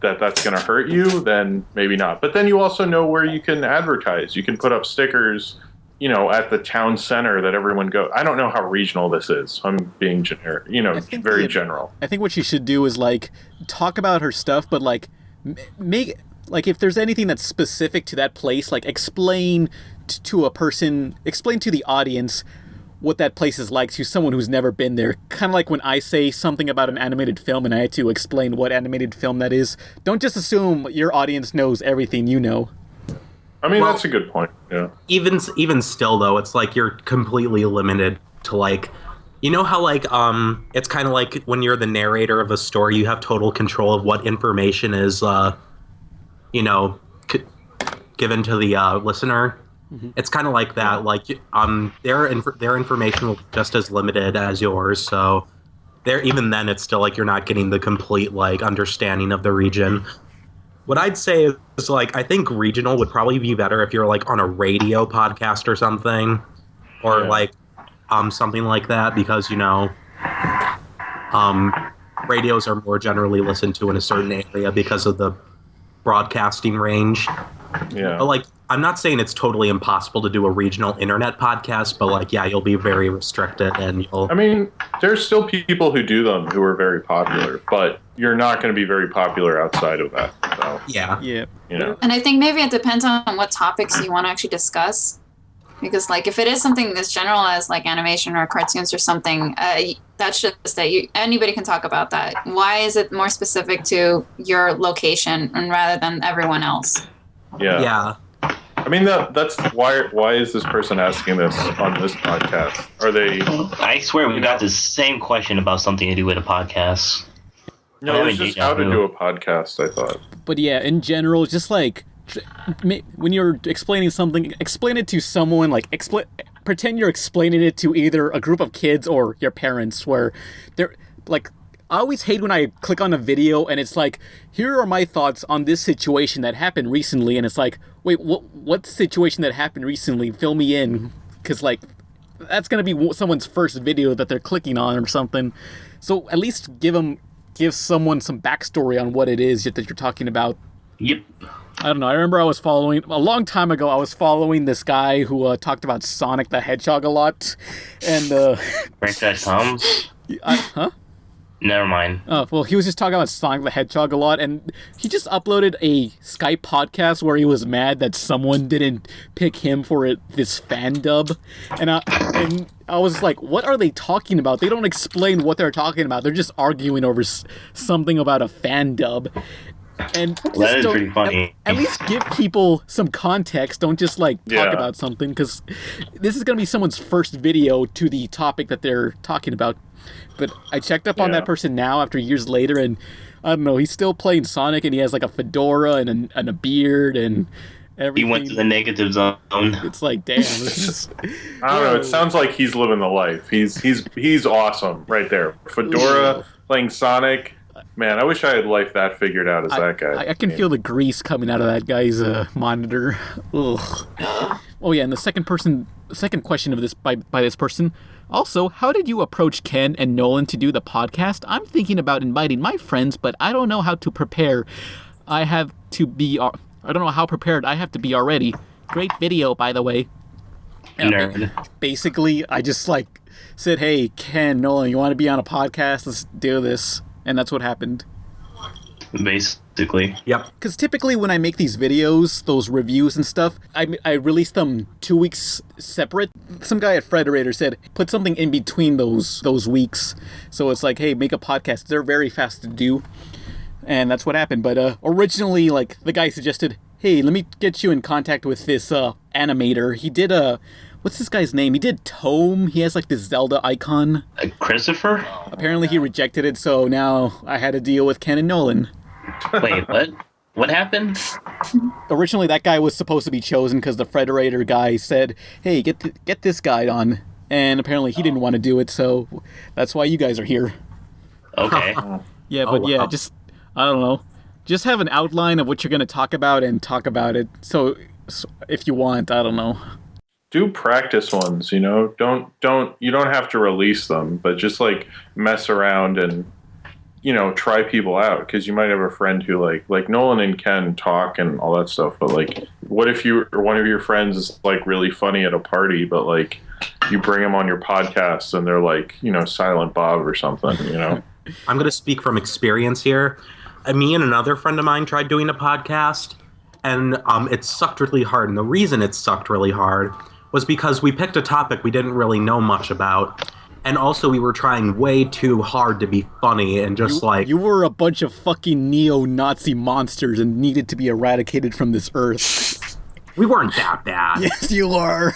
that that's going to hurt you, then maybe not. But then you also know where you can advertise. You can put up stickers, you know, at the town center that everyone goes. I don't know how regional this is. I'm being generic, you know, very general. I think what she should do is like talk about her stuff, but like make like if there's anything that's specific to that place, like explain to a person, explain to the audience what that place is like to someone who's never been there. Kind of like when I say something about an animated film and I had to explain what animated film that is. Don't just assume your audience knows everything you know. I mean, that's a good point, yeah. Even still, though, it's like you're completely limited to, like, you know how, like, it's kind of like when you're the narrator of a story, you have total control of what information is, you know, given to the listener? It's kind of like that. Like, their information will be just as limited as yours, so even then, it's still like you're not getting the complete, like, understanding of the region. What I'd say is, like, I think regional would probably be better if you're, like, on a radio podcast or something. Or, like, something like that. Because, you know, radios are more generally listened to in a certain area because of the broadcasting range. Yeah. But, like, I'm not saying it's totally impossible to do a regional internet podcast, but, like, yeah, you'll be very restricted and you'll... I mean, there's still people who do them who are very popular, but you're not going to be very popular outside of that. So, yeah. Yeah. You know. And I think maybe it depends on what topics you want to actually discuss. Because, like, if it is something as general as, like, animation or cartoons or something, that's just that anybody can talk about that. Why is it more specific to your location and rather than everyone else? Yeah. Yeah. I mean, that's why is this person asking this on this podcast? Are they... I swear we got the same question about something to do with a podcast. No, it's just how to do a podcast, I thought. But yeah, in general, just like when you're explaining something, explain it to someone, like pretend you're explaining it to either a group of kids or your parents, where they're like, I always hate when I click on a video and it's like, here are my thoughts on this situation that happened recently, and it's like, wait, what situation that happened recently? Fill me in, because like, that's gonna be someone's first video that they're clicking on or something. So at least give someone some backstory on what it is that you're talking about. Yep. I don't know. I remember a long time ago, I was following this guy who talked about Sonic the Hedgehog a lot, and Franchise Toms? Huh? Never mind. Oh, well, he was just talking about Sonic the Hedgehog a lot, and he just uploaded a Skype podcast where he was mad that someone didn't pick him for this fan dub. And I was like, what are they talking about? They don't explain what they're talking about. They're just arguing over something about a fan dub. And that is pretty funny. At least give people some context. Don't just like talk about something, because this is going to be someone's first video to the topic that they're talking about. But I checked up on that person now after years later, and I don't know, he's still playing Sonic, and he has like a fedora and a beard and everything. He went to the negative zone. It's like, damn. This is... I don't know. It sounds like he's living the life. He's awesome right there. Fedora, playing Sonic. Man, I wish I had life that figured out as that guy. I can feel the grease coming out of that guy's monitor. Ugh. Oh yeah, and the second question of this by this person. Also, how did you approach Ken and Nolan to do the podcast? I'm thinking about inviting my friends, but I don't know how to prepare. I don't know how prepared I have to be already. Great video, by the way. Nerd. Basically, I just like said, hey, Ken, Nolan, you want to be on a podcast? Let's do this. And that's what happened. Basically. Yep. Because typically when I make these videos, those reviews and stuff, I release them 2 weeks separate. Some guy at Frederator said, put something in between those weeks. So it's like, hey, make a podcast. They're very fast to do. And that's what happened. But originally, like, the guy suggested, hey, let me get you in contact with this animator. He did what's this guy's name? He did Tome. He has like this Zelda icon. Christopher? Apparently he rejected it, so now I had to deal with Ken and Nolan. Wait, what? What happened? Originally that guy was supposed to be chosen because the Frederator guy said, hey, get this guy on. And apparently he didn't want to do it, so that's why you guys are here. Okay. Yeah, but yeah, just, I don't know. Just have an outline of what you're going to talk about and talk about it. So if you want, I don't know. Do practice ones, you know. You don't have to release them, but just like mess around and, you know, try people out, because you might have a friend who like Nolan and Ken talk and all that stuff, but like, what if one of your friends is like really funny at a party, but like you bring them on your podcast and they're like, you know, Silent Bob or something, you know. I'm going to speak from experience here. Me and another friend of mine tried doing a podcast, and it sucked really hard. And the reason it sucked really hard was because we picked a topic we didn't really know much about. And also we were trying way too hard to be funny and just You were a bunch of fucking neo-Nazi monsters and needed to be eradicated from this earth. We weren't that bad. Yes, you are.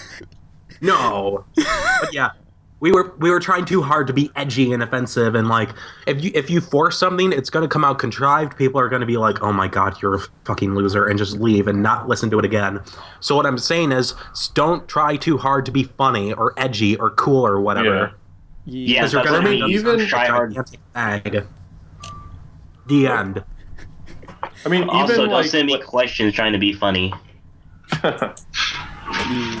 No. But yeah, we were trying too hard to be edgy and offensive, and like if you force something, it's gonna come out contrived. People are gonna be like, oh my god, you're a fucking loser, and just leave and not listen to it again. So what I'm saying is, don't try too hard to be funny or edgy or cool or whatever. Yeah, you're gonna even try hard. The end. I mean, also, even don't send me questions trying to be funny.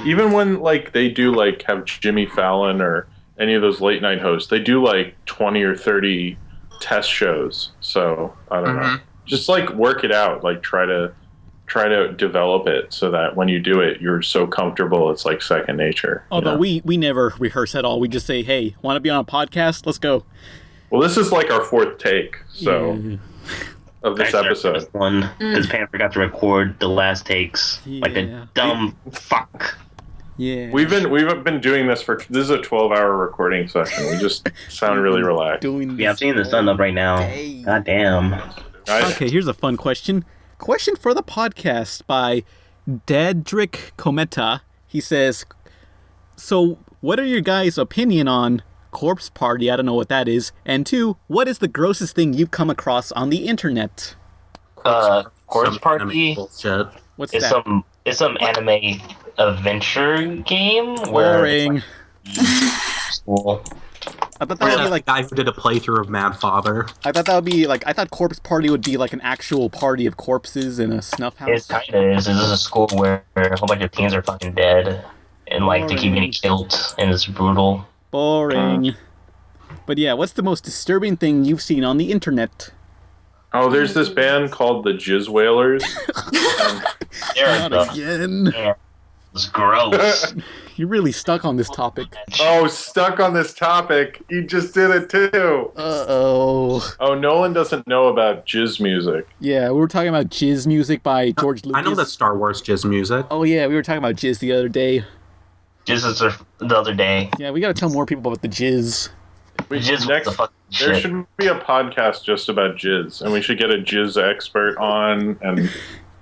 Even when like they do like have Jimmy Fallon or any of those late night hosts, they do like 20 or 30 test shows. So I don't know. Just like work it out. Like try to develop it so that when you do it, you're so comfortable it's like second nature. Although we never rehearse at all. We just say, hey, want to be on a podcast? Let's go. Well, this is like our fourth take. So. Of this episode. One, because Pam forgot to record the last takes. Like a dumb fuck. Yeah. We've been doing this this is a 12-hour recording session. We just sound really relaxed. Yeah, I'm seeing the sun up right now. God damn. Okay, here's a fun question. Question for the podcast by Dadrick Cometa. He says, so what are your guys' opinion on Corpse Party? I don't know what that is. And 2, what is the grossest thing you've come across on the internet? Corpse Party. Bullshit. What's it's that? It's some anime adventure game where it's school. I thought that would be like guy who did a playthrough of Mad Father. I thought that would be like I thought Corpse Party would be like an actual party of corpses in a snuff house. It kind of is. This is a school where a whole bunch of teens are fucking dead, and like they keep getting killed, and it's brutal. Boring. But yeah, what's the most disturbing thing you've seen on the internet? Oh, there's this band called the JIZZ Whalers. Not again. Yeah. It's gross. You're really stuck on this topic. Oh, stuck on this topic. You just did it too. Uh-oh. Oh, Nolan doesn't know about jizz music. Yeah, we were talking about JIZZ music by George Lucas. I know that Star Wars jizz music. Oh yeah, we were talking about JIZZ the other day. JIZZ the other day. Yeah, we gotta tell more people about the JIZZ. There should be a podcast just about jizz, and we should get a jizz expert on, and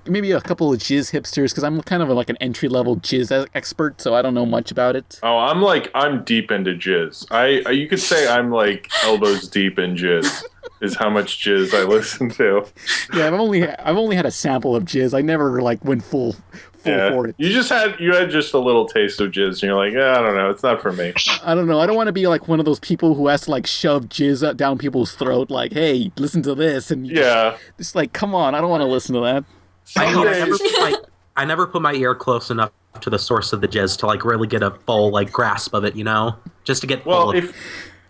maybe a couple of jizz hipsters, because I'm kind of like an entry-level jizz expert, so I don't know much about it. Oh, I'm deep into jizz. You could say I'm like elbows deep in jizz. Is how much jizz I listen to. Yeah, I've only had a sample of jizz. I never like went full for it. You had just a little taste of jizz, and you're like, I don't know, it's not for me. I don't know. I don't want to be like one of those people who has to like shove jizz down people's throat. Like, hey, listen to this, and just like, come on, I don't want to listen to that. I never put my ear close enough to the source of the jizz to like really get a full like grasp of it, you know, just to get. Well,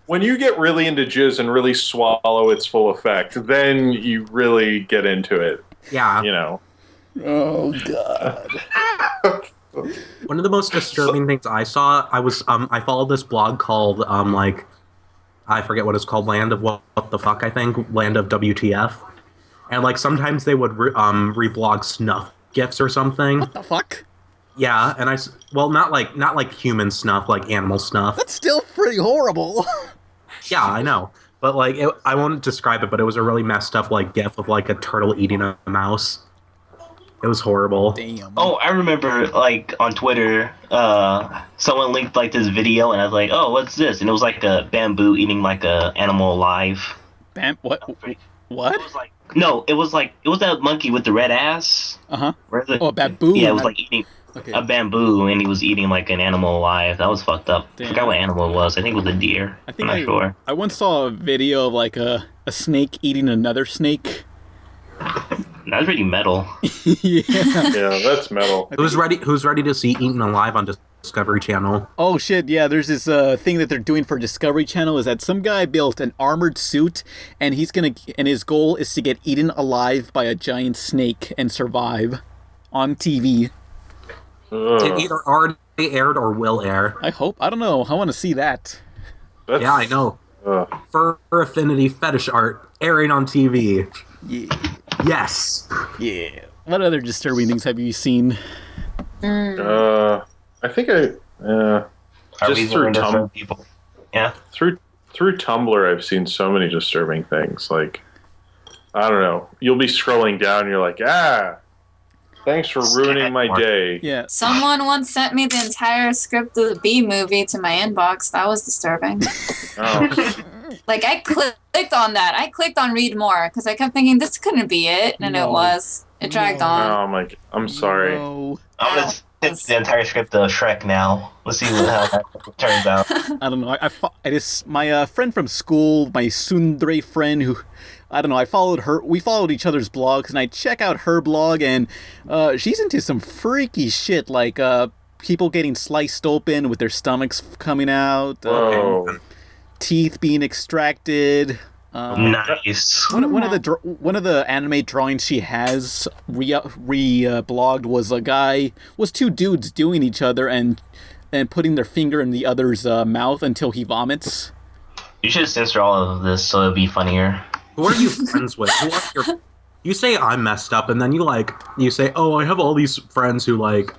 when you get really into jizz and really swallow its full effect, then you really get into it. Yeah, you know. Oh God. One of the most disturbing things I saw, I followed this blog called I forget what it's called, Land of what the fuck, I think, Land of WTF. And like sometimes they would reblog snuff gifs or something. What the fuck? Yeah, and not like human snuff, like animal snuff. That's still pretty horrible. Yeah, I know. But like I won't describe it, but it was a really messed up like gif of like a turtle eating a mouse. It was horrible. Damn. Oh, I remember, like, on Twitter, someone linked, like, this video, and I was like, oh, what's this? And it was, like, a bamboo eating, like, a animal alive. What? No, it was that monkey with the red ass. Uh-huh. A bamboo. Yeah, it was, like, eating a bamboo, and he was eating, like, an animal alive. That was fucked up. Damn. I forgot what animal it was. I think it was a deer. I'm not sure. I once saw a video of, like, a snake eating another snake. That's pretty metal. Yeah, that's metal. Who's ready to see Eaten Alive on Discovery Channel? Oh shit, yeah, there's this thing that they're doing for Discovery Channel is that some guy built an armored suit and his goal is to get eaten alive by a giant snake and survive on TV. It either already aired or will air. I hope. I don't know. I want to see that. Yeah, I know. Fur affinity fetish art airing on TV. Yeah. Yes. Yeah. What other disturbing things have you seen? I think just through people. Yeah. Through Tumblr, I've seen so many disturbing things. Like, I don't know. You'll be scrolling down, and you're like, thanks for ruining my day. Yeah. Someone once sent me the entire script of the Bee movie to my inbox. That was disturbing. Oh. Like, I clicked on that. I clicked on read more because I kept thinking this couldn't be it, and it was. It dragged on. I'm sorry. I'm gonna send the entire script to Shrek now. Let's see how that turns out. I don't know. My friend from school, my Sundre friend who, I don't know, I followed her. We followed each other's blogs, and I check out her blog, and she's into some freaky shit, like people getting sliced open with their stomachs coming out. Whoa. Teeth being extracted. Nice. One of the anime drawings she has blogged was two dudes doing each other and putting their finger in the other's mouth until he vomits. You should censor all of this so it'd be funnier. Who are you friends with? You say I'm messed up, and then you say, oh, I have all these friends who like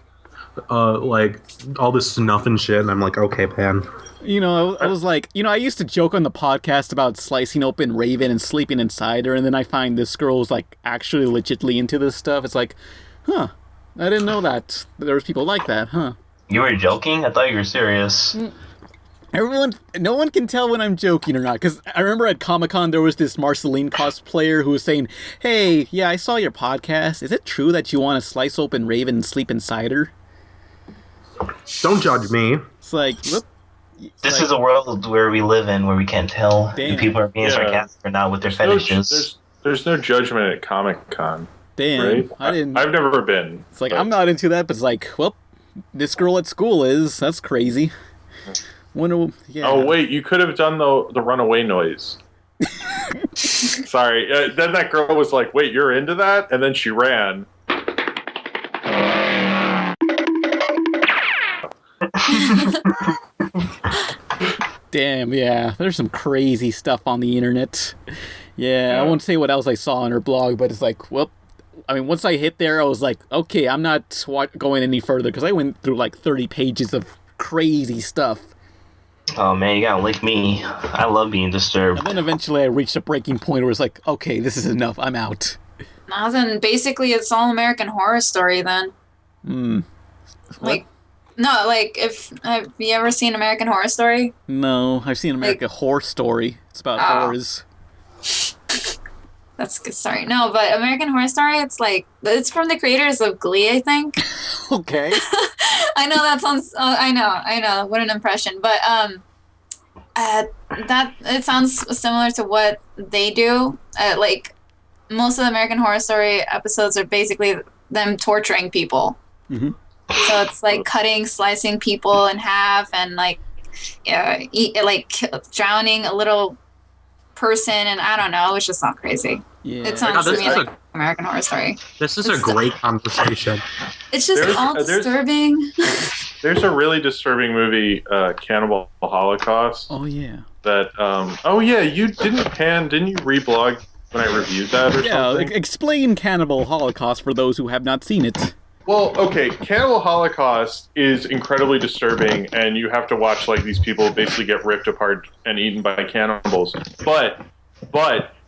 all this snuff and shit, and I'm like, okay, Pan. You know, I was like, I used to joke on the podcast about slicing open Raven and sleeping inside her, and then I find this girl was like actually legitimately into this stuff. It's like, I didn't know that there was people like that, huh? You were joking? I thought you were serious. No one can tell when I'm joking or not, because I remember at Comic-Con there was this Marceline cosplayer who was saying, hey, yeah, I saw your podcast. Is it true that you want to slice open Raven and sleep inside her? Don't judge me. It's like, whoop. This is a world where we live in where we can't tell if people are being Yeah. sarcastic or not with their fetishes. There's no judgment at Comic-Con. Damn, Right? I've never been. It's like, I'm not into that, but it's like, well, this girl at school is. That's crazy. Yeah. Oh, wait, you could have done the runaway noise. Sorry. Then that girl was like, wait, you're into that? And then she ran. Damn, yeah. There's some crazy stuff on the internet. Yeah, I won't say what else I saw on her blog, but it's like, well, I mean, once I hit there, I was like, okay, I'm not going any further, because I went through like 30 pages of crazy stuff. Oh man, you gotta lick me. I love being disturbed. And then eventually I reached a breaking point where it's like, okay, this is enough, I'm out. No, then basically it's all American Horror Story then. Like, no, like, have you ever seen American Horror Story? No, I've seen American Horror Story. It's about horrors. That's good. Sorry. No, but American Horror Story, it's from the creators of Glee, I think. Okay. I know that sounds, I know. What an impression. But, that, it sounds similar to what they do. Like, most of the American Horror Story episodes are basically them torturing people. Mm-hmm. So it's like slicing people in half and drowning a little person, and I don't know, it's just not crazy. Yeah. It sounds to me like American Horror Story. This is a great conversation. It's just all disturbing. There's a really disturbing movie, Cannibal Holocaust. Oh yeah. That you didn't you reblog when I reviewed that or something? Yeah, explain Cannibal Holocaust for those who have not seen it. Well, okay, Cannibal Holocaust is incredibly disturbing, and you have to watch like these people basically get ripped apart and eaten by cannibals. But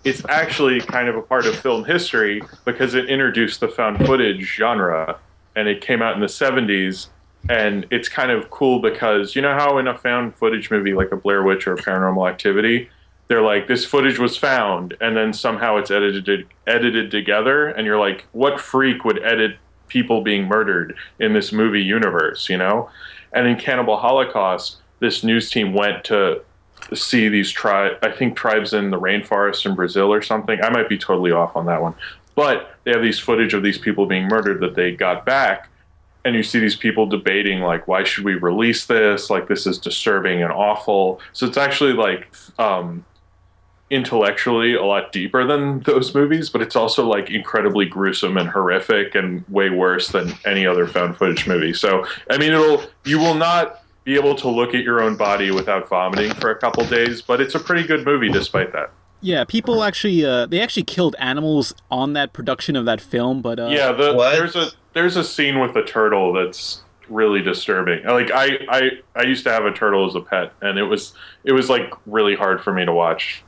it's actually kind of a part of film history because it introduced the found footage genre, and it came out in the 70s, and it's kind of cool because you know how in a found footage movie like a Blair Witch or Paranormal Activity, they're like, this footage was found, and then somehow it's edited together, and you're like, what freak would edit people being murdered in this movie universe, you know? And in Cannibal Holocaust, this news team went to see these tribes in the rainforest in Brazil or something. I might be totally off on that one. But they have these footage of these people being murdered that they got back, and you see these people debating, like, why should we release this? Like, this is disturbing and awful. So it's actually, like, intellectually a lot deeper than those movies, but it's also like incredibly gruesome and horrific and way worse than any other found footage movie. So, I mean, you will not be able to look at your own body without vomiting for a couple days, but it's a pretty good movie despite that. Yeah, people actually, they actually killed animals on that production of that film, but there's a scene with a turtle that's really disturbing. Like I used to have a turtle as a pet, and it was like really hard for me to watch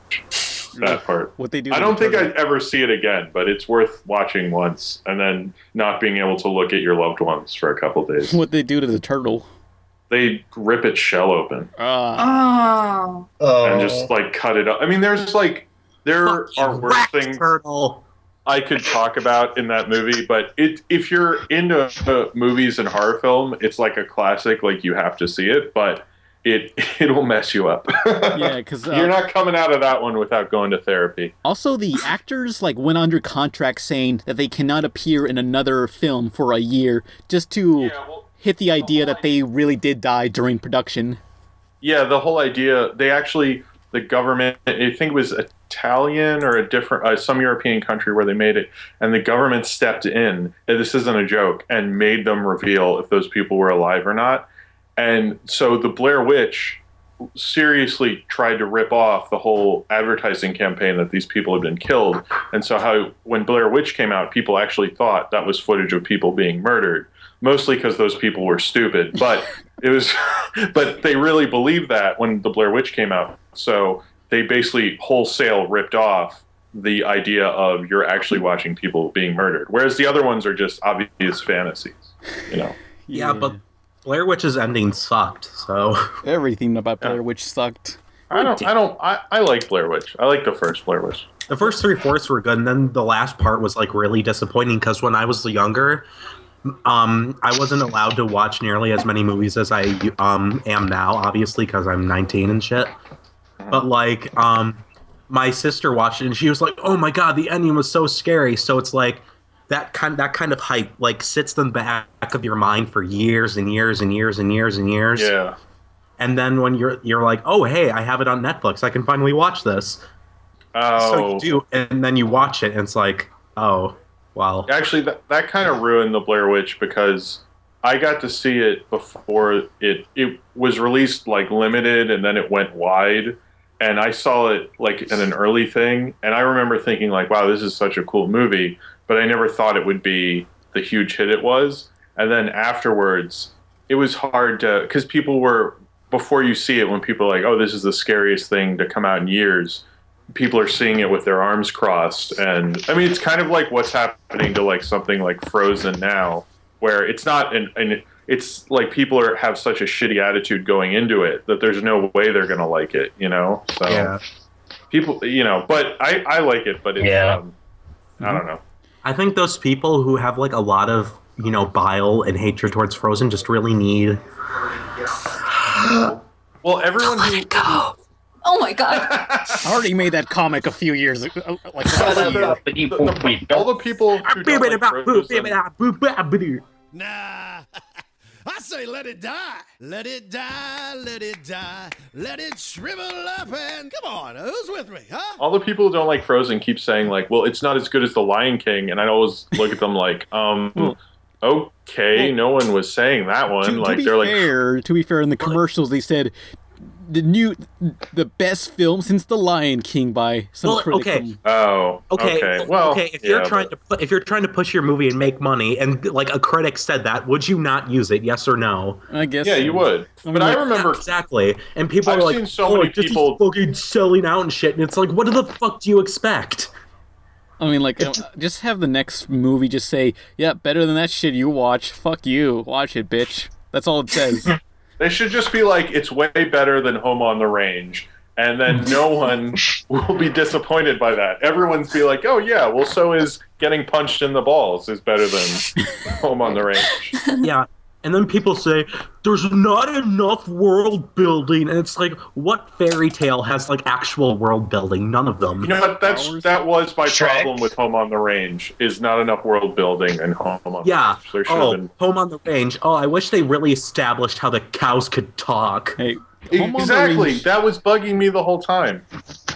that part. What they do? I don't think I'd ever see it again, but it's worth watching once and then not being able to look at your loved ones for a couple days. What they do to the turtle? They rip its shell open. Oh. And just like cut it up. I mean, there are worse things I could talk about in that movie, but if you're into movies and horror film, it's like a classic. Like you have to see it, but it'll mess you up. Yeah, because you're not coming out of that one without going to therapy. Also, the actors like went under contract saying that they cannot appear in another film for a year just to hit the idea that they really did die during production. Yeah, the whole idea. The government, I think it was Italian or a different, some European country where they made it, and the government stepped in, and this isn't a joke, and made them reveal if those people were alive or not. And so the Blair Witch seriously tried to rip off the whole advertising campaign that these people had been killed. And so when Blair Witch came out, people actually thought that was footage of people being murdered, mostly because those people were stupid. But but they really believed that when the Blair Witch came out. So they basically wholesale ripped off the idea of you're actually watching people being murdered. Whereas the other ones are just obvious fantasies, you know? Yeah, but Blair Witch's ending sucked, so... Everything about Blair Witch sucked. I like Blair Witch. I like the first Blair Witch. The first 3/4 were good, and then the last part was, like, really disappointing, because when I was younger, I wasn't allowed to watch nearly as many movies as I am now, obviously, because I'm 19 and shit. But like, my sister watched it and she was like, "Oh my god, the ending was so scary." So it's like that kind of hype like sits in the back of your mind for years and years and years and years and years. Yeah. And then when you're like, "Oh hey, I have it on Netflix. I can finally watch this." Oh. So you do, and then you watch it, and it's like, "Oh, wow." Actually, that kind of ruined the Blair Witch because I got to see it before it was released like limited, and then it went wide. And I saw it like in an early thing, and I remember thinking like, "Wow, this is such a cool movie," but I never thought it would be the huge hit it was. And then afterwards, it was hard to, because people were, before you see it, when people are like, "Oh, this is the scariest thing to come out in years," people are seeing it with their arms crossed. And I mean, it's kind of like what's happening to like something like Frozen now, where it's not it's like people have such a shitty attitude going into it that there's no way they're gonna like it, you know. So yeah. People, you know, but I like it, but it's I don't know. I think those people who have like a lot of, you know, bile and hatred towards Frozen just really need. Well, everyone Let it go. Oh my god. I already made that comic a few years ago. Like all the people who don't like Frozen, Nah, I say let it die. Let it die, let it die. Let it shrivel up and... Come on, who's with me, huh? all the people who don't like Frozen keep saying like, "Well, it's not as good as The Lion King," and I always look at them like, okay, no one was saying that one. To be fair, in the commercials they said the best film since The Lion King by some critic. Okay. Oh. Okay. Well, okay. If you're trying to push your movie and make money, and like a critic said that, would you not use it? Yes or no? I guess. Yeah, you would. But I remember exactly. And people I've are like, seen so many people fucking selling out and shit. And it's like, what the fuck do you expect? I mean, like, just have the next movie just say, "Yeah, better than that shit you watch. Fuck you. Watch it, bitch." That's all it says. They should just be like, "It's way better than Home on the Range," and then no one will be disappointed by that. Everyone's be like, "Oh yeah, well, so is getting punched in the balls is better than Home on the Range." Yeah. And then people say, "There's not enough world building," and it's like, what fairy tale has like actual world building? None of them. You know what? That was my problem with Home on the Range. Is not enough world building and Home on the Range. There should have been... Home on the Range. Oh, I wish they really established how the cows could talk. Hey, exactly. That was bugging me the whole time.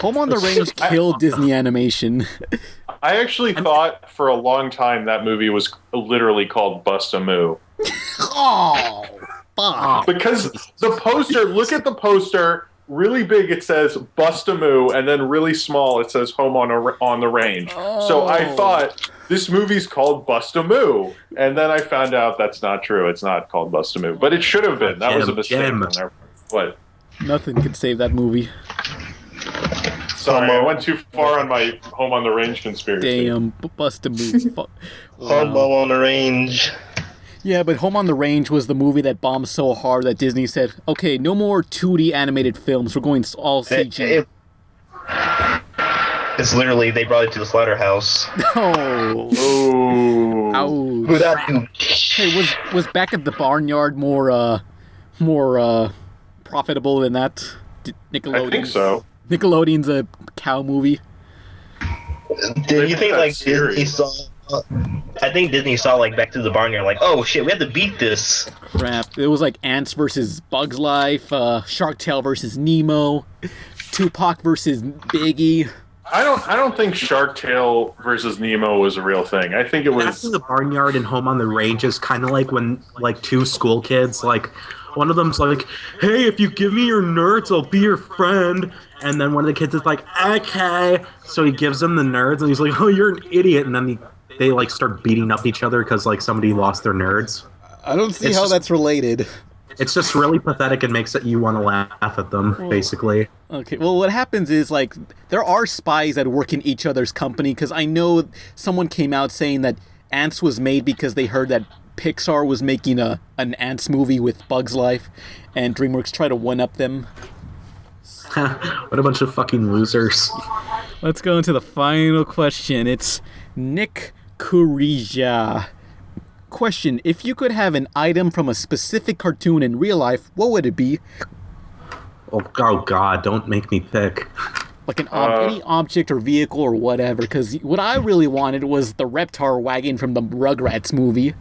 Home on the Range killed Disney animation. I actually thought for a long time that movie was literally called Bust-a-Moo. Oh, fuck. Because the poster, look at the poster, really big it says Bust-a-Moo, and then really small it says Home on the Range. Oh. So I thought this movie's called Bust-a-Moo, and then I found out that's not true. It's not called Bust-a-Moo, but it should have been. That was a mistake. What? Nothing could save that movie. Sorry, I went too far on my Home on the Range conspiracy. Damn, Bust-a-Moo. Home on the Range. Yeah, but Home on the Range was the movie that bombed so hard that Disney said, "Okay, no more 2D animated films. We're going all CG." It's literally, they brought it to the slaughterhouse. Oh. Ouch. Without Hey, was Back at the Barnyard more profitable than that? Nickelodeon? I think so. Nickelodeon's a cow movie. Did you think like Disney saw? I think Disney saw like Back to the Barnyard, like, "Oh shit, we have to beat this." Crap! It was like Ants versus Bugs Life, Shark Tale versus Nemo, Tupac versus Biggie. I don't think Shark Tale versus Nemo was a real thing. I think it was... Back to the Barnyard and Home on the Range is kind of like when like two school kids, like one of them's like, "Hey, if you give me your nerds, I'll be your friend." And then one of the kids is like, "Okay." So he gives them the nerds and he's like, "Oh, you're an idiot." And then they like start beating up each other because like somebody lost their nerds. I don't see how that's related. It's just really pathetic and makes it you want to laugh at them, basically. Okay, well, what happens is, like, there are spies that work in each other's company, because I know someone came out saying that Ants was made because they heard that Pixar was making an Ants movie with Bugs Life, and DreamWorks tried to one-up them. What a bunch of fucking losers. Let's go into the final question. It's Nick Kurija. question. If you could have an item from a specific cartoon in real life, what would it be? Oh God, don't make me pick. Like any object or vehicle or whatever, because what I really wanted was the Reptar wagon from the Rugrats movie.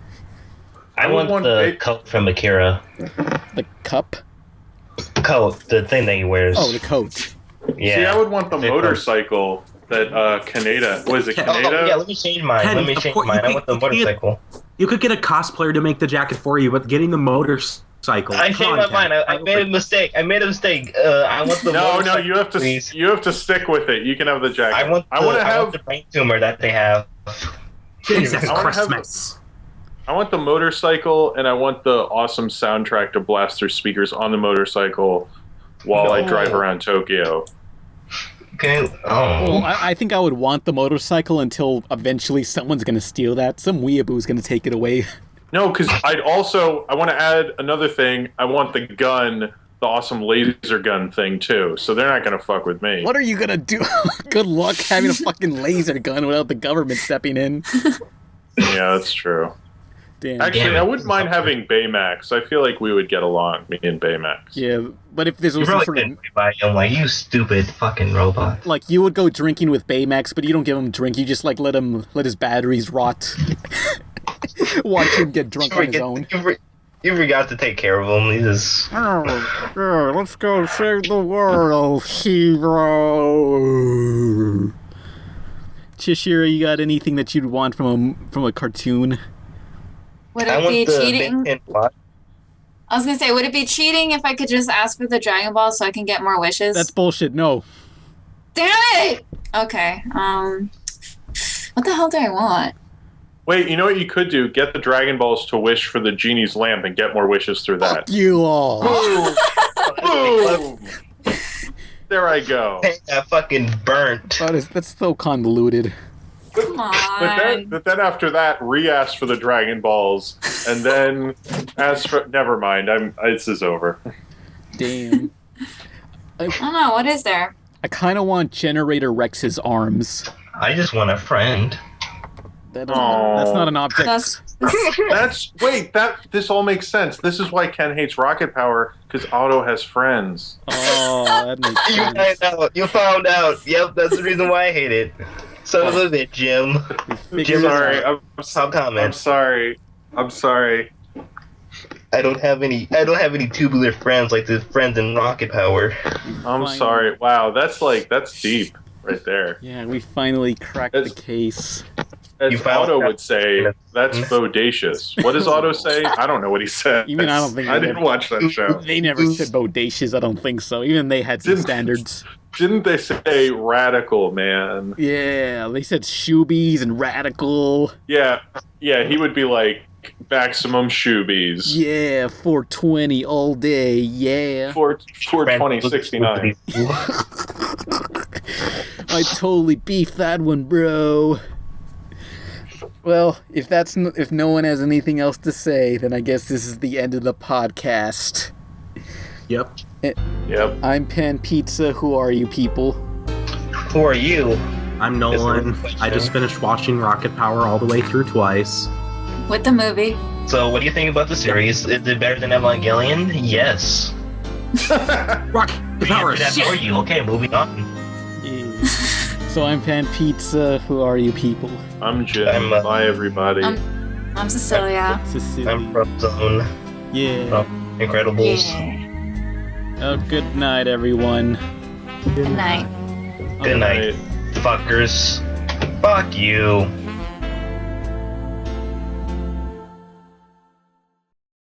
I want the coat from Akira. The cup? Coat, the thing that he wears. Oh, the coat. Yeah. See, I would want the motorcycle that Kaneda. Was it Kaneda? Oh, yeah, let me change mine. I want the motorcycle. You could get a cosplayer to make the jacket for you, but getting the motorcycle. I changed my mind. I made a mistake. I want the No, you have to. You have to stick with it. You can have the jacket. I want the brain tumor that they have. Jesus Christmas. I want the motorcycle, and I want the awesome soundtrack to blast through speakers on the motorcycle while I drive around Tokyo. Okay. Well, I think I would want the motorcycle until eventually someone's going to steal that. Some weeaboo's going to take it away. No, because I want to add another thing. I want the gun, the awesome laser gun thing, too. So they're not going to fuck with me. What are you going to do? Good luck having a fucking laser gun without the government stepping in. Yeah, that's true. Damn. Actually, I wouldn't mind having Baymax. I feel like we would get along, me and Baymax. Yeah, but if this was some sort of... I'm like, you stupid fucking robot. Like, you would go drinking with Baymax, but you don't give him a drink. You just, like, let his batteries rot. Watch him get drunk on his own. You forgot to take care of him. He just... let's go save the world, hero. Ceshira, you got anything that you'd want from a cartoon? Would it be cheating? I was gonna say, would it be cheating if I could just ask for the Dragon Ball so I can get more wishes? That's bullshit. No. Damn it! Okay. What the hell do I want? Wait, you know what you could do? Get the Dragon Balls to wish for the genie's lamp and get more wishes through that. Fuck you all. Boom! There I go. That fucking burnt. That's so convoluted. Come on. But then after that, re-ask for the Dragon Balls, and then ask for... Never mind. This is over. Damn. I don't know. What is there? I kind of want Generator Rex's arms. I just want a friend. That's not an object. This all makes sense. This is why Ken hates Rocket Power, because Otto has friends. Oh, that makes sense. You found out. Yep, that's the reason why I hate it. Son of a bitch, Jim. I'm sorry. I don't have any tubular friends like the friends in Rocket Power. I'm sorry. Wow, that's deep right there. Yeah, we finally cracked the case. As Otto would say, that's bodacious. What does Otto say? I don't know what he said. Even I don't think I didn't watch that show. They never said bodacious. I don't think so. Even they had some standards. Didn't they say radical, man? Yeah, they said shoobies and radical. Yeah, he would be like maximum shoobies. Yeah, 420 all day, yeah. 420, 69. I totally beefed that one, bro. Well, if no one has anything else to say, then I guess this is the end of the podcast. Yep. Yep. I'm Pan Pizza. Who are you people? Who are you? I'm Nolan. I just finished watching Rocket Power all the way through twice. With the movie. So, what do you think about the series? Is it better than Evangelion? Yes. Rocket Power. That's for you. Okay, moving on. Yeah. So I'm Pan Pizza. Who are you people? I'm Jim. Bye, everybody. I'm Cecilia. I'm from Zone. Yeah. Incredibles. Yeah. Oh, good night, everyone. Good night. Good night, fuckers. Fuck you.